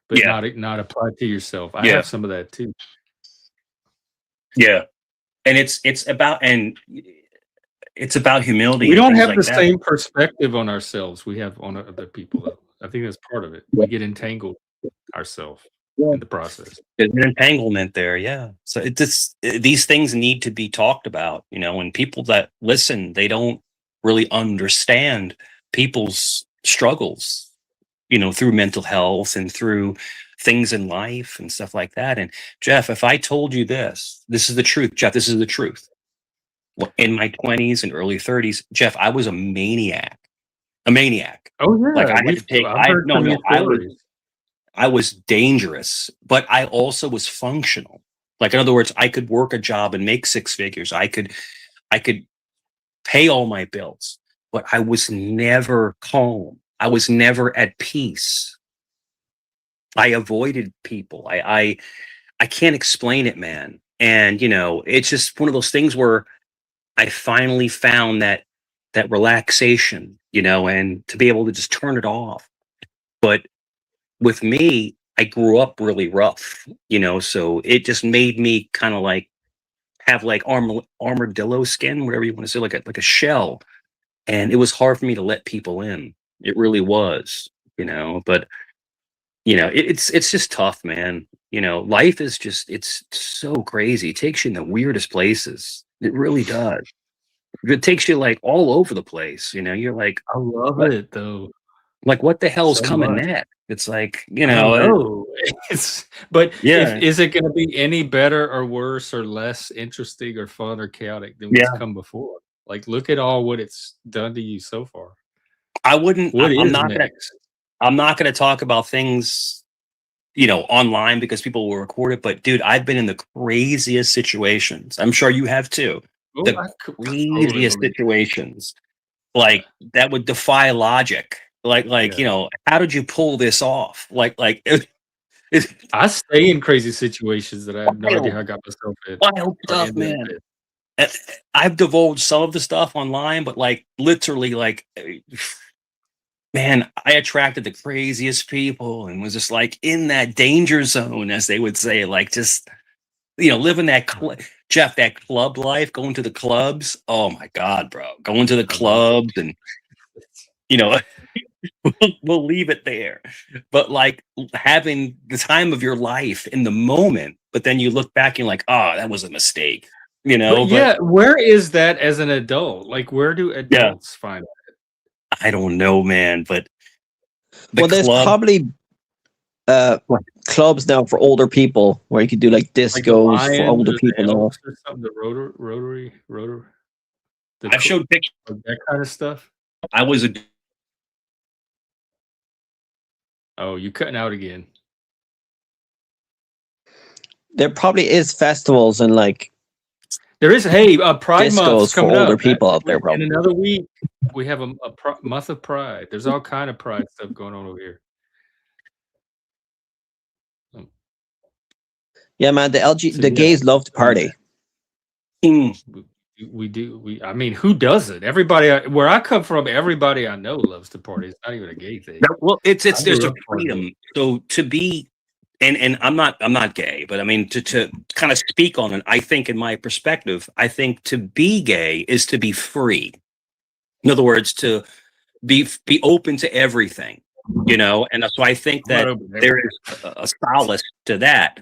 but Yeah, not apply to yourself. I yeah, have some of that too. yeah. And it's about humility We and don't things have like the that. same perspective on ourselves we have on other people, though. I think that's part of it. We get entangled ourselves in the process. There's an entanglement there, yeah. So these things need to be talked about, and people that listen, they don't really understand people's struggles, through mental health and through things in life and stuff like that. And Jeff, if I told you this is the truth, Jeff, this is the truth. Well, in my 20s and early 30s, Jeff, I was a maniac. A maniac. Oh, Like yeah, I had to take I've heard no, some of your no, stories. I was dangerous, but I also was functional. Like in other words, I could work a job and make six figures. I could pay all my bills, but I was never calm. I was never at peace. I avoided people. I can't explain it, man. And it's just one of those things where I finally found that relaxation, and to be able to just turn it off. But with me, I grew up really rough, so it just made me kind of like have like armadillo skin, whatever you want to say, like a shell. And it was hard for me to let people in. It really was, but it's just tough, man. Life is just it's so crazy. It takes you in the weirdest places. It really does. It takes you like all over the place. You're like, I love what? it though Like, what the hell's so coming much. next? It's like, I don't know. But if yeah, is it going to be any better or worse or less interesting or fun or chaotic than what's yeah. come before? Like, look at all what it's done to you so far. I wouldn't. What I'm is not gonna. next? I'm not gonna talk about things, online because people will record it. But dude, I've been in the craziest situations. I'm sure you have too. Oh, The craziest totally. situations, like that would defy logic. Like Yeah. how did you pull this off? Like I stay in crazy situations that I have no idea wild, how I got myself in wild or stuff, ended up man. in. Uh, I've divulged some of the stuff online, but like literally, like man, I attracted the craziest people and was just like in that danger zone, as they would say, like just living that Jeff, that club life, going to the clubs. Oh my god, bro, going to the I love it. clubs and you know we'll leave it there. But like having the time of your life in the moment, but then you look back and you're like, oh, that was a mistake, But But yeah, where is that as an adult? Like, where do yeah, adults find it? I don't know, man. But the Well, there's club, probably uh, clubs now for older people where you could do like Like the discos for Lions older or the people now. Elks or something, the Rotary, the I've showed pictures. like that kind of stuff? I was a Oh, you cutting out again. There probably is festivals and like There is, hey, Pride Month's discos for coming older up. people out there, In probably. another week, we have a month of Pride. There's all kind of Pride stuff going on over here. Um, Yeah, man. So The yeah, gays love to party. king. we do. I mean, who doesn't? Everybody where I come from, everybody I know loves to party. It's not even a gay thing. Well, it's I there's grew a up partying. freedom. So to be and I'm not gay, but I mean to kind of speak on it, I think in my perspective, I think to be gay is to be free. In other words, to be open to everything, and so I think I'm not that open to there is a solace to that.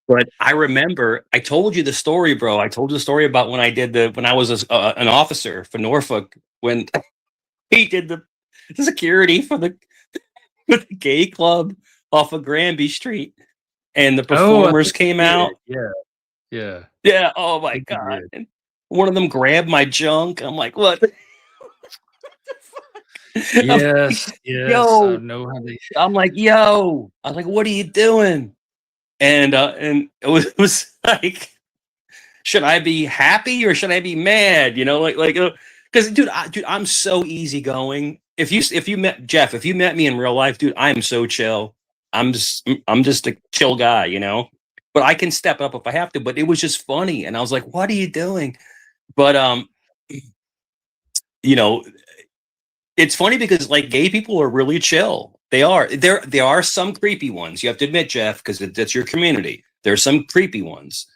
But I remember I told you the story, bro. I told you the story about when I was an officer for Norfolk when he did the security for the gay club off of Granby Street, and the Oh, I performers think came you did. out. Yeah, yeah. Yeah. Oh I my think you god. did. And one of them grabbed my junk. I'm like, what? I'm like, Yes, yes. I yo. know how they. I'm like, yo. I was like, what are you doing? And it was like, should I be happy or should I be mad? Because dude, I'm so easygoing. If you met Jeff, if you met me in real life, dude, I am so chill. I'm just a chill guy, But I can step up if I have to. But it was just funny, and I was like, "What are you doing?" But you know, it's funny because like gay people are really chill. They are. There are some creepy ones. You have to admit, Jeff, because that's your community. There are some creepy ones,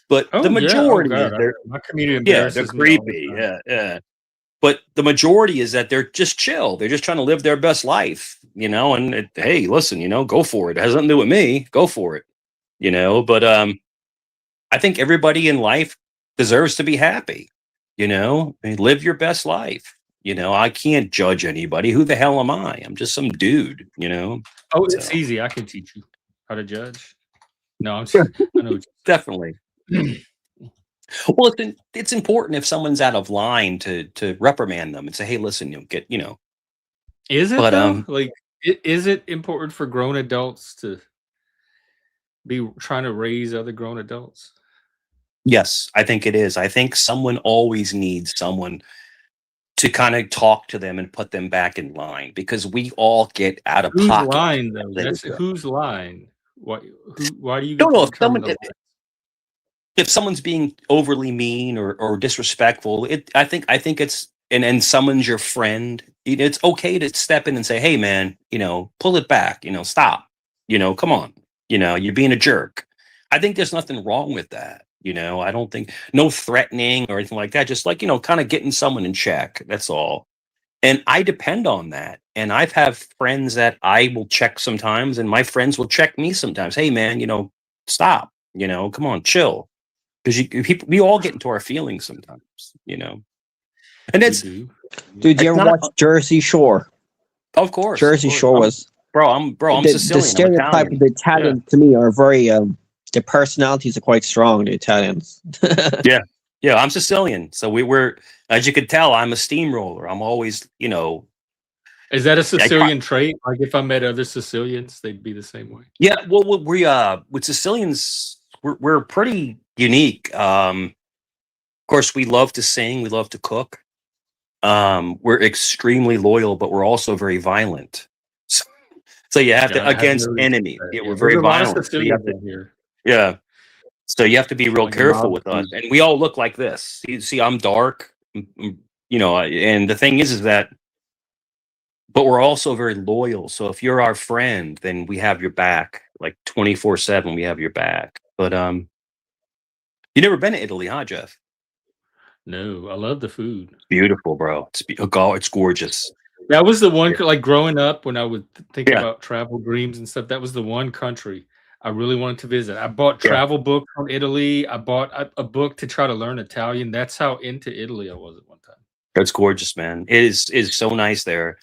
but the Oh yeah. Oh majority god. is they're My community yeah, they're embarrasses me all the creepy. time. Yeah, yeah. But the majority is that they're just chill. They're just trying to live their best life, And hey, listen, go for it. It has nothing to do with me. Go for it, But I think everybody in life deserves to be happy. I mean, live your best life. I can't judge anybody. Who the hell am I? I'm just some dude. Oh, it's So easy. I can teach you how to judge. No, I know. definitely. Well, it's important if someone's out of line to reprimand them and say, hey, listen, Is it But though? Like, is it important for grown adults to be trying to raise other grown adults? yes, I think it is. I think someone always needs someone to kind of talk to them and put them back in line, because we all get out of Whose pocket. line though? That's whose line. Why do you get Don't to know if determine someone, the if someone's being overly mean or disrespectful, I think it's, and someone's your friend, it's okay to step in and say, hey man, pull it back, stop, come on, you're being a jerk. I think there's nothing wrong with that. I don't think, no threatening or anything like that, just like, kind of getting someone in check. That's all. And I depend on that. And I've have friends that I will check sometimes, and my friends will check me sometimes. Hey man, stop, come on, chill. Because we all get into our feelings sometimes, and We it's, do. Dude, you it's ever not, watch Jersey Shore? of course, Jersey Shore was I'm the Sicilian, I'm stereotype of Italian. the Italians to me are very their personalities are quite strong. The Italians. Yeah, I'm Sicilian, so we're, as you could tell, I'm a steamroller. I'm always, Is that a Sicilian trait? Like if I met other Sicilians, they'd be the same way. yeah. Well, we with Sicilians, we're pretty unique. Of course, we love to sing, we love to cook. We're extremely loyal, but we're also very violent. So you have to, against enemies. Yeah, we're very violent. So you have to, here. yeah. So you have to be real Like careful with us. And we all look like this. You see, I'm dark, and the thing is that, but we're also very loyal. So if you're our friend, then we have your back, like 24/7. We have your back. But you never been to Italy, huh, Jeff? No, I love the food. Beautiful, bro. It's gorgeous. That was the one, like growing up when I would think Yeah. about travel dreams and stuff. That was the one country I really wanted to visit. I bought Yeah. travel books on Italy. I bought a book to try to learn Italian. That's how into Italy I was at one time. That's gorgeous, man. It is so nice there.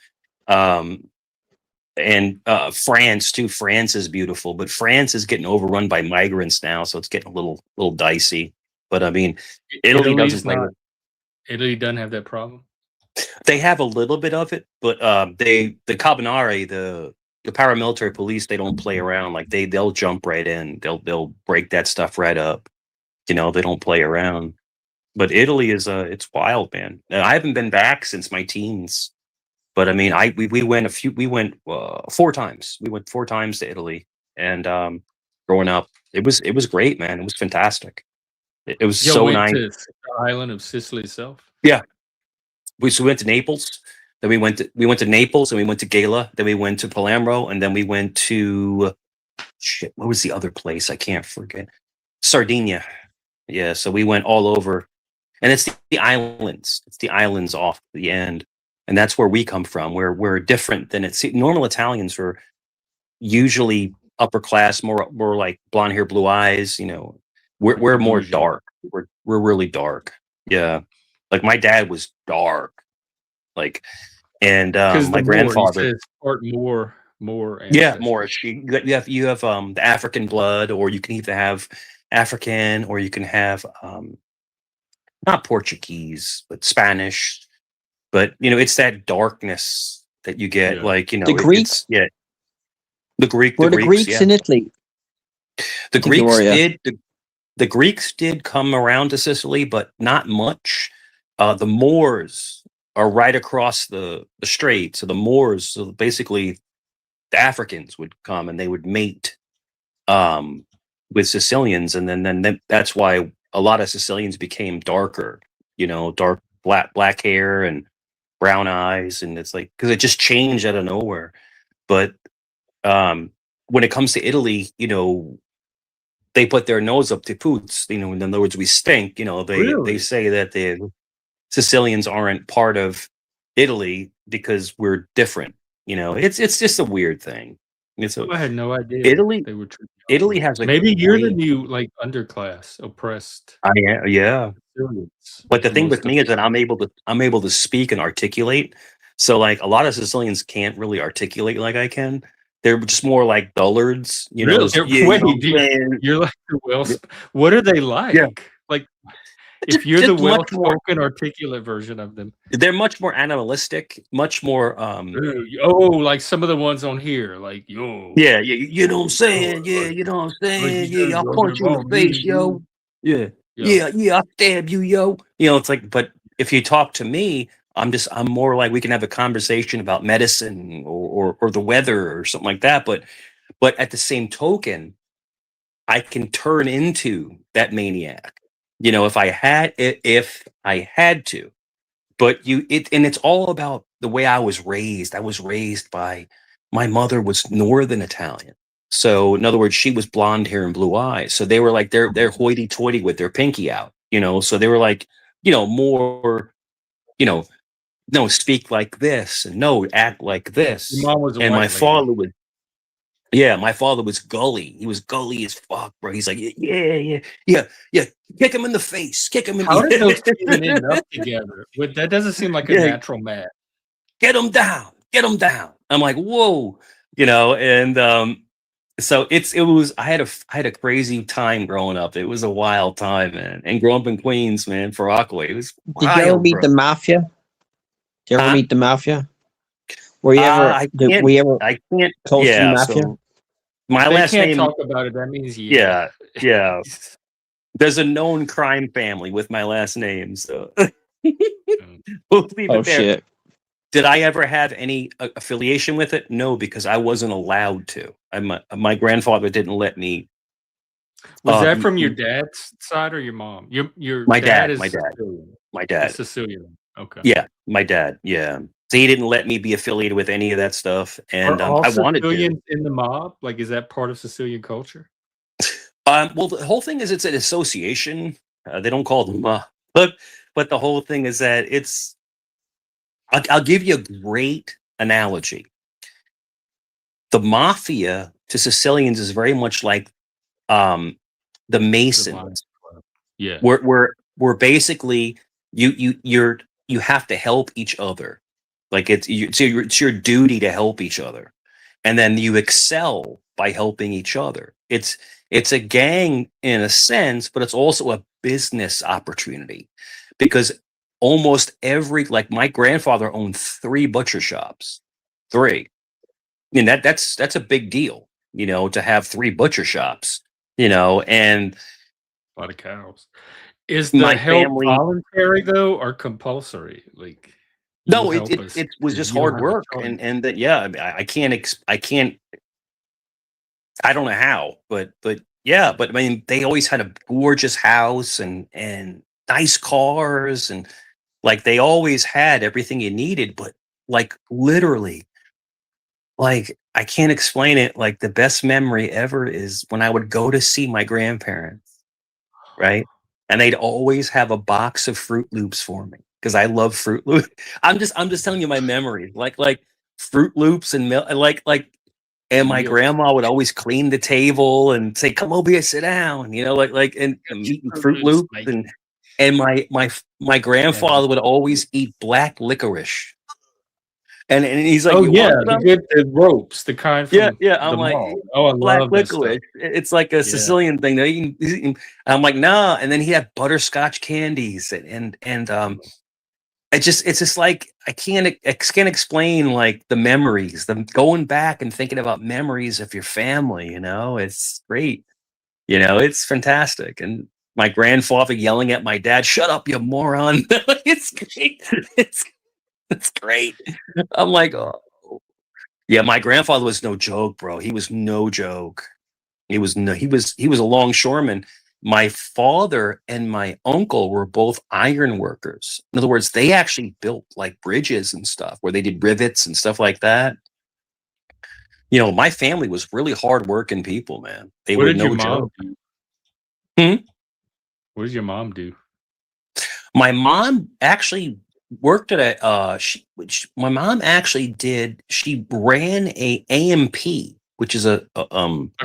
And France too. France is beautiful, but France is getting overrun by migrants now, so it's getting a little dicey. But I mean, Italy doesn't play. Italy doesn't have that problem. They have a little bit of it, but the Carabinieri, the paramilitary police, they don't play around. Like they'll jump right in. They'll break that stuff right up. They don't play around. But Italy is it's wild, man. I haven't been back since my teens. But I mean, we went 4 times. We went 4 times to Italy, and growing up, it was great, man. It was fantastic. It was so nice. To the island of Sicily itself. Yeah, we went to Naples. Then we went to Naples, and we went to Gela. Then we went to Palermo, and then we went to what was the other place? I can't forget. Sardinia. Yeah, so we went all over, and it's the islands. It's the islands off the end. And that's where we come from. We're different than normal Italians are usually upper class, more like blonde hair, blue eyes. We're more dark. We're really dark. Yeah, like my dad was dark. Like, and my grandfather. More. Yeah, Moorish. You have the African blood, or you can either have African, or you can have not Portuguese, but Spanish. But it's that darkness that you get, the Greeks. Yeah, the Greeks in Italy. The Greeks did. The Greeks did come around to Sicily, but not much. The Moors are right across the strait. So the Moors, so basically, the Africans would come and they would mate with Sicilians, and then that's why a lot of Sicilians became darker. Dark black hair and brown eyes, and it's like, because it just changed out of nowhere. But when it comes to Italy, they put their nose up to poots. In other words, we stink. They say that the Sicilians aren't part of Italy because we're different. It's just a weird thing. I had no idea. Italy, they were Italy has maybe you're the new underclass oppressed. I am, yeah. But the thing with me is that I'm able to speak and articulate. So like a lot of Sicilians can't really articulate like I can. They're just more like dullards, Really? You're like the what are they like? Yeah. Like if you're the well-spoken, articulate version of them, they're much more animalistic, much more. Like some of the ones on here, like yo. Yeah, you know what I'm saying? Yeah, you know what I'm saying? Yeah, I'll punch you in the face, yo. Yeah, I'll stab you, yo. It's like, but if you talk to me, I'm more like we can have a conversation about medicine or the weather or something like that. But at the same token, I can turn into that maniac, if I had to. But it's all about the way I was raised. I was raised by, my mother was Northern Italian. So in other words, she was blonde hair and blue eyes. So they were like, they're hoity toity with their pinky out, so they were like, more, no, speak like this, and no, act like this. Your mom was a And my white lady. father was, yeah, my father was gully. He was gully as fuck, bro. He's like, yeah. Kick him in the face. Kick him in How the did those two even end up together? That doesn't seem like a Yeah. natural match. Get him down. Get him down. I'm like, whoa, and so I had a crazy time growing up. It was a wild time, man. And growing up in Queens, man, for Rockaway, it was wild. Did you ever meet the mafia? Did you ever meet the mafia? Were you ever? I can't. close to the Yeah. mafia? So my They last can't name. talk about it. That means Yeah. There's a known crime family with my last name, so we'll leave it there. Shit! Did I ever have any affiliation with it? No, because I wasn't allowed to. My grandfather didn't let me. Was that from your dad's side or your mom? Your My dad dad. is My dad. Sicilian. My dad. He's Sicilian. Okay. Yeah, my dad. Yeah, so he didn't let me be affiliated with any of that stuff, and Are all I wanted to. Sicilians in the mob? Like, is that part of Sicilian culture? Well, the whole thing is it's an association. They don't call them, but the whole thing is that it's. I'll give you a great analogy. The mafia to Sicilians is very much like the Masons. Yeah. We're basically you have to help each other. Like it's your duty to help each other, and then you excel by helping each other. It's a gang in a sense, but it's also a business opportunity, because almost like my grandfather owned 3 butcher shops. 3. I mean, that's a big deal, to have 3 butcher shops, and a lot of cows. Is the my help family voluntary though, or compulsory? Like, no, it was just hard work, and that, yeah, I mean, I can't. I don't know how, but yeah, but I mean, they always had a gorgeous house and nice cars, and like they always had everything you needed, but like literally, like I can't explain it. Like the best memory ever is when I would go to see my grandparents, right? And they'd always have a box of Fruit Loops for me because I love Fruit Loops. I'm just telling you my memories, like Fruit Loops and milk, and my grandma would always clean the table and say, "Come over here, sit down," and eating Fruit Loops, and my grandfather would always eat black licorice. And he's like, "Oh you yeah, want the ropes, the kind from I'm like, mall. Oh, I black love this licorice. stuff. It's like a Sicilian thing. He's eating. I'm like, nah. And then he had butterscotch candies, and it's just like I can't explain like the memories, the going back and thinking about memories of your family. It's great. It's fantastic. And my grandfather yelling at my dad, "Shut up, you moron!" It's great. It's great. I'm like, oh. Yeah, my grandfather was no joke, bro. He was no joke. He was a longshoreman. My father and my uncle were both iron workers. In other words, they actually built like bridges and stuff where they did rivets and stuff like that. My family was really hardworking people, man. They were no joke. What did your mom do? My mom actually worked at my mom actually did. She ran a AMP, which is a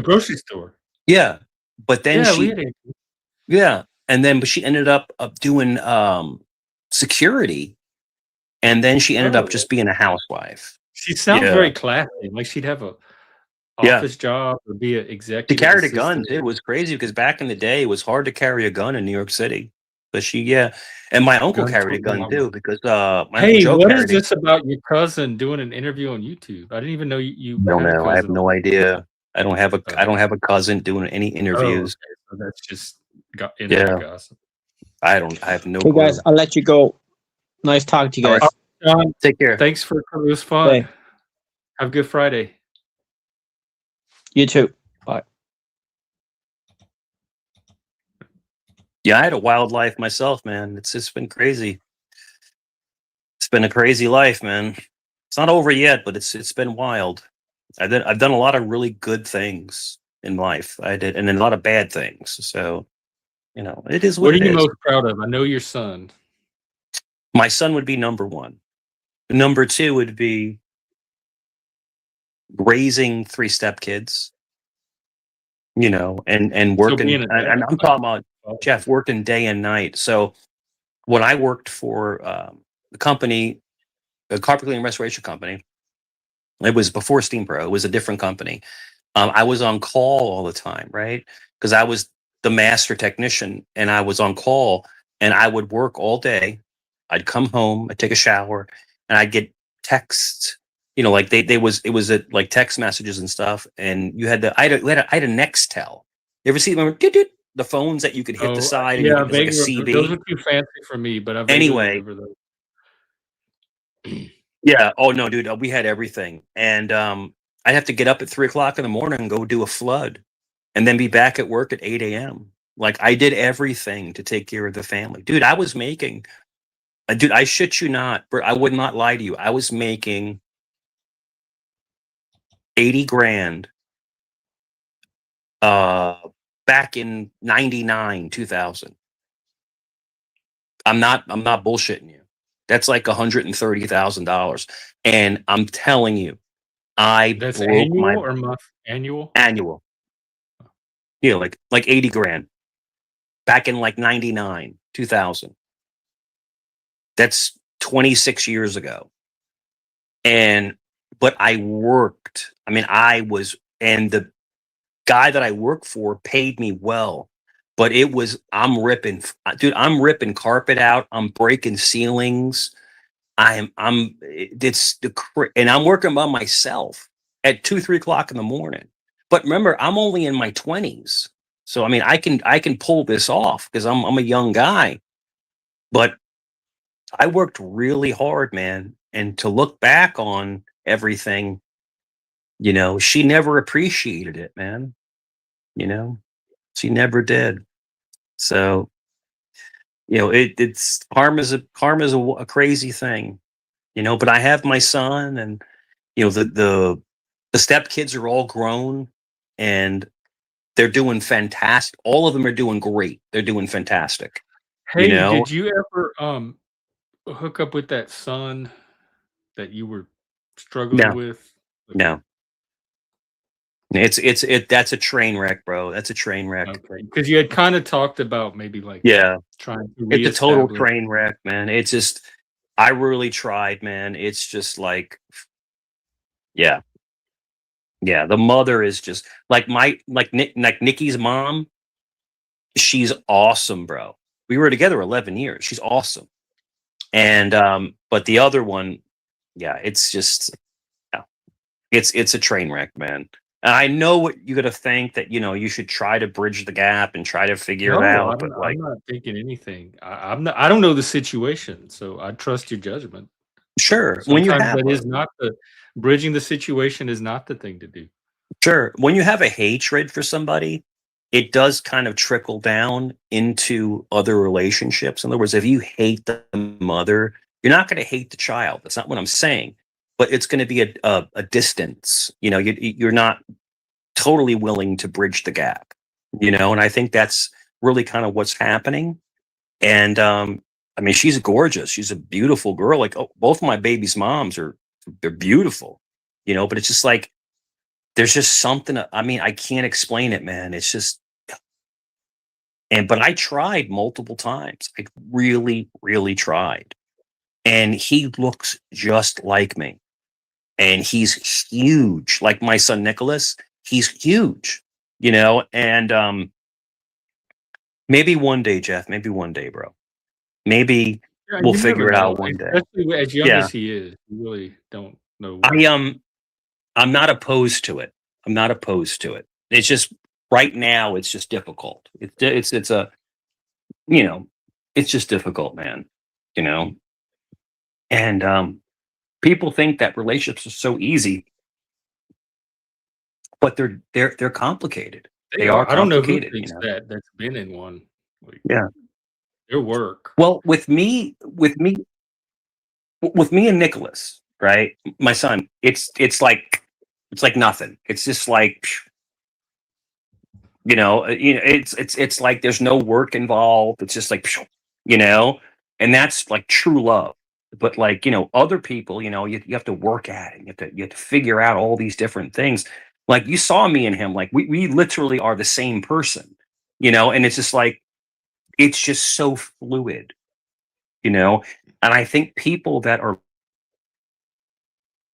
grocery store. Yeah, but then but she ended up doing security, and then she ended up just being a housewife. She sounds very classy. Like she'd have a office job or be an executive. She carried a gun too. It was crazy because back in the day, it was hard to carry a gun in New York City. But and my uncle carried a gun too because Hey, what is this about your cousin doing an interview on YouTube? I didn't even know you. I don't know. I have no idea. I don't have a cousin doing any interviews. Oh, okay. So that's just gossip. I have no. Hey guys, I'll let you go. Nice talking to you All guys. right. John, Take care. thanks for coming. It was fun. Okay. Have a good Friday. You too. Bye. Yeah, I had a wild life myself, man. It's just been crazy. It's been a crazy life, man. It's not over yet, but it's been wild. I've done a lot of really good things in life. I did, and then a lot of bad things. So, it is What what are it you is. most proud of? I know your son. My son would be number one. Number two would be raising 3 step-kids. And working. being a dad, And I'm talking about Jeff working day and night. So when I worked for the company, a carpet cleaning restoration company, it was before Steam Pro. It was a different company. I was on call all the time, right? Because I was the master technician, and I was on call, and I would work all day. I'd come home, I'd take a shower, and I'd get texts. Like it was like text messages and stuff. And you had I had a Nextel. You ever see the phones that you could hit the side? Yeah, and it was like a vaguely. CB. Those are too fancy for me, but I vaguely Anyway. remember those. Yeah. Oh no, dude. We had everything, and I'd have to get up at 3 o'clock in the morning and go do a flood, and then be back at work at 8 a.m. Like I did everything to take care of the family, dude. I was making, dude. I shit you not, bro. I would not lie to you. I was making 80 grand, back in 99, 2000. I'm not bullshitting you. That's like $130,000, and I'm telling you, I That's broke annual my or month? Annual? annual. Yeah, like 80 grand back in like 99, 2000. That's 26 years ago. But I worked. I mean, and the guy that I worked for paid me well, but I'm ripping, dude, I'm ripping carpet out. I'm breaking ceilings. And I'm working by myself at 2, 3 o'clock in the morning. But remember, I'm only in my 20s. So, I mean, I can pull this off because I'm a young guy, but I worked really hard, man. And to look back on everything, she never appreciated it, man. She never did. So, it's karma's a crazy thing, but I have my son, and the step kids are all grown, and they're doing fantastic. All of them are doing great. They're doing fantastic. Hey, did you ever hook up with that son that you were struggling No, with? no. That's a train wreck, bro. That's a train wreck. Okay, because you had kind of talked about maybe like Yeah, trying to it's a total reestablish. train wreck, man. It's just, I really tried, man. It's just like, yeah, yeah. The mother is just like Nikki's mom. She's awesome, bro. We were together 11 years. She's awesome. And but the other one, yeah, it's just, yeah, it's a train wreck, man. And I know what you're gonna think, that you should try to bridge the gap and try to figure it No, out, but I'm like, not thinking anything. I'm not. I don't know the situation, so I trust your judgment. sure, when you Sometimes have that is not the bridging the situation is not the thing to do. sure, when you have a hatred for somebody, it does kind of trickle down into other relationships. In other words, if you hate the mother, you're not going to hate the child. That's not what I'm saying, but it's going to be a distance. You're not totally willing to bridge the gap. And I think that's really kind of what's happening. And I mean, she's gorgeous. She's a beautiful girl. Like, both of my baby's moms they're beautiful. But it's just like, there's just something. I mean, I can't explain it, man. It's just, but I tried multiple times. I really, really tried. And he looks just like me. And he's huge. Like my son Nicholas, he's huge, and maybe one day, Jeff, maybe one day, bro. Maybe Yeah, we'll you never figure it know, out one day. especially as young Yeah. as he is. You really don't know. I'm not opposed to it. I'm not opposed to it. It's just right now it's just difficult. It's a, it's just difficult, man. You know. And people think that relationships are so easy, but they're complicated. They are I don't know who complicated, thinks that that's been in one. Like, Yeah. their work. Well, with me and Nicholas, right? My son, it's like nothing. It's just like, it's like there's no work involved. It's just like, and that's like true love. But like, other people, you have to work at it. You have to figure out all these different things. Like you saw me and him, like we literally are the same person, and it's just like, it's just so fluid, and I think people that are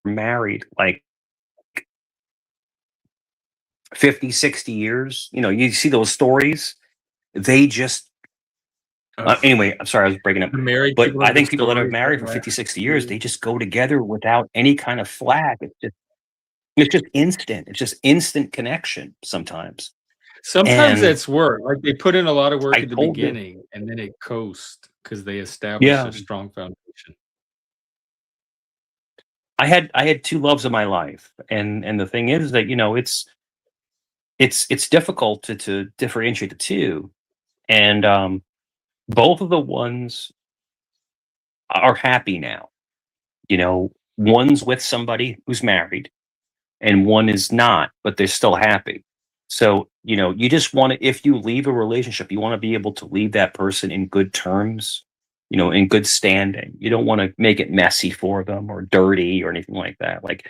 married like 50, 60 years, you see those stories, they just anyway, I'm sorry, I was breaking up. The married But people I have the think people that are stories married that for last 50, 60 years, they years. just go together without any kind of flag. It's just instant. It's just instant connection sometimes. Sometimes And that's work. Like they put in a lot of work I at the told them, beginning and then it coast because they establish yeah, a strong foundation. I had two loves of my life. And the thing is that, it's difficult to differentiate the two. And both of the ones are happy now. One's with somebody who's married and one is not, but they're still happy. So, you just want to, if you leave a relationship, you want to be able to leave that person in good terms, in good standing. You don't want to make it messy for them or dirty or anything like that. Like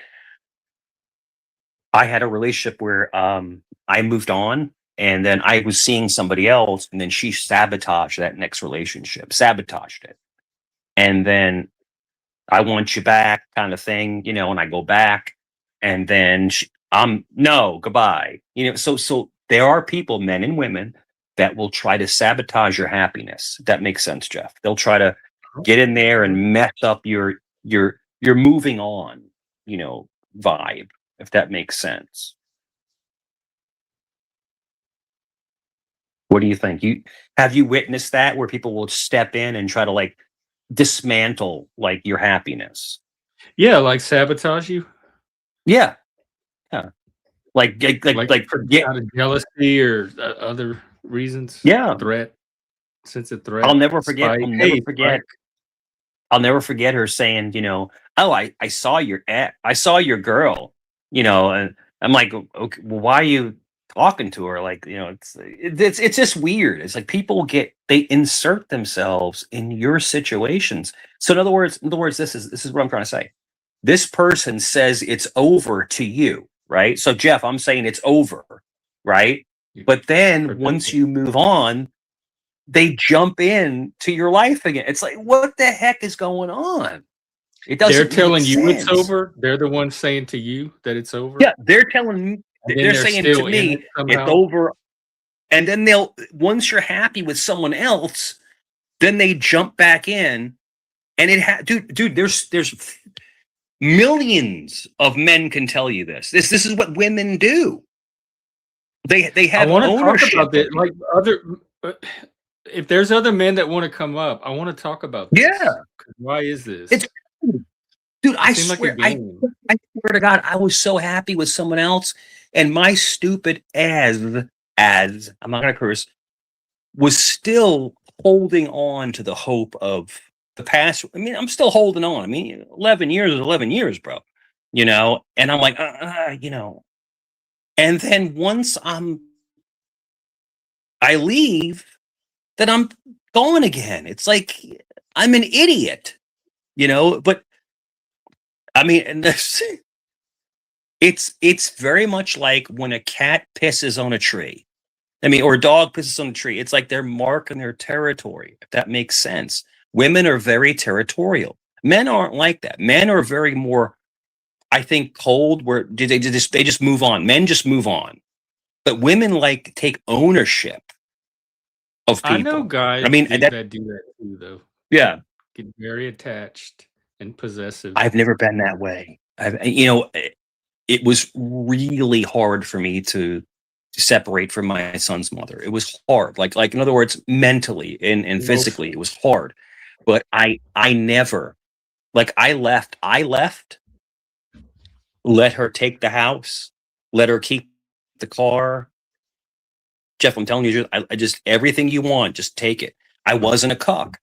I had a relationship where I moved on and then I was seeing somebody else and then she sabotaged that next relationship, sabotaged it. And then I want you back kind of thing, and I go back and then I'm no, goodbye. So there are people, men and women, that will try to sabotage your happiness. If that makes sense, Jeff. They'll try to get in there and mess up your moving on, vibe, if that makes sense. What do you think? Have you witnessed that where people will step in and try to like dismantle like your happiness? Yeah, like sabotage you, Yeah. Yeah. Like for yeah, out of jealousy or other reasons. yeah. Threat, sense of I'll threat, never forget. spite. I'll never Hey, forget. spike. I'll never forget her saying, "Oh, I saw I saw your girl," and I'm like, okay, well, why are you talking to her? Like, it's just weird. It's like people they insert themselves in your situations. So in other words, this is what I'm trying to say. This person says it's over to you, right? So Jeff, I'm saying it's over, right? But then Pretend. once you move on, they jump in to your life again. It's like, what the heck is going on? It They're doesn't make telling you it's sense. over. They're the ones saying to you that it's over, Yeah, they're telling me, and then they're they're saying to still in it me, it's somehow. over. And then once you're happy with someone else, then they jump back in. And dude, there's millions of men can tell you this. This is what women do. They I have want to talk ownership about of that. you. Like uh, if there's other men that want to come up, I want to talk about Yeah. this. 'Cause why is It's this? Dude, It I seemed like a swear, I game. I swear to God, I was so happy with someone else, and my stupid as I'm not gonna curse, was still holding on to the hope of the past. I mean, I'm still holding on. I mean, 11 years is 11 years, bro. And I'm like, and then once I leave, then I'm gone again. It's like I'm an idiot, but I mean, and this. It's very much like when a cat pisses on a tree. I mean, or a dog pisses on a tree. It's like they're marking their territory, if that makes sense. Women are very territorial. Men aren't like that. Men are very more, I think, cold, where they just move on. Men just move on. But women like take ownership of I know people. guys I mean, that do that too, though. yeah, Get very attached and possessive. I've never been that way. It was really hard for me to separate from my son's mother. It was hard. Like in other words, mentally and Well, physically, it was hard. But I never Like I left, let her take the house, let her keep the car. Jeff, I'm telling you, I just everything you want, just take it. I wasn't a cuck.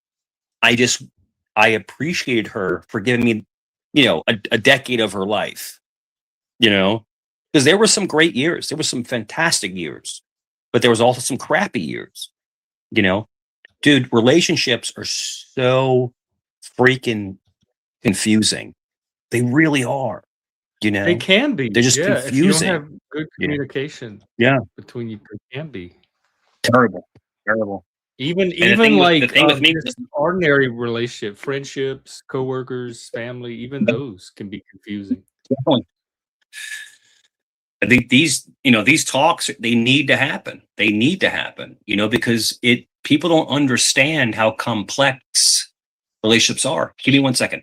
I appreciated her for giving me, a decade of her life, because there were some great years. There were some fantastic years, but there was also some crappy years, dude, relationships are so freaking confusing. They really are, They can be. they're just Yeah, if you don't confusing. have good communication Yeah. between you, they can be. Terrible. Even And the thing with me, just ordinary relationship, friendships, coworkers, family, even those can be confusing. I think these talks, they need to happen. They need to happen, because people don't understand how complex relationships are. Give me 1 second.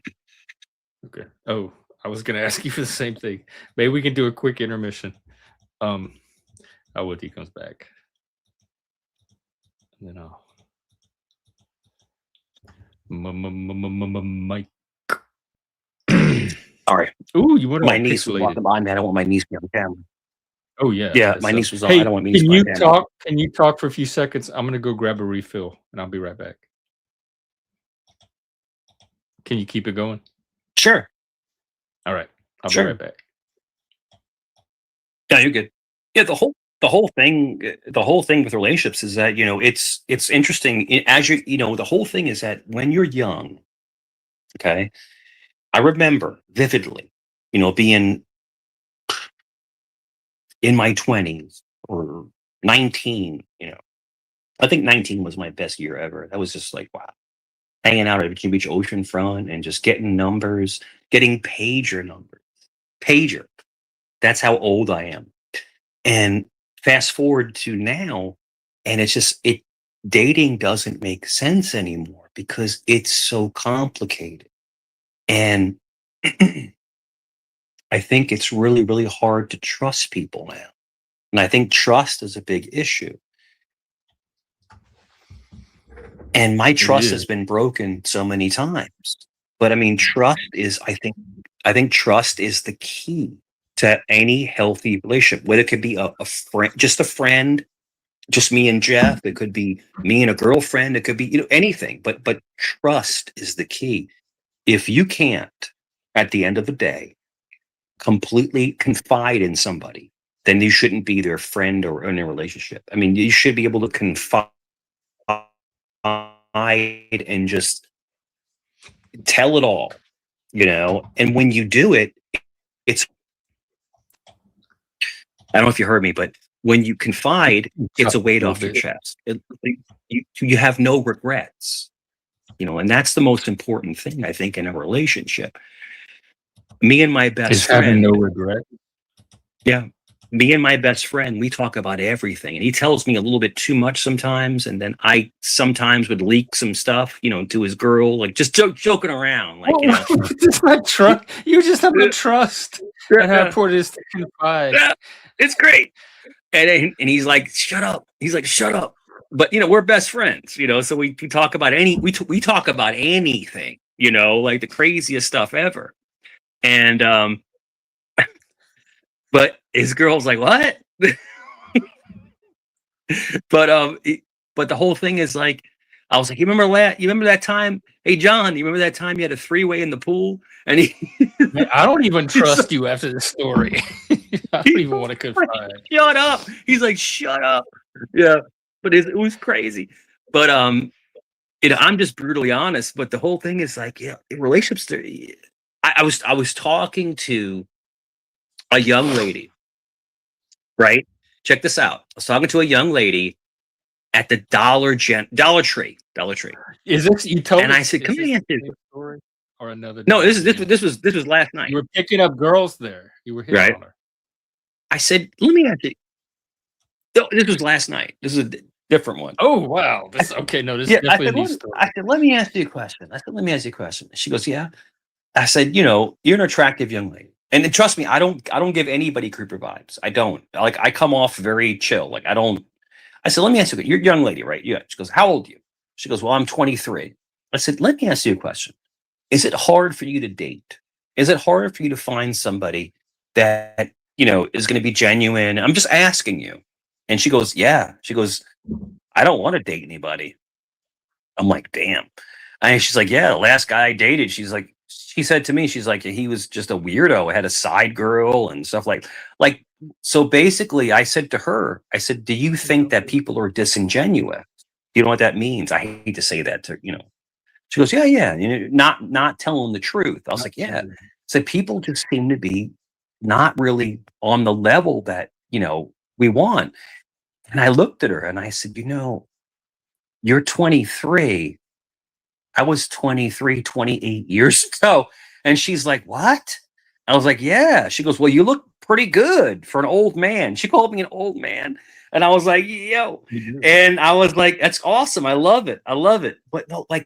Okay. Oh, I was gonna ask you for the same thing. Maybe we can do a quick intermission. I'll wait till he comes back. And then I'll Mike. Sorry. Ooh, you want My niece was walking by me. I don't want my niece to be on the camera. Oh yeah. Yeah, Okay, my niece was on. Hey, I don't want my niece can to be you on camera. talk? Can you talk for a few seconds? I'm gonna go grab a refill, and I'll be right back. Can you keep it going? Sure. All right, I'll Sure. be right back. Yeah, you're good. Yeah, the whole thing with relationships is that it's interesting as the whole thing is that when you're young, okay, I remember vividly, being in my 20s or 19, I think 19 was my best year ever. That was just like, wow, hanging out at Virginia Beach oceanfront and just getting numbers, getting pager numbers, pager. That's how old I am. And fast forward to now, and it's just dating doesn't make sense anymore because it's so complicated. And I think it's really, really hard to trust people now. And I think trust is a big issue. And my trust has been broken so many times. But I mean, I think trust is the key to any healthy relationship, whether it could be a friend, just a friend, just me and Jeff. It could be me and a girlfriend. It could be, anything, but trust is the key. If you can't, at the end of the day, completely confide in somebody, then you shouldn't be their friend or in a relationship. I mean, you should be able to confide and just tell it all, and when you do it, it's, I don't know if you heard me, but when you confide, it's a weight off your chest. You have no regrets, and that's the most important thing, I think, in a relationship. Me and my best friend, having no regret. Yeah. Me and my best friend, we talk about everything, and he tells me a little bit too much sometimes, and then I sometimes would leak some stuff, to his girl, like just joking around, like It's not trust. You just have no trust. And how important it is to confide. Yeah, it's great. And he's like, shut up. He's like, shut up. But we're best friends, so we talk about we talk about anything, like the craziest stuff ever. And but his girl's like, what? But the whole thing is like, I was like, you remember that time? Hey John, you remember that time you had a 3-way in the pool? And Man, I don't even trust you after the story. I don't even want to confide. Shut up. He's like, shut up. Yeah. But it was crazy. But I'm just brutally honest. But the whole thing is like, yeah, in relationships. I was talking to a young lady, right? Check this out. I was talking to a young lady at the Dollar Tree. Is this you told? And I said, "Come here, story or another?" No, this was last night. You were picking up girls there. You were hitting on her. I said, "Let me ask you." No, this was last night. This is a different one. Oh wow! This is definitely a new story. I said, "Let me ask you a question." She goes, "Yeah." I said, "You're an attractive young lady." And trust me, I don't give anybody creeper vibes. I don't. Like, I come off very chill. Like, I don't. I said, let me ask you, you're a young lady, right? Yeah. She goes, how old are you? She goes, well, I'm 23. I said, let me ask you a question. is it hard for you to date? Is it hard for you to find somebody that, you know, is going to be genuine? I'm just asking you. And she goes, yeah. She goes, I don't want to date anybody. I'm like, damn. And she's like, yeah, the last guy I dated, she's like, she said to me, she's like, he was just a weirdo. I had a side girl and stuff like, so basically I said to her, I said, do you think that people are disingenuous? You know what that means? I hate to say that to, you know, she goes, yeah, yeah. You know, not telling the truth. I was like, yeah. So people just seem to be not really on the level that, you know, we want. And I looked at her and I said, you know, you're 23. I was 23, 28 years ago. And she's like, what? I was like, yeah. She goes, well, you look pretty good for an old man. She called me an old man. And I was like, yo. And I was like, that's awesome. I love it. I love it. But no, like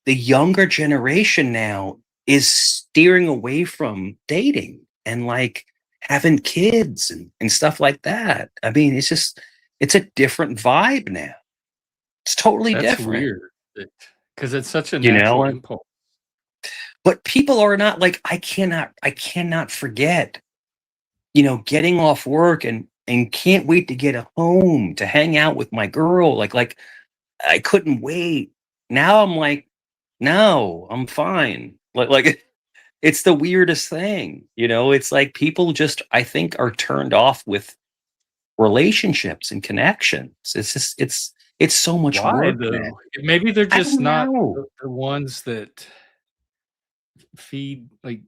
the younger generation now is steering away from dating and like having kids and stuff like that. I mean, it's a different vibe now. It's totally That's different. weird because it's such a You natural know? impulse. But people are not like, I cannot forget, you know, getting off work and can't wait to get home to hang out with my girl. Like I couldn't wait. Now I'm like, no, I'm fine. Like it's the weirdest thing, you know. It's like people just, I think, are turned off with relationships and connections. It's just, it's so much Why work, man. though? Maybe they're I just don't not know. the ones that feed like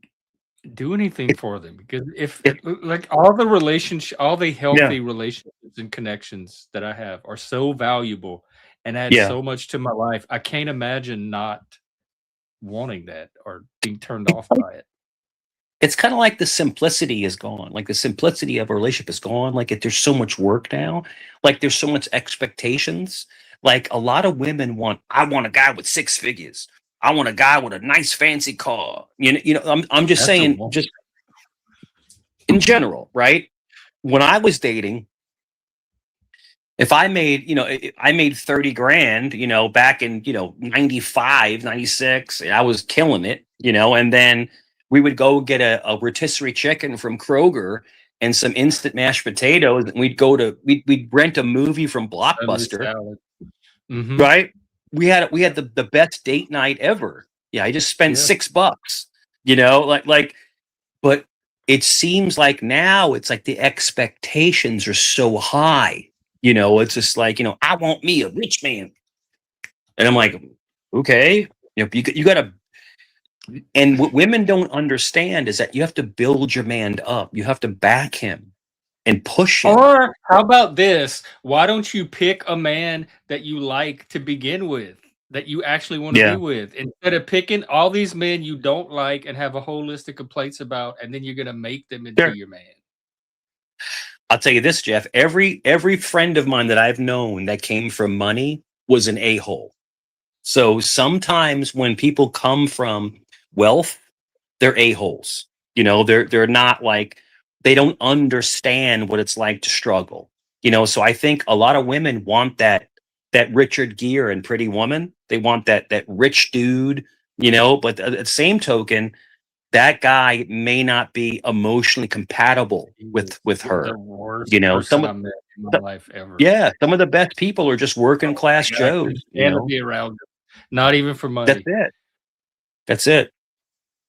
do anything for them because if It, like all the relationship all the yeah, healthy relationships and connections that I have are so valuable and add yeah. so much to my life, I can't imagine not wanting that or being turned off by it. It's kind of like the simplicity is gone. Like the simplicity of a relationship is gone. Like there's so much work now. Like there's so much expectations. Like a lot of women want, I want a guy with 6 figures. I want a guy with a nice fancy car. You know, I'm just That's a saying, woman. just in general, right? When I was dating, if I made, you know, I made 30 grand, you know, back in, you know, 95, 96, and I was killing it, you know, and then we would go get a rotisserie chicken from Kroger and some instant mashed potatoes. And we'd rent a movie from Family Blockbuster, salad. Mhm. right? We had the best date night ever. Yeah. I just spent Yeah. $6, you know, but it seems like now it's like the expectations are so high. You know, it's just like, you know, I want me a rich man. And I'm like, okay, you know, you got to, and what women don't understand is that you have to build your man up. You have to back him and push him. Or how about this? Why don't you pick a man that you like to begin with, that you actually want to be Yeah. with, instead of picking all these men you don't like and have a whole list of complaints about, and then you're gonna make them into Sure. your man. I'll tell you this, Jeff, every friend of mine that I've known that came from money was an a-hole. So sometimes when people come from wealth, they're a-holes. You know, they're not like, they don't understand what it's like to struggle. You know, so I think a lot of women want that Richard Gere and Pretty Woman. They want that rich dude, you know, but at the same token, that guy may not be emotionally compatible He with was her. the worst You know, person I met in my life ever. yeah, some of the best people are just working class I couldn't Joes, you stand to know. be around him. Not even for That's money. it. That's it.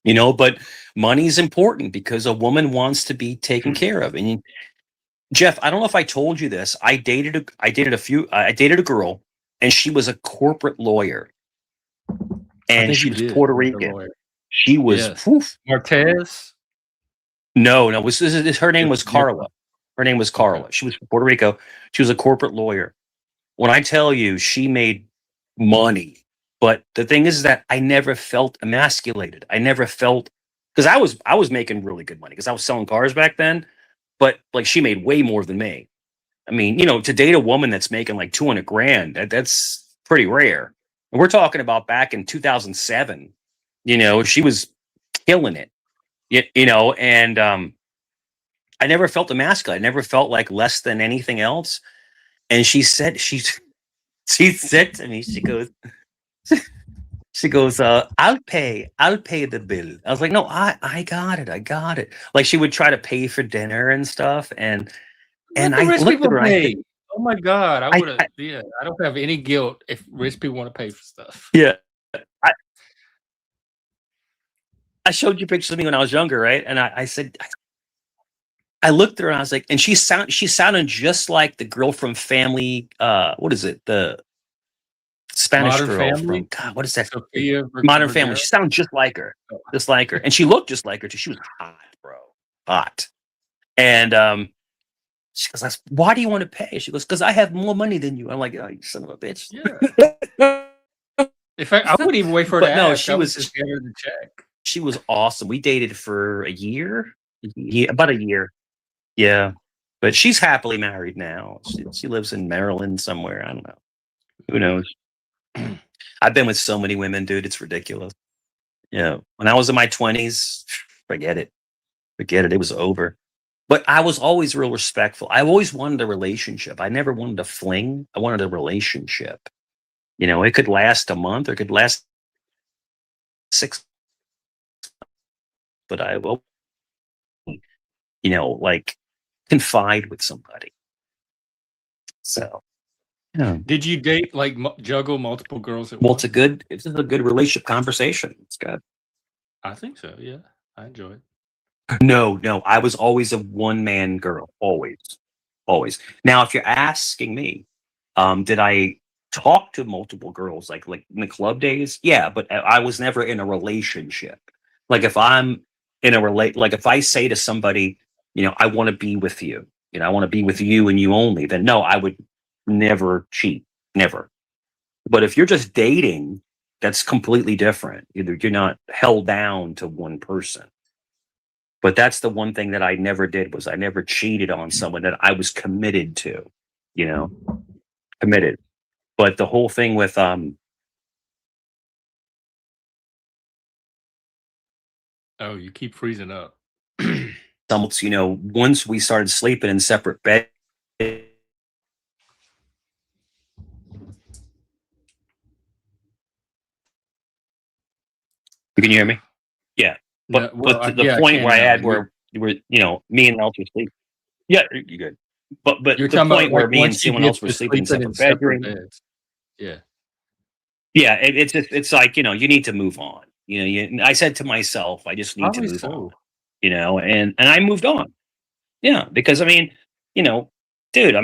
You know, but money's important because a woman wants to be taken care of. And Jeff, I don't know if I told you this. I dated a girl, and she was a corporate lawyer, I and think she you was did. Puerto You were a Rican. lawyer. She was, Yes. woof. Martez? No, her name was Different. Carla. Her name was Carla. Okay. She was from Puerto Rico. She was a corporate lawyer. When I tell you she made money, but the thing is that I never felt emasculated. I never felt, because I was making really good money because I was selling cars back then, but like she made way more than me. I mean, you know, to date a woman that's making like 200 grand, that's pretty rare. And we're talking about back in 2007, you know, she was killing it, you know, and I never felt emasculated. I never felt like less than anything else. And she said, she said to me, She goes, I'll pay the bill. I was like, no, I got it. Like she would try to pay for dinner and stuff. And Let the I rich looked people at her, I pay. said, Oh my God. I would have, I yeah, I don't have any guilt if rich people want to pay for stuff. yeah. I showed you pictures of me when I was younger, right? And I said, I looked at her and I was like, and she sounded just like the girl from Family. What is it? The Spanish Modern girl from Family, God. What is that? Sophia Modern Family. Vergara. She sounded just like her, Oh, and she looked just like her too. She was hot, bro, hot. And she goes, why do you want to pay? She goes, because I have more money than you. I'm like, oh, you son of a bitch. yeah. In fact, I wouldn't even wait for her to But no, ask. I would just get her the check. she was awesome. We dated for a year, about a year. Yeah, but she's happily married now. She lives in Maryland somewhere. I don't know. Who knows? I've been with so many women, dude. It's ridiculous. Yeah, when I was in my 20s, forget it. Forget it. It was over. But I was always real respectful. I always wanted a relationship. I never wanted a fling. I wanted a relationship. You know, it could last a month or it could last 6, but I will, you know, like confide with somebody. So, yeah. Did you date like juggle multiple girls at Well, once? it's a good relationship conversation. It's good. I think so. Yeah, I enjoy it. No, I was always a one man girl. Always, always. Now, if you're asking me, did I talk to multiple girls like in the club days? Yeah, but I was never in a relationship. Like if I'm in a like if I say to somebody, you know, I want to be with you, you know, I want to be with you and you only, then no, I would never cheat, never. But if you're just dating, that's completely different. You're not held down to one person. But that's the one thing that I never did was I never cheated on someone that I was committed to, you know, committed. But the whole thing with Oh, you keep freezing up. some, you know, once we started sleeping in separate beds. Can you hear me? Yeah. No, well, But the yeah, I point can where I now. had where you know, me and Else were sleeping. Yeah, you're good. But You're the talking about point like where me and once you someone get else were to sleeping in sleeping in separate separate bedrooms. beds. Yeah. Yeah, it's like, you know, you need to move on. You know, I said to myself, I just need to Probably move on. so. You know, and I moved on. Yeah, because I mean, you know, dude,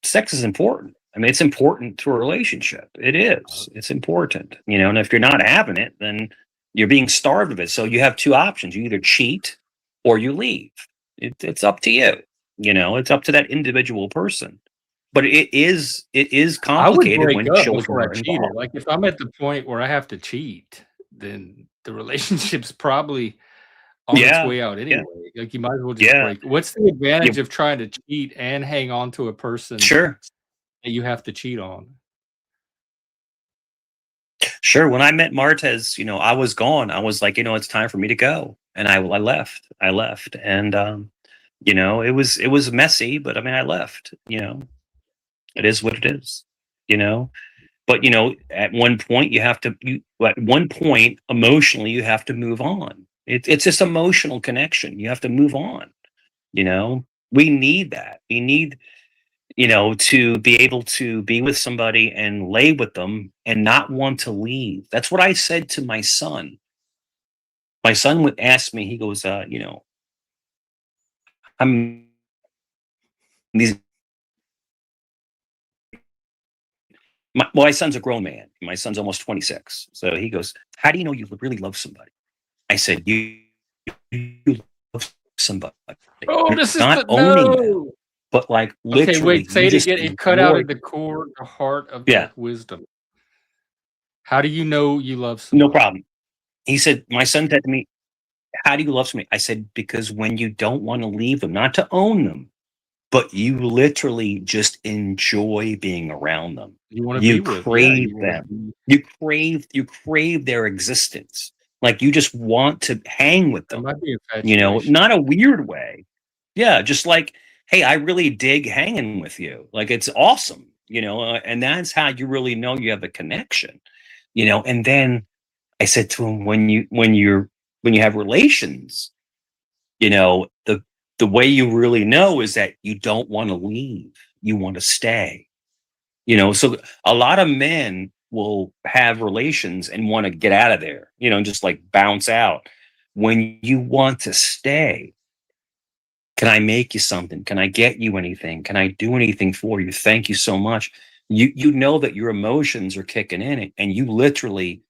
sex is important. I mean, it's important to a relationship. It is. It's important. You know, and if you're not having it, then you're being starved of it. So you have two options: you either cheat or you leave. It's up to you. You know, it's up to that individual person. But it is I would complicated break when up children before I are cheated. involved. Like if I'm at the point where I have to cheat, then the relationship's probably on its Yeah, way out yeah, anyway. Like you might as well just yeah. break. What's the You advantage of trying to cheat and hang on to a person sure. that you have to cheat on? Sure. When I met Martez, you know, I was gone. I was like, you know, it's time for me to go, and I left. I left, and you know, it was messy, but I mean, I left. You know, it is what it is. You know, but you know, at one point, at one point, emotionally, you have to move on. It's this emotional connection. You have to move on. You know, we need that. We need, you know, to be able to be with somebody and lay with them and not want to leave. That's what I said to my son. My son would ask me, he goes, you know, I'm these, my son's a grown man. My son's almost 26. So he goes, how do you know you really love somebody? I said, you love somebody. Oh, You're this is not the owning them, no. but like Okay, literally, wait, say you it just again. It cut out enjoy. at the core, the heart of Yeah, the wisdom. How do you know you love no somebody? problem. He said, my son said to me, how do you love somebody? I said, because when you don't want to leave them, not to own them, but you literally just enjoy being around them. You want to be You with, yeah, crave you want to them. be. You crave their existence. Like you just want to hang with That them, might be you know, infatuation. not a weird way. Yeah, just like, hey, I really dig hanging with you. Like it's awesome, you know, and that's how you really know you have a connection. And then I said to him, when you have relations, the way you really know is that you don't want to leave, you want to stay. So a lot of men will have relations and want to get out of there, just like bounce out. When you want to stay, can I make you something? Can I get you anything? Can I do anything for you? Thank you so much. You know that your emotions are kicking in, and you literally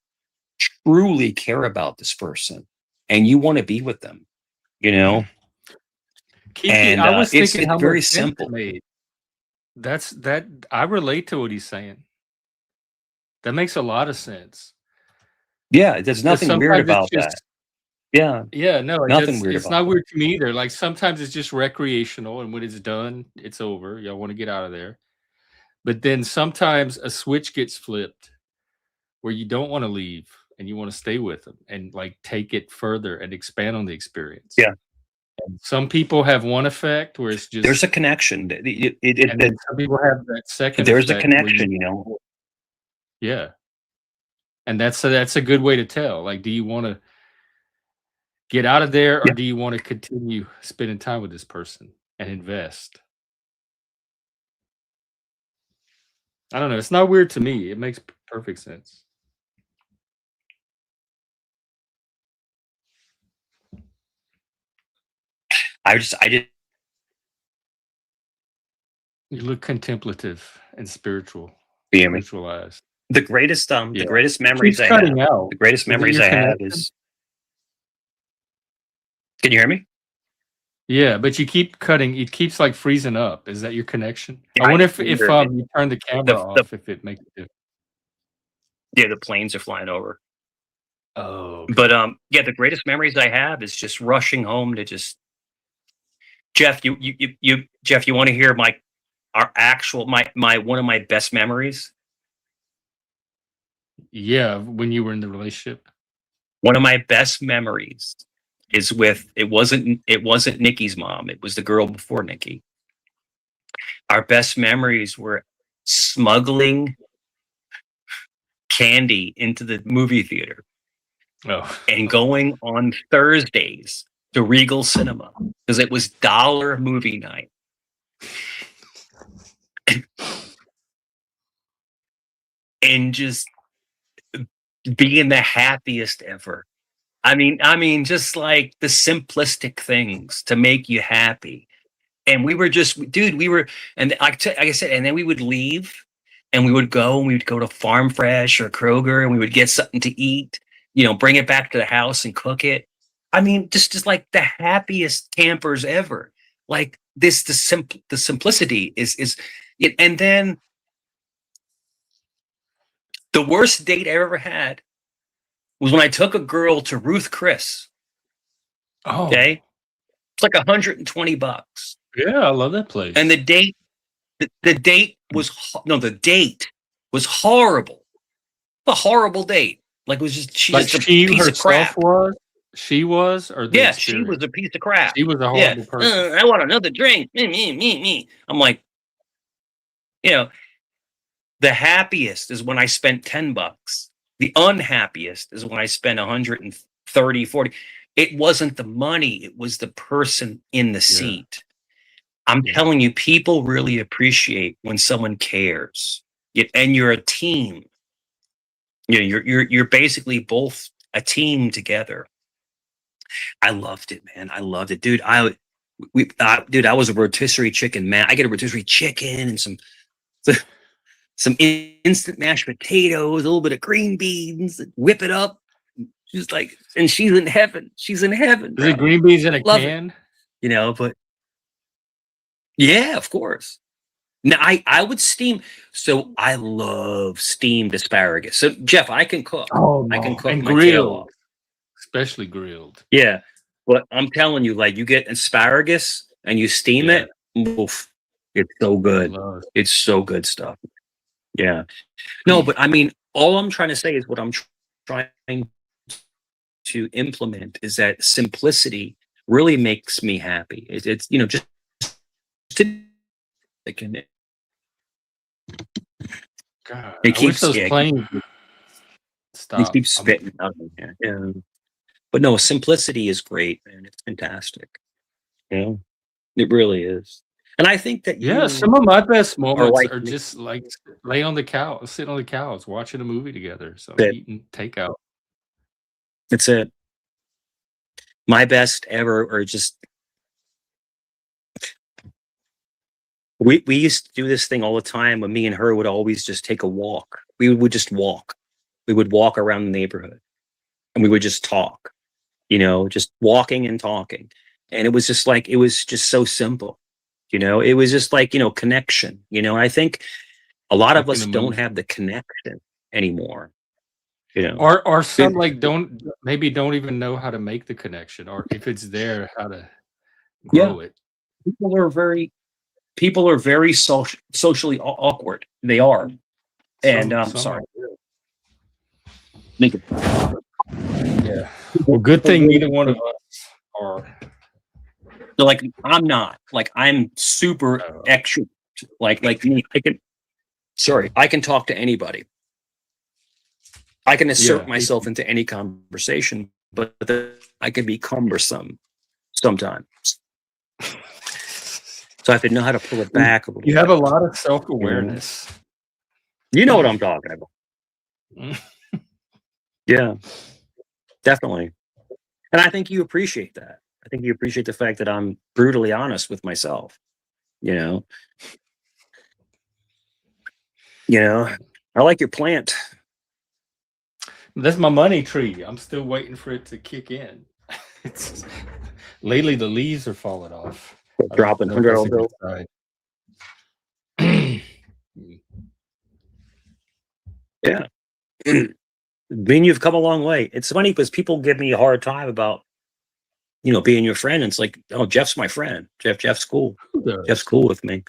truly care about this person, and you want to be with them, Kiki, and I was it's thinking how much very sense it simple. made. That I relate to what he's saying. That makes a lot of sense. Yeah, there's 'Cause nothing weird sometimes it's about that. just Yeah, no, nothing weird it's about not that. weird to me either. Like sometimes it's just recreational, and when it's done, it's over. Y'all want to get out of there. But then sometimes a switch gets flipped where you don't want to leave and you want to stay with them and like take it further and expand on the experience. Yeah, Some people have one effect where it's there's just, a connection. and then some people have that second There's a effect where connection, yeah. And that's a good way to tell. Like, do you want to get out of there or Yeah. do you want to continue spending time with this person and invest? I don't know. It's not weird to me. It makes perfect sense. I did. You look contemplative and You hear me? spiritualized. The greatest Yeah. memories Keeps I cutting have. out. The greatest Is it memories your I have connection? is. Can you hear me? Yeah, but you keep cutting. It keeps like freezing up. Is that your connection? Yeah, I I wonder if wonder if you turn the camera the off, if it makes a difference. the planes are flying over. Oh, But okay. yeah, the greatest memories I have is just rushing home to just Jeff. Jeff, you want to hear my one of my best memories? Yeah, when you were in the relationship. One of my best memories is with it wasn't Nikki's mom. It was the girl before Nikki. Our best memories were smuggling candy into the movie theater Oh, and going on Thursdays to Regal Cinema because it was dollar movie night. And just being the happiest ever. I mean, just like the simplistic things to make you happy. And we were just, dude, and like I said, and then we would leave and we would go to Farm Fresh or Kroger and we would get something to eat, bring it back to the house and cook it. I mean, just like the happiest campers ever. Like the simplicity is, and then the worst date I ever had was when I took a girl to Ruth Chris. oh, Okay. It's like $120. yeah, I love that place. And the date the date was horrible. A horrible date. Like it was she's like just a she piece of herself crap. was, or the Yeah, she was experience. a piece of crap. She was a Yeah, horrible person. I want another drink. Me. I'm like, the happiest is when I spent $10. The unhappiest is when I spent 130, 40. It wasn't the money, it was the person in the Yeah. seat. I'm Yeah. telling you, people really appreciate when someone cares. And you're a team. You're basically both a team together. I loved it, man. I loved it, dude. I was a rotisserie chicken man. I get a rotisserie chicken and some instant mashed potatoes, a little bit of green beans, whip it up. She's like, and she's in heaven. She's in heaven, Is it bro. green beans in a Love it. can? But yeah, of course. Now I would steam. So I love steamed asparagus. So Jeff, I can cook. Oh, I can no. cook And my tail off. grilled, especially grilled. Yeah, but I'm telling you, like you get asparagus and you steam Yeah. it. Oof, it's so good. Love it. It's so good stuff. Yeah. No, but I mean, all I'm trying to say is what I'm trying to implement is that simplicity really makes me happy. It's just it can God, it I wish keeps those planes would They Stop. keep spitting out of there. Yeah. But no, simplicity is great, man. It's fantastic. Yeah, it really is. And I think that Yeah, you some of my best are moments like are me. just like lay on the couch, sit on the couch, watching a movie together. So That eating takeout. it's it. My best ever, or just we used to do this thing all the time when me and her would always just take a walk. We would just walk. We would walk around the neighborhood and we would just talk, just walking and talking. And it was just like, it was just so simple. It was just like, connection. I think a lot of Making us a don't movie. have the connection anymore. Or some It- like don't even know how to make the connection, or if it's there, how to yeah, grow it. people are very socially awkward. They are. And Some are. sorry. Make it- Yeah. Well, good thing neither one of us are. So like I'm not like I'm super Uh, extra like me. I can talk to anybody. I can assert yeah. myself into any conversation, but I can be cumbersome sometimes. So I have to know how to pull it back a little You have bit. a lot of self-awareness. You know what I'm talking about. Yeah, definitely. And I think you appreciate that. I think you appreciate the fact that I'm brutally honest with myself. You know, I like your plant. That's my money tree. I'm still waiting for it to kick in. It's lately the leaves are falling off. I don't Dropping know if that's a $100 good bill. sign. Yeah. Mean you've come a long way. It's funny because people give me a hard time about, being your friend. It's like, oh, Jeff's my friend. Jeff's cool. Who does? Jeff's cool with me.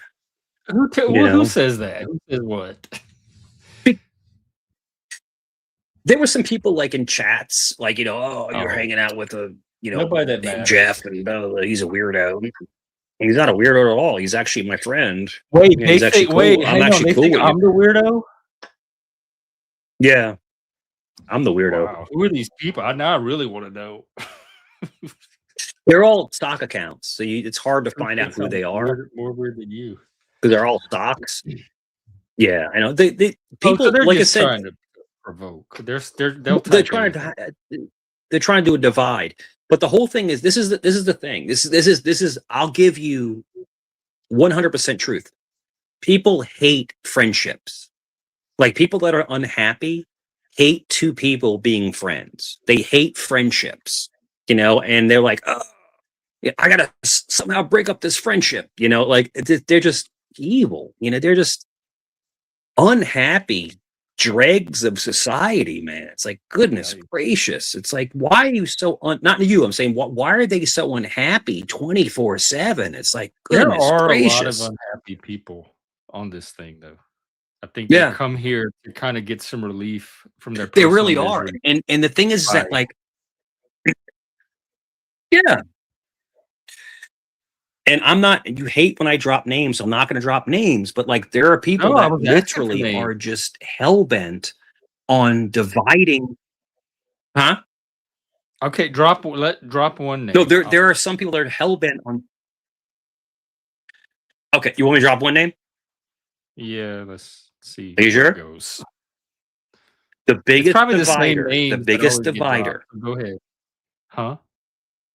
Who says that? Who says what? There were some people like in chats, like, oh, you're hanging out with a, Nobody that named matters. Jeff, and he's a weirdo. He's not a weirdo at all. He's actually my friend. Wait, he's actually cool. wait, I'm actually cool with I'm the weirdo? Yeah. I'm the weirdo. Wow. Who are these people? Now I really want to know. They're all stock accounts, so it's hard to find out who they are. More weird than you. Because they're all stocks. Yeah, I know. They people, so they're like just I said, trying to provoke. They're trying to do a divide. But the whole thing is, this is the thing. This is I'll give you 100% truth. People hate friendships. Like people that are unhappy hate two people being friends. They hate friendships, and they're like, oh, yeah, I gotta somehow break up this friendship. Like they're just evil. They're just unhappy dregs of society, man. It's like, goodness gracious. It's like, why are you so not you? I'm saying, why are they so unhappy 24/7? It's like, goodness there are gracious. a lot of unhappy people on this thing, though. I think they come here to kind of get some relief from their. They really are, and the thing is that, like, yeah. And I'm not. You hate when I drop names. I'm not going to drop names, but like, there are people that literally are just hell bent on dividing. Huh? Okay, drop one name. No, there are some people that are hell bent on. Okay, you want me to drop one name? Yeah, let's see. Are you sure? Goes. The biggest divider. The biggest divider. Go ahead. Huh?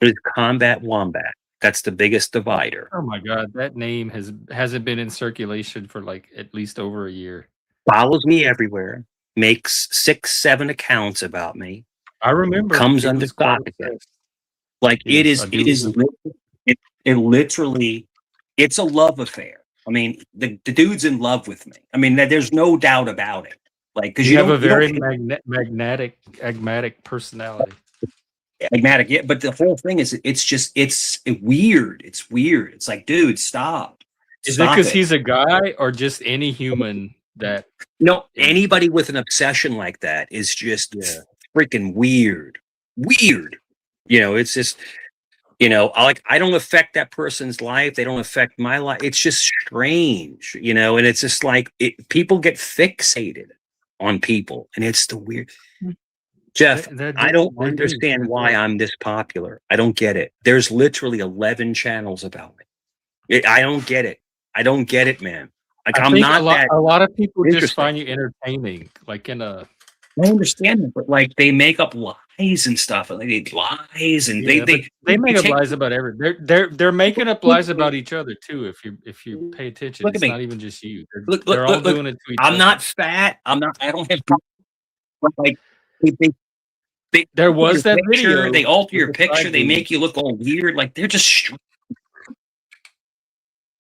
Is Combat Wombat. That's the biggest divider. Oh my god, that name hasn't been in circulation for like at least over a year. Follows me everywhere. Makes 6-7 accounts about me. I remember. Comes under stock again. Like it is literally, it's a love affair. I mean, the dude's in love with me. I mean, there's no doubt about it. Like, because you have a very magnetic personality. Enigmatic, yeah. But the whole thing is, it's weird. It's weird. It's like, dude, stop. Is it because he's a guy, or just any human that? No, anybody with an obsession like that is just freaking weird. Weird. It's just, I don't affect that person's life. They don't affect my life. It's just strange, and it's just like people get fixated on people, and it's the weird. Jeff, They I do. don't They do. understand They why do. I'm this popular. I don't get it. There's literally 11 channels about me. I don't get it. I don't get it, man. Like I I'm think not that a lot of people just interesting. find you entertaining, like in a I understand that, but like they make up lies and stuff, and they lies, and yeah, but they make up take. lies about everything. They're making up lies about each other too. If you pay attention, Look at it's me. not even just you. Look, They're look, all look, look. doing it to each I'm other. not fat. I'm not. I don't have. Like they There alter was your that picture. video They alter with your the picture. side They boob. make you look all weird. Like they're just.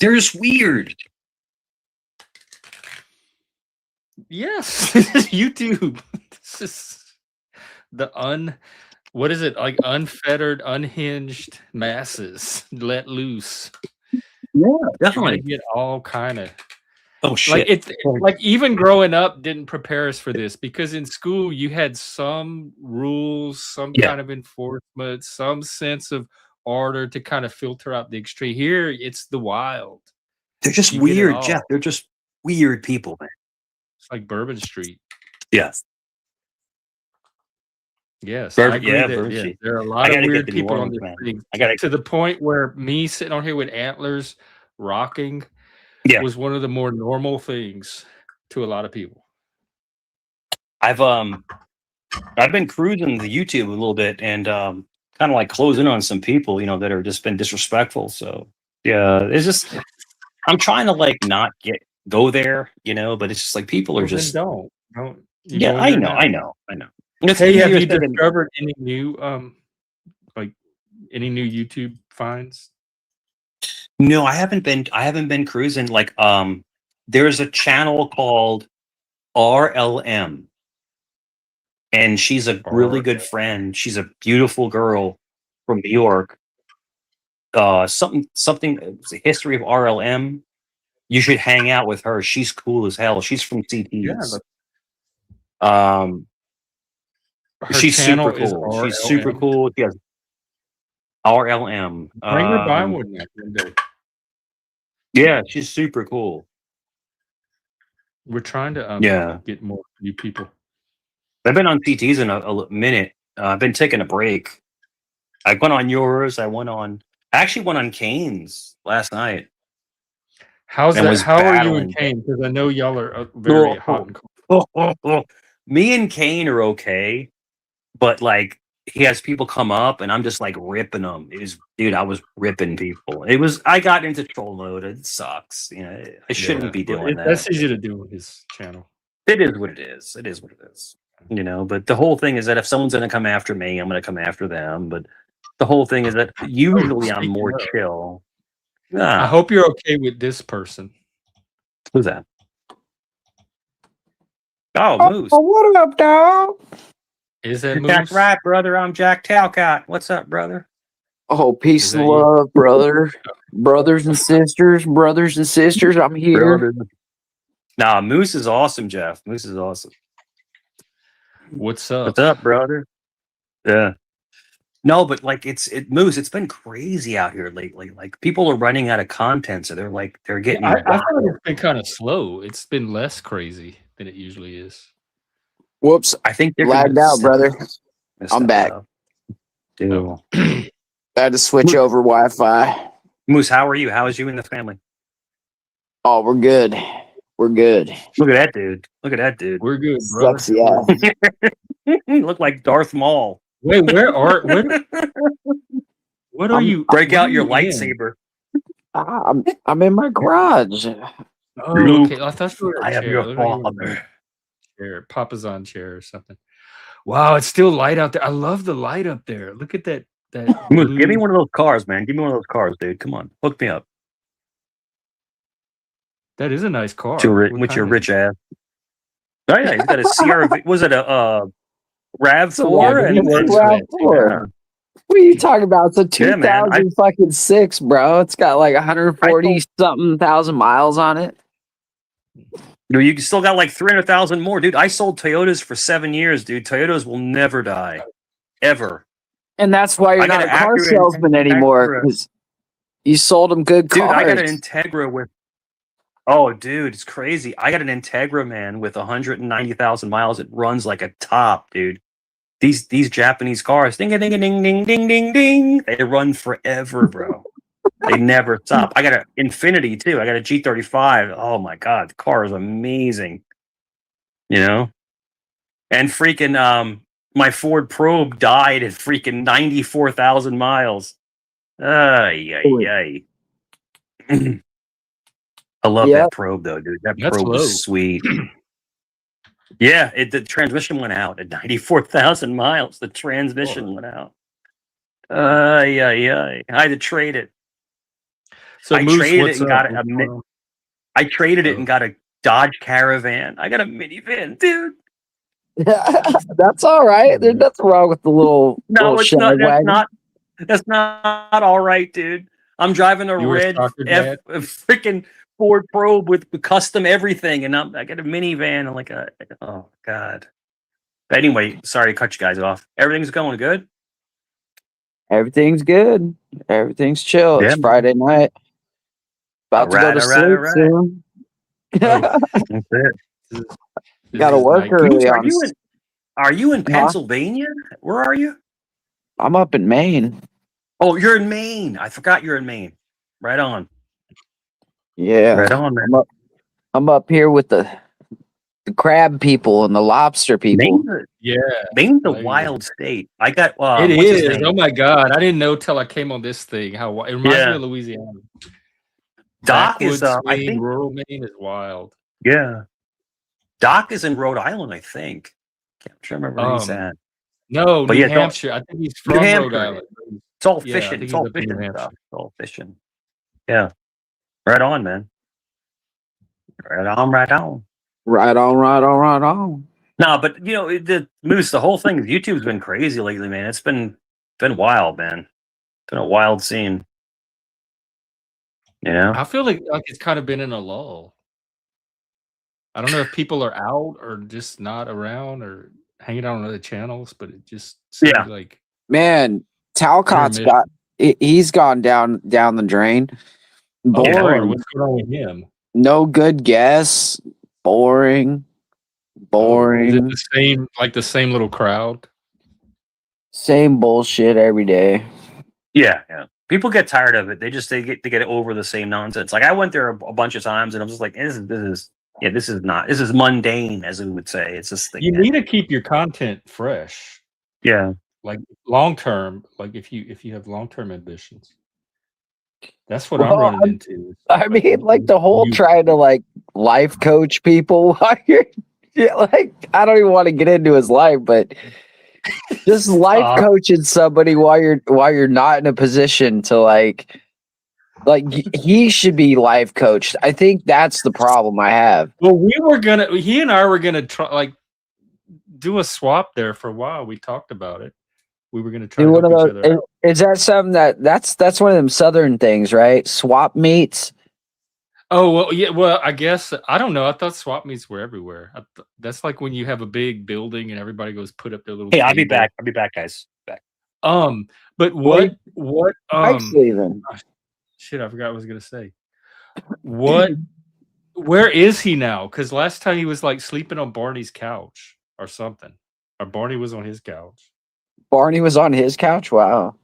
They're just weird. Yes, this is YouTube. This is the what is it, like unfettered, unhinged masses let loose. Yeah, Trying to definitely. get all kind of Oh like shit. it's like even growing up didn't prepare us for this because in school you had some rules, some Yeah. kind of enforcement, some sense of order to kind of filter out the extreme. Here it's the wild. They're just You get it weird, Jeff. all. They're just weird people, man. It's like Bourbon Street. Yes. Yes, I agree that Bourbon yeah, Street. there are a I lot of gotta get weird to New people on Orleans, this man. thing. I gotta. To the point where me sitting on here with antlers rocking Yeah. was one of the more normal things to a lot of people. I've been cruising the YouTube a little bit and kind of like closing on some people, that are just been disrespectful. So yeah, it's just I'm trying to like not go there, but it's just like people are Well, then just don't you yeah. going I there know, now? I know, I know. It's Hey, have easier you said than discovered any new like any new YouTube finds? no. I haven't been cruising. Like there's a channel called RLM, and she's a really Or good friend. She's a beautiful girl from New York. Something the history of RLM. You should hang out with her. She's cool as hell. She's from yeah, CTs. Um, her she's super channel is cool. She's super RLM. cool. She has RLM. Bring her by one day. Yeah, she's super cool. We're trying to Yeah, get more new people. I've been on CTs in a minute. I've been taking a break. I went on yours. I actually went on Kane's last night How's and that? was How are you and battling. Kane? Because I know y'all are very hot and cold. Me and Kane are okay, but like he has people come up and I'm just like ripping them. Dude, I was ripping people. I got into troll mode. It sucks. I shouldn't be doing that. That's easy to do with his channel. It is what it is. It is what it is. But the whole thing is that if someone's going to come after me, I'm going to come after them. But the whole thing is that usually I'm more chill. I hope you're okay with this person. Who's that? Oh, Moose. Oh, what up, dog? Is that That's Moose? right, brother. I'm Jack Talcott. What's up, brother? Oh, peace Is and that you? love, brother. Brothers and sisters, I'm here. Nah, Moose is awesome, Jeff. Moose is awesome. What's up? What's up, brother? Yeah. No, but like Moose, it's been crazy out here lately. Like people are running out of content, so they're getting I feel like it's been kind of slow. It's been less crazy than it usually is. Whoops, I think they're lagged gonna out, brother. I'm back. Dude. Oh. I had to switch over Wi-Fi. Moose, how are you? How is you and the family? Oh, we're good. We're good. Look at that dude. Look at that dude. We're good, brother. Sexy ass. Look like Darth Maul. Wait, what are you? Break what out are your you in? lightsaber. I'm in my garage. Oh, Luke, okay. I thought you were in a I am chair. your Looked like you were in father. a chair, Papasan chair or something. Wow, it's still light out there. I love the light up there. Look at that. Moose, give me blue- one of those cars, man. Give me one of those cars, dude. Come on, hook me up. That is a nice car. With your What kind of- rich ass. Oh yeah, he's got a CRV. Was it a Rav So, 4? yeah, And he works Rav for that, 4. yeah. What are you talking about? It's a Yeah, man, 2006, bro. It's got like 140 something thousand miles on it. Dude, you still got like 300,000 more, dude. I sold Toyotas for 7 years, dude. Toyotas will never die, ever. And that's why you're I got not a an car Acura salesman anymore, Acura. because you sold them good Dude, cars. I got an Integra with. Oh, dude, it's crazy. I got an Integra, man, with 190,000 miles. It runs like a top, dude. these Japanese cars, ding a ding a ding ding ding ding ding, they run forever, bro. They never stop. I got an Infinity too. I got a G35. Oh my god, the car is amazing. You know, and freaking my Ford Probe died at freaking 94,000 miles. Ay ay ay. I love Yep. that Probe though, dude. That That's Probe low. was sweet. Yeah, the transmission went out at 94,000 miles. The transmission went out. Yeah. I had to trade it. So I Moose, traded what's it and up? got What's going on? I traded it and got a Dodge Caravan. I got a minivan, dude. That's all right. There's nothing wrong with the little No, it's shag not. wagon. That's not all right, dude. I'm driving a You were a red soccer dad? freaking Ford Probe with custom everything, and I got a minivan and like a. Oh god. But anyway, sorry to cut you guys off. Everything's going good. Everything's good. Everything's chill. Yeah, It's Friday night. About to go to sleep soon. That's it. This Gotta is work night. early Are on. you in Huh? Pennsylvania? Where are you? I'm up in Maine. Oh, you're in Maine. I forgot you're in Maine. Right on. Yeah. Right on, man. I'm up here with the crab people and the lobster people. Maine's a There you wild state. I got It what's his is. name? Oh my god! I didn't know till I came on this thing. How it reminds me Yeah. of Louisiana. Doc is Backwoods I Maine, think rural Maine is wild. yeah. Doc is in Rhode Island, I think. Can't remember where he's at. No, But New yeah, Hampshire. I think he's New from Rhode Hampshire. Island. It's all Yeah, I fishing. think It's he's all up in New fishing Hampshire. stuff. It's all fishing. Yeah. Right on, man. Right on, right on. Right on, right on, right on. No, but you know, the Moose, the whole thing, YouTube's been crazy lately, man. It's been wild, man. It's been a wild scene. You know? I feel like it's kind of been in a lull. I don't know if people are out or just not around or hanging out on other channels, but it just seems like Man, Talcott's he's gone down the drain. Boring. What's going on with him? No good guess. Boring. Is it the same little crowd? Same bullshit every day. Yeah. People get tired of it. They get over the same nonsense. Like I went there a bunch of times, and I'm just like, this is mundane, as we would say. It's just You need to keep your content fresh. Yeah. Like long term, like if you have long term ambitions. That's what I'm running into. I mean, like the whole trying to like life coach people while you're like, I don't even want to get into his life, but just life coaching somebody while you're not in a position to like he should be life coached. I think that's the problem I have. Well, he and I were gonna try like do a swap there for a while. We talked about it. We were gonna try to help each other out. Is that something that's one of them Southern things, right? Swap meets. Oh well, yeah. Well, I guess I don't know. I thought swap meets were everywhere. That's like when you have a big building and everybody goes put up their little. Hey, I'll be back, guys. Back. But what? Leaving. Shit, I forgot what I was gonna say. What? Where is he now? Because last time he was like sleeping on Barney's couch or something, or Barney was on his couch. Barney was on his couch. Wow.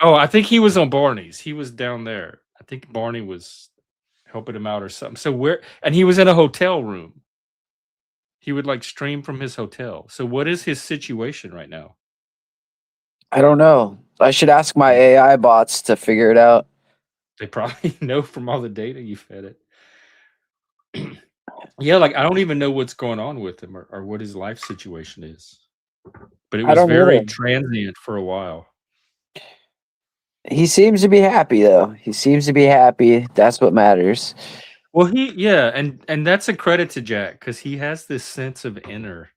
Oh, I think he was on Barney's. He was down there. I think Barney was helping him out or something. So and he was in a hotel room. He would like stream from his hotel. So what is his situation right now? I don't know. I should ask my AI bots to figure it out. They probably know from all the data you fed it. Yeah, like I don't even know what's going on with him or what his life situation is. But it was very transient for a while. He seems to be happy though. He seems to be happy. That's what matters. Well, and that's a credit to Jack because he has this sense of inner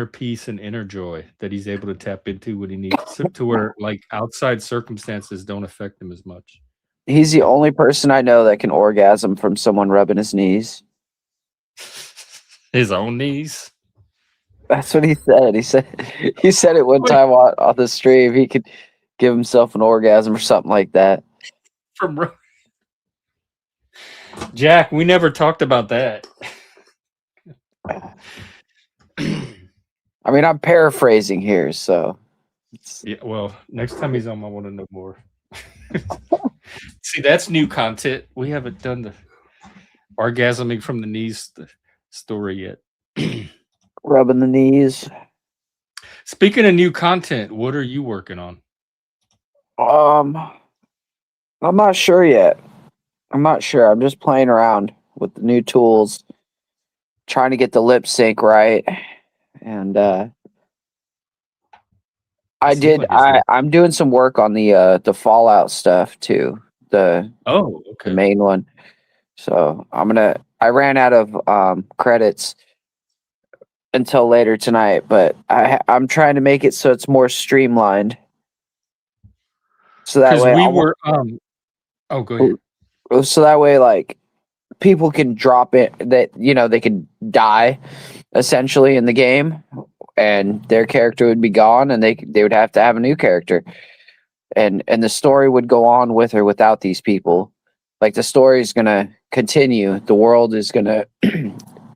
peace and inner joy that he's able to tap into when he needs to where like outside circumstances don't affect him as much. He's the only person I know that can orgasm from someone rubbing his knees. His own knees? That's what he said. He said it one time on the stream. He could give himself an orgasm or something like that. From Jack, we never talked about that. I mean, I'm paraphrasing here, so Yeah, well, next time he's on, I want to know more. See, that's new content. We haven't done the orgasming from the knees story yet. rubbing the knees. Speaking of new content, what are you working on? I'm not sure yet. I'm not sure. I'm just playing around with the new tools, trying to get the lip sync right, and I'm doing some work on the Fallout stuff too. The okay. main one. So I ran out of credits until later tonight, but I'm trying to make it so it's more streamlined. So that way we were oh, go ahead. so that way like people can drop it that they could die essentially in the game and their character would be gone and they would have to have a new character and the story would go on with or without these people. Like the story is going to continue, the world is going to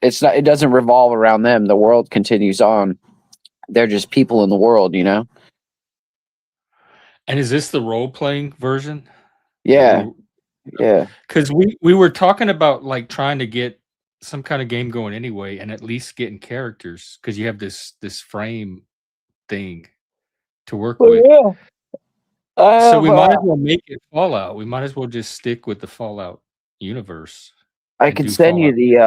it doesn't revolve around them, the world continues on. They're just people in the world. And is this the role-playing version? Yeah. Yeah. Because we were talking about like trying to get some kind of game going anyway, and at least getting characters because you have this frame thing to work with. Yeah. So we might as well make it Fallout. We might as well just stick with the Fallout universe. I could send you the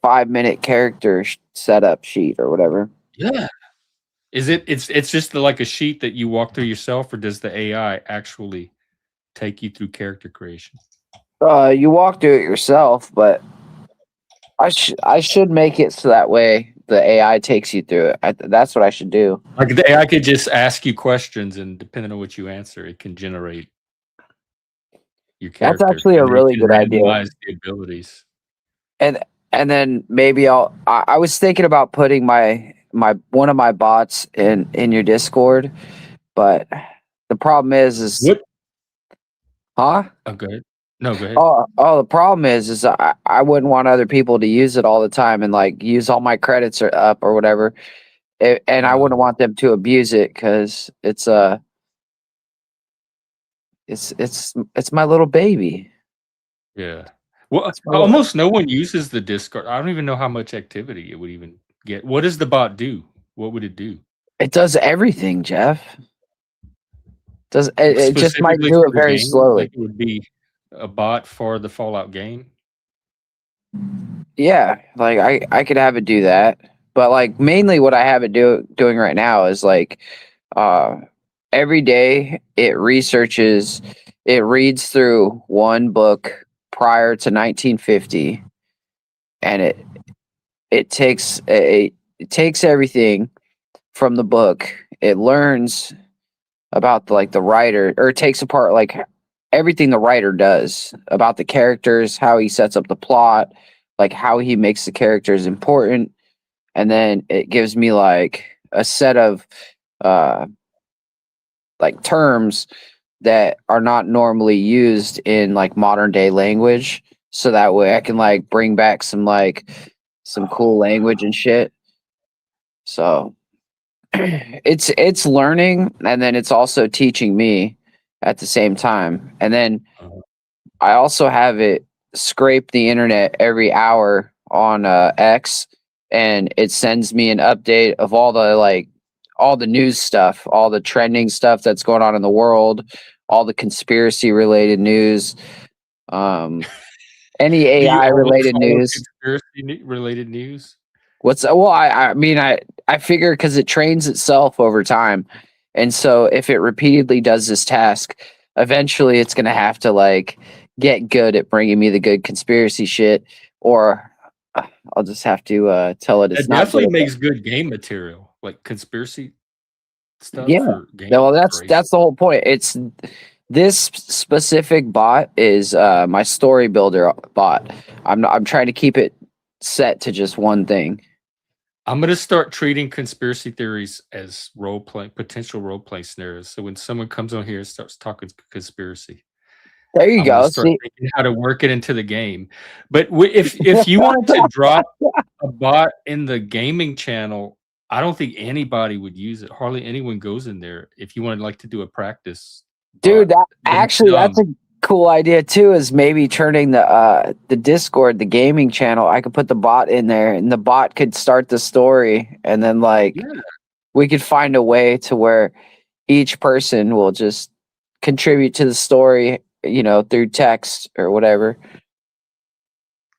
5-minute character setup sheet or whatever. Yeah. Is it? It's just like a sheet that you walk through yourself, or does the AI actually take you through character creation? You walk through it yourself, but I should make it so that way the AI takes you through it. That's what I should do. Like the AI could just ask you questions, and depending on what you answer, it can generate your character. That's actually a really good idea. The abilities. And then maybe I was thinking about putting my one of my bots in your Discord, but the problem is what? Huh? Oh, go ahead. No, go ahead. Oh, the problem is I wouldn't want other people to use it all the time and like use all my credits up or whatever, and I wouldn't want them to abuse it because it's my little baby. Yeah. Well, almost no one uses the Discord. I don't even know how much activity it would even get. What does the bot do? What would it do? It does everything, Jeff. It just might do it very slowly. Like it would be a bot for the Fallout game. Yeah, like I could have it do that, but like mainly what I have it doing right now is like every day it reads through one book prior to 1950, and it takes everything from the book. It learns about the writer, or it takes apart like everything the writer does about the characters, how he sets up the plot, like how he makes the characters important, and then it gives me like a set of like terms that are not normally used in like modern day language, so that way I can like bring back some cool language and shit. So it's learning, and then it's also teaching me at the same time. And then I also have it scrape the internet every hour on X, and it sends me an update of all the news stuff, all the trending stuff that's going on in the world, all the conspiracy related news, any AI related news. Conspiracy related news. I mean, I figure because it trains itself over time, and so if it repeatedly does this task, eventually it's gonna have to like get good at bringing me the good conspiracy shit, or I'll just have to tell it it's not. It definitely makes good game material, like conspiracy stuff. Yeah, for game well, that's the whole point. It's this specific bot is my story builder bot. I'm trying to keep it set to just one thing. I'm going to start treating conspiracy theories as potential role play scenarios. So when someone comes on here and starts talking conspiracy, There you I'm gonna go. start See, thinking how to work it into the game. But if you wanted to drop a bot in the gaming channel, I don't think anybody would use it. Hardly anyone goes in there. If you wanted like to do a practice dude, bot, but it's actually, that's dumb. a cool idea too. Is maybe turning the Discord, the gaming channel. I could put the bot in there, and the bot could start the story, and then like Yeah. we could find a way to where each person will just contribute to the story, through text or whatever.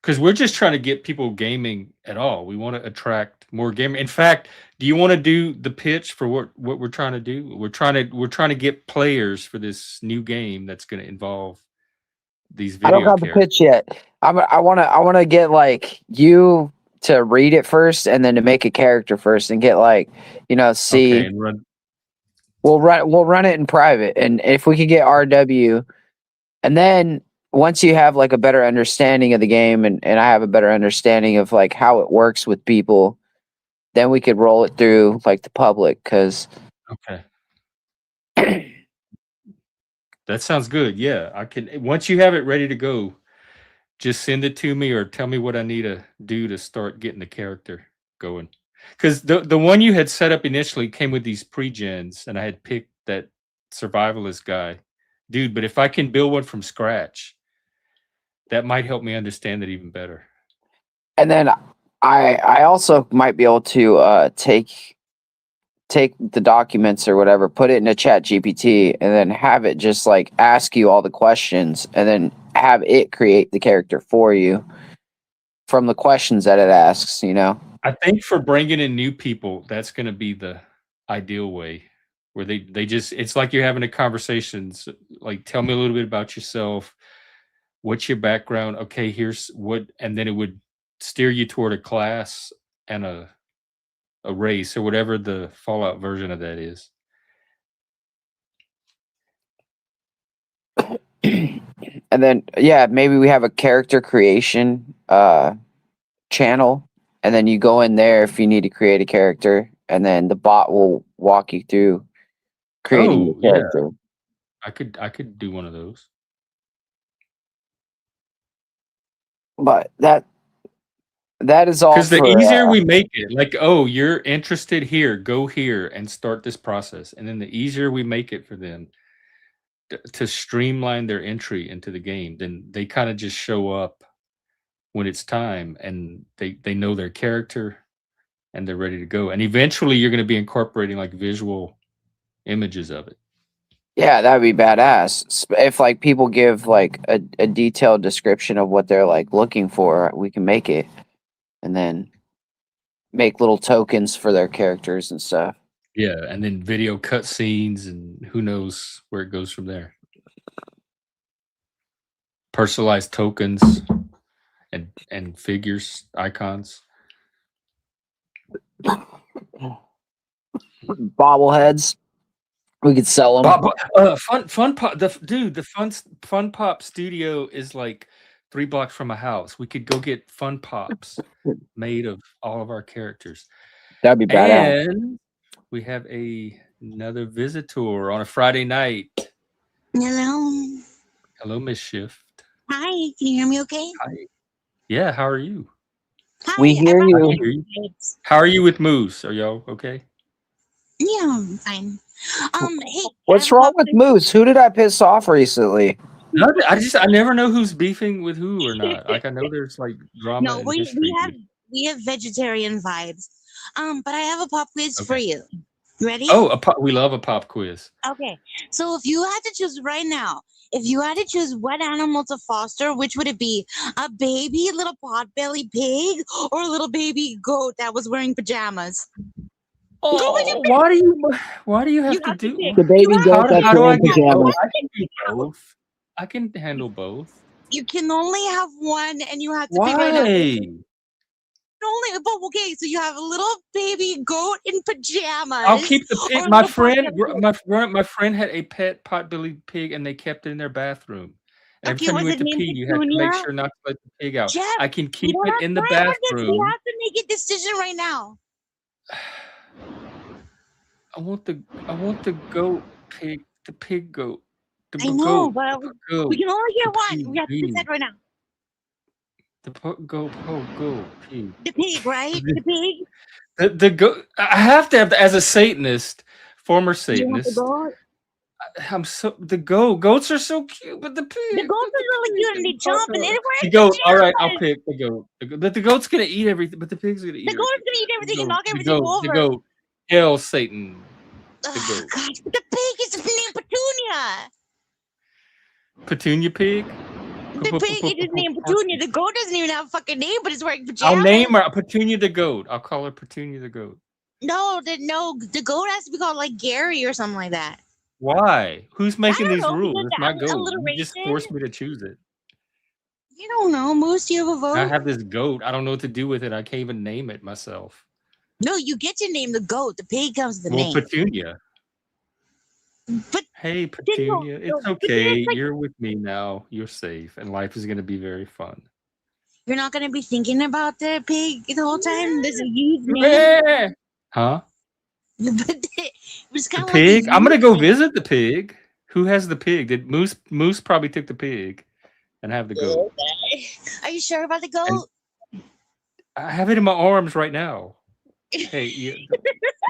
Because we're just trying to get people gaming at all. We want to attract more gamer. In fact, do you want to do the pitch for what we're trying to do? We're trying to get players for this new game that's going to involve these I don't video have the characters. pitch yet. I wanna get like you to read it first, and then to make a character first, and get like see. Okay, and run. We'll run it in private, and if we could get RW, and then once you have like a better understanding of the game, and I have a better understanding of like how it works with people, then we could roll it through like the public. Because Okay, that sounds good. Yeah, I can. Once you have it ready to go, just send it to me or tell me what I need to do to start getting the character going. Because the one you had set up initially came with these pre-gens, and I had picked that survivalist guy, dude. But if I can build one from scratch, that might help me understand it even better. and then I also might be able to take the documents or whatever, put it in a chat GPT, and then have it just like ask you all the questions, and then have it create the character for you from the questions that it asks. I think for bringing in new people, that's going to be the ideal way, where they just it's like you're having a conversation. Like, tell me a little bit about yourself. What's your background? Okay, here's what, and then it would steer you toward a class and a race or whatever the Fallout version of that is. And then maybe we have a character creation channel, and then you go in there if you need to create a character, and then the bot will walk you through creating Oh the yeah, character. I could do one of those. But that is all Because the for easier we make it, like, oh, you're interested here, go here and start this process. And then the easier we make it for them to streamline their entry into the game, then they kind of just show up when it's time and they know their character and they're ready to go. And eventually you're going to be incorporating like visual images of it. yeah, that'd be badass. If like people give like a detailed description of what they're like looking for, we can make it, and then make little tokens for their characters and stuff. Yeah, and then video cutscenes, and who knows where it goes from there. Personalized tokens and figures, icons. Bobbleheads, we could sell them. Fun Pop, the Fun Pop studio is like 3 blocks from a house. We could go get Fun Pops made of all of our characters. That'd be badass. And we have another visitor on a Friday night. Hello. Hello, Miss Shift. Hi. Can you hear me okay? Hi. Yeah, how are you? Hi. We hear I'm you. I can hear you. How are you with Moose? Are y'all okay? Yeah, I'm fine. Hey. What's wrong with Moose? Who did I piss off recently? No, I never know who's beefing with who or not. Like, I know there's like drama No, and we history. we have vegetarian vibes. But I have a pop quiz for Okay. you. Ready? Oh, we love a pop quiz. Okay. So if you had to choose right now, if you had to choose what animal to foster, which would it be? A baby little potbelly pig or a little baby goat that was wearing pajamas? Go with your Oh, why do you have You to have to do? pick. The baby You goat have to that's How do I wearing get both? pajamas. I can do both. I can handle both. You can only have one, and you have to pick right now. Why? But okay, so you have a little baby goat in pajamas. I'll keep the pig. or a My little friend, my friend had a pet potbelly pig, and they kept it in their bathroom. And every Okay, time you was went it to named pee, you had to make Petunia? sure not to let the pig out. Jeff, I can we keep don't it have in the time for this. We bathroom. have to make a decision right now. I want the goat pig, the pig goat. I know, goat. but Goat. we can only get The one. pig, We have to pig. decide right now. Goat. Pig. The pig, right? The pig. The goat. I have to have as a Satanist, former You want the Satanist. goat? I'm so the goats are so cute, but the pig. The goats are really cute and they jump and anywhere. The goat. All right, I'll pick the goat. The goat's gonna eat everything, but the pig's gonna eat. The goat is gonna eat everything and knock everything over. The goat. Hail Satan. The Oh goat. gosh, but the pig is named Petunia. Petunia pig. The pig is named Petunia. The goat doesn't even have a fucking name, but it's wearing pajamas. I'll name her Petunia the goat. I'll call her Petunia the goat. No, the goat has to be called like Gary or something like that. Why? Who's making don't these know, rules? because It's my goat. You alliteration. just forced me to choose it. You don't know, Moose. Do you have a vote? I have this goat. I don't know what to do with it. I can't even name it myself. No, you get to name the goat. The pig comes to the Well, name. Petunia. But Hey, no, Petunia. no, It's but okay. it's like- You're with me now. You're safe, and life is going to be very fun. you're not gonna be thinking about the pig the whole time. There's a huge name. Huh? But it's The kind of pig? like I'm gonna go visit the pig. Who has the pig? Did Moose probably took the pig and have the goat. Okay. Are you sure about the goat? I have it in my arms right now. Hey, you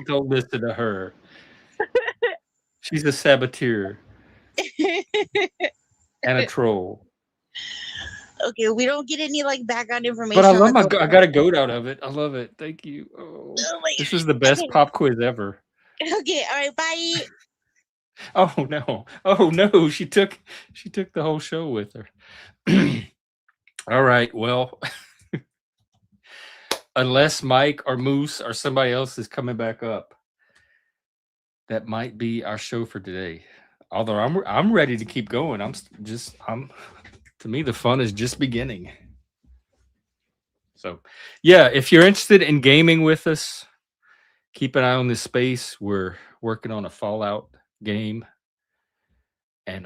don't listen to her. She's a saboteur and a troll. Okay, we don't get any like background information. But I love on my the goat. I got a goat out of it. I love it. Thank you. Oh, Oh my this is the best Okay. pop quiz ever. Okay, all right, bye. Oh no. She took the whole show with her. All right. Well, unless Mike or Moose or somebody else is coming back up, that might be our show for today. Although I'm ready to keep going. To me the fun is just beginning. So, yeah, if you're interested in gaming with us, keep an eye on this space. We're working on a Fallout game, and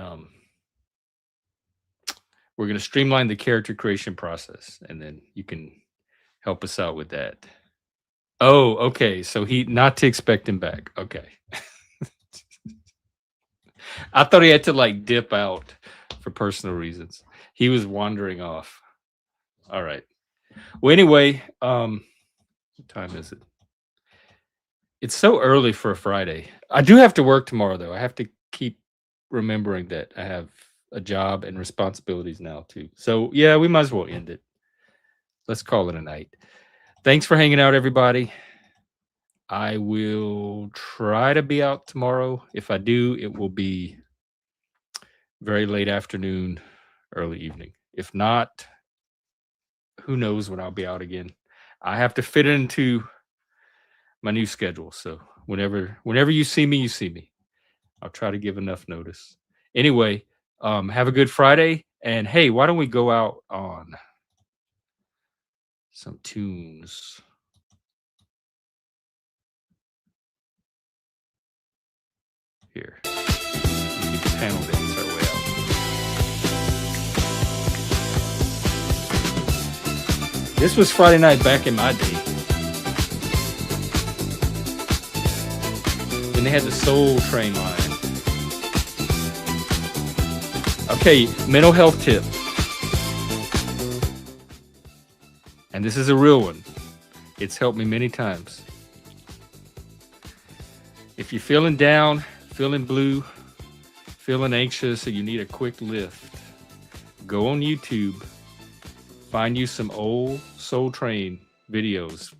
we're going to streamline the character creation process, and then you can help us out with that. Oh, okay. So not to expect him back. Okay. I thought he had to like dip out for personal reasons. He was wandering off. All right. Well, anyway, what time is it? It's so early for a Friday. I do have to work tomorrow, though. I have to keep remembering that I have a job and responsibilities now, too. So, yeah, we might as well end it. Let's call it a night. Thanks for hanging out, everybody. I will try to be out tomorrow. If I do, it will be very late afternoon, early evening. If not, who knows when I'll be out again. I have to fit into my new schedule. So whenever you see me, you see me. I'll try to give enough notice. Anyway, have a good Friday. And hey, why don't we go out on some tunes? Here. We can panel dance our way out. This was Friday night back in my day. When they had the Soul Train line. Okay, mental health tip. And this is a real one. It's helped me many times. If you're feeling down, feeling blue, feeling anxious, or you need a quick lift, go on YouTube, find you some old Soul Train videos.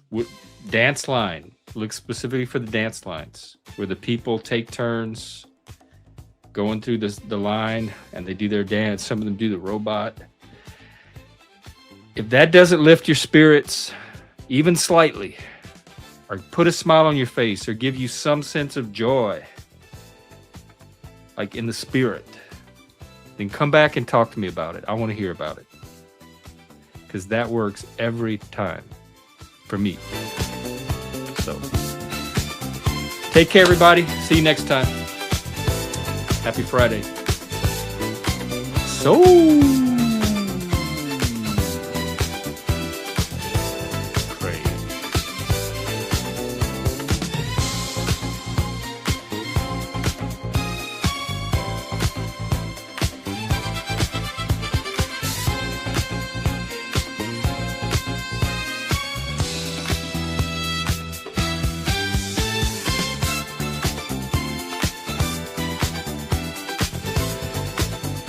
Dance line. Look specifically for the dance lines where the people take turns going through the line and they do their dance. Some of them do the robot. If that doesn't lift your spirits even slightly, or put a smile on your face, or give you some sense of joy, like in the spirit, then come back and talk to me about it. I want to hear about it. Because that works every time for me. So, take care, everybody. See you next time. Happy Friday. So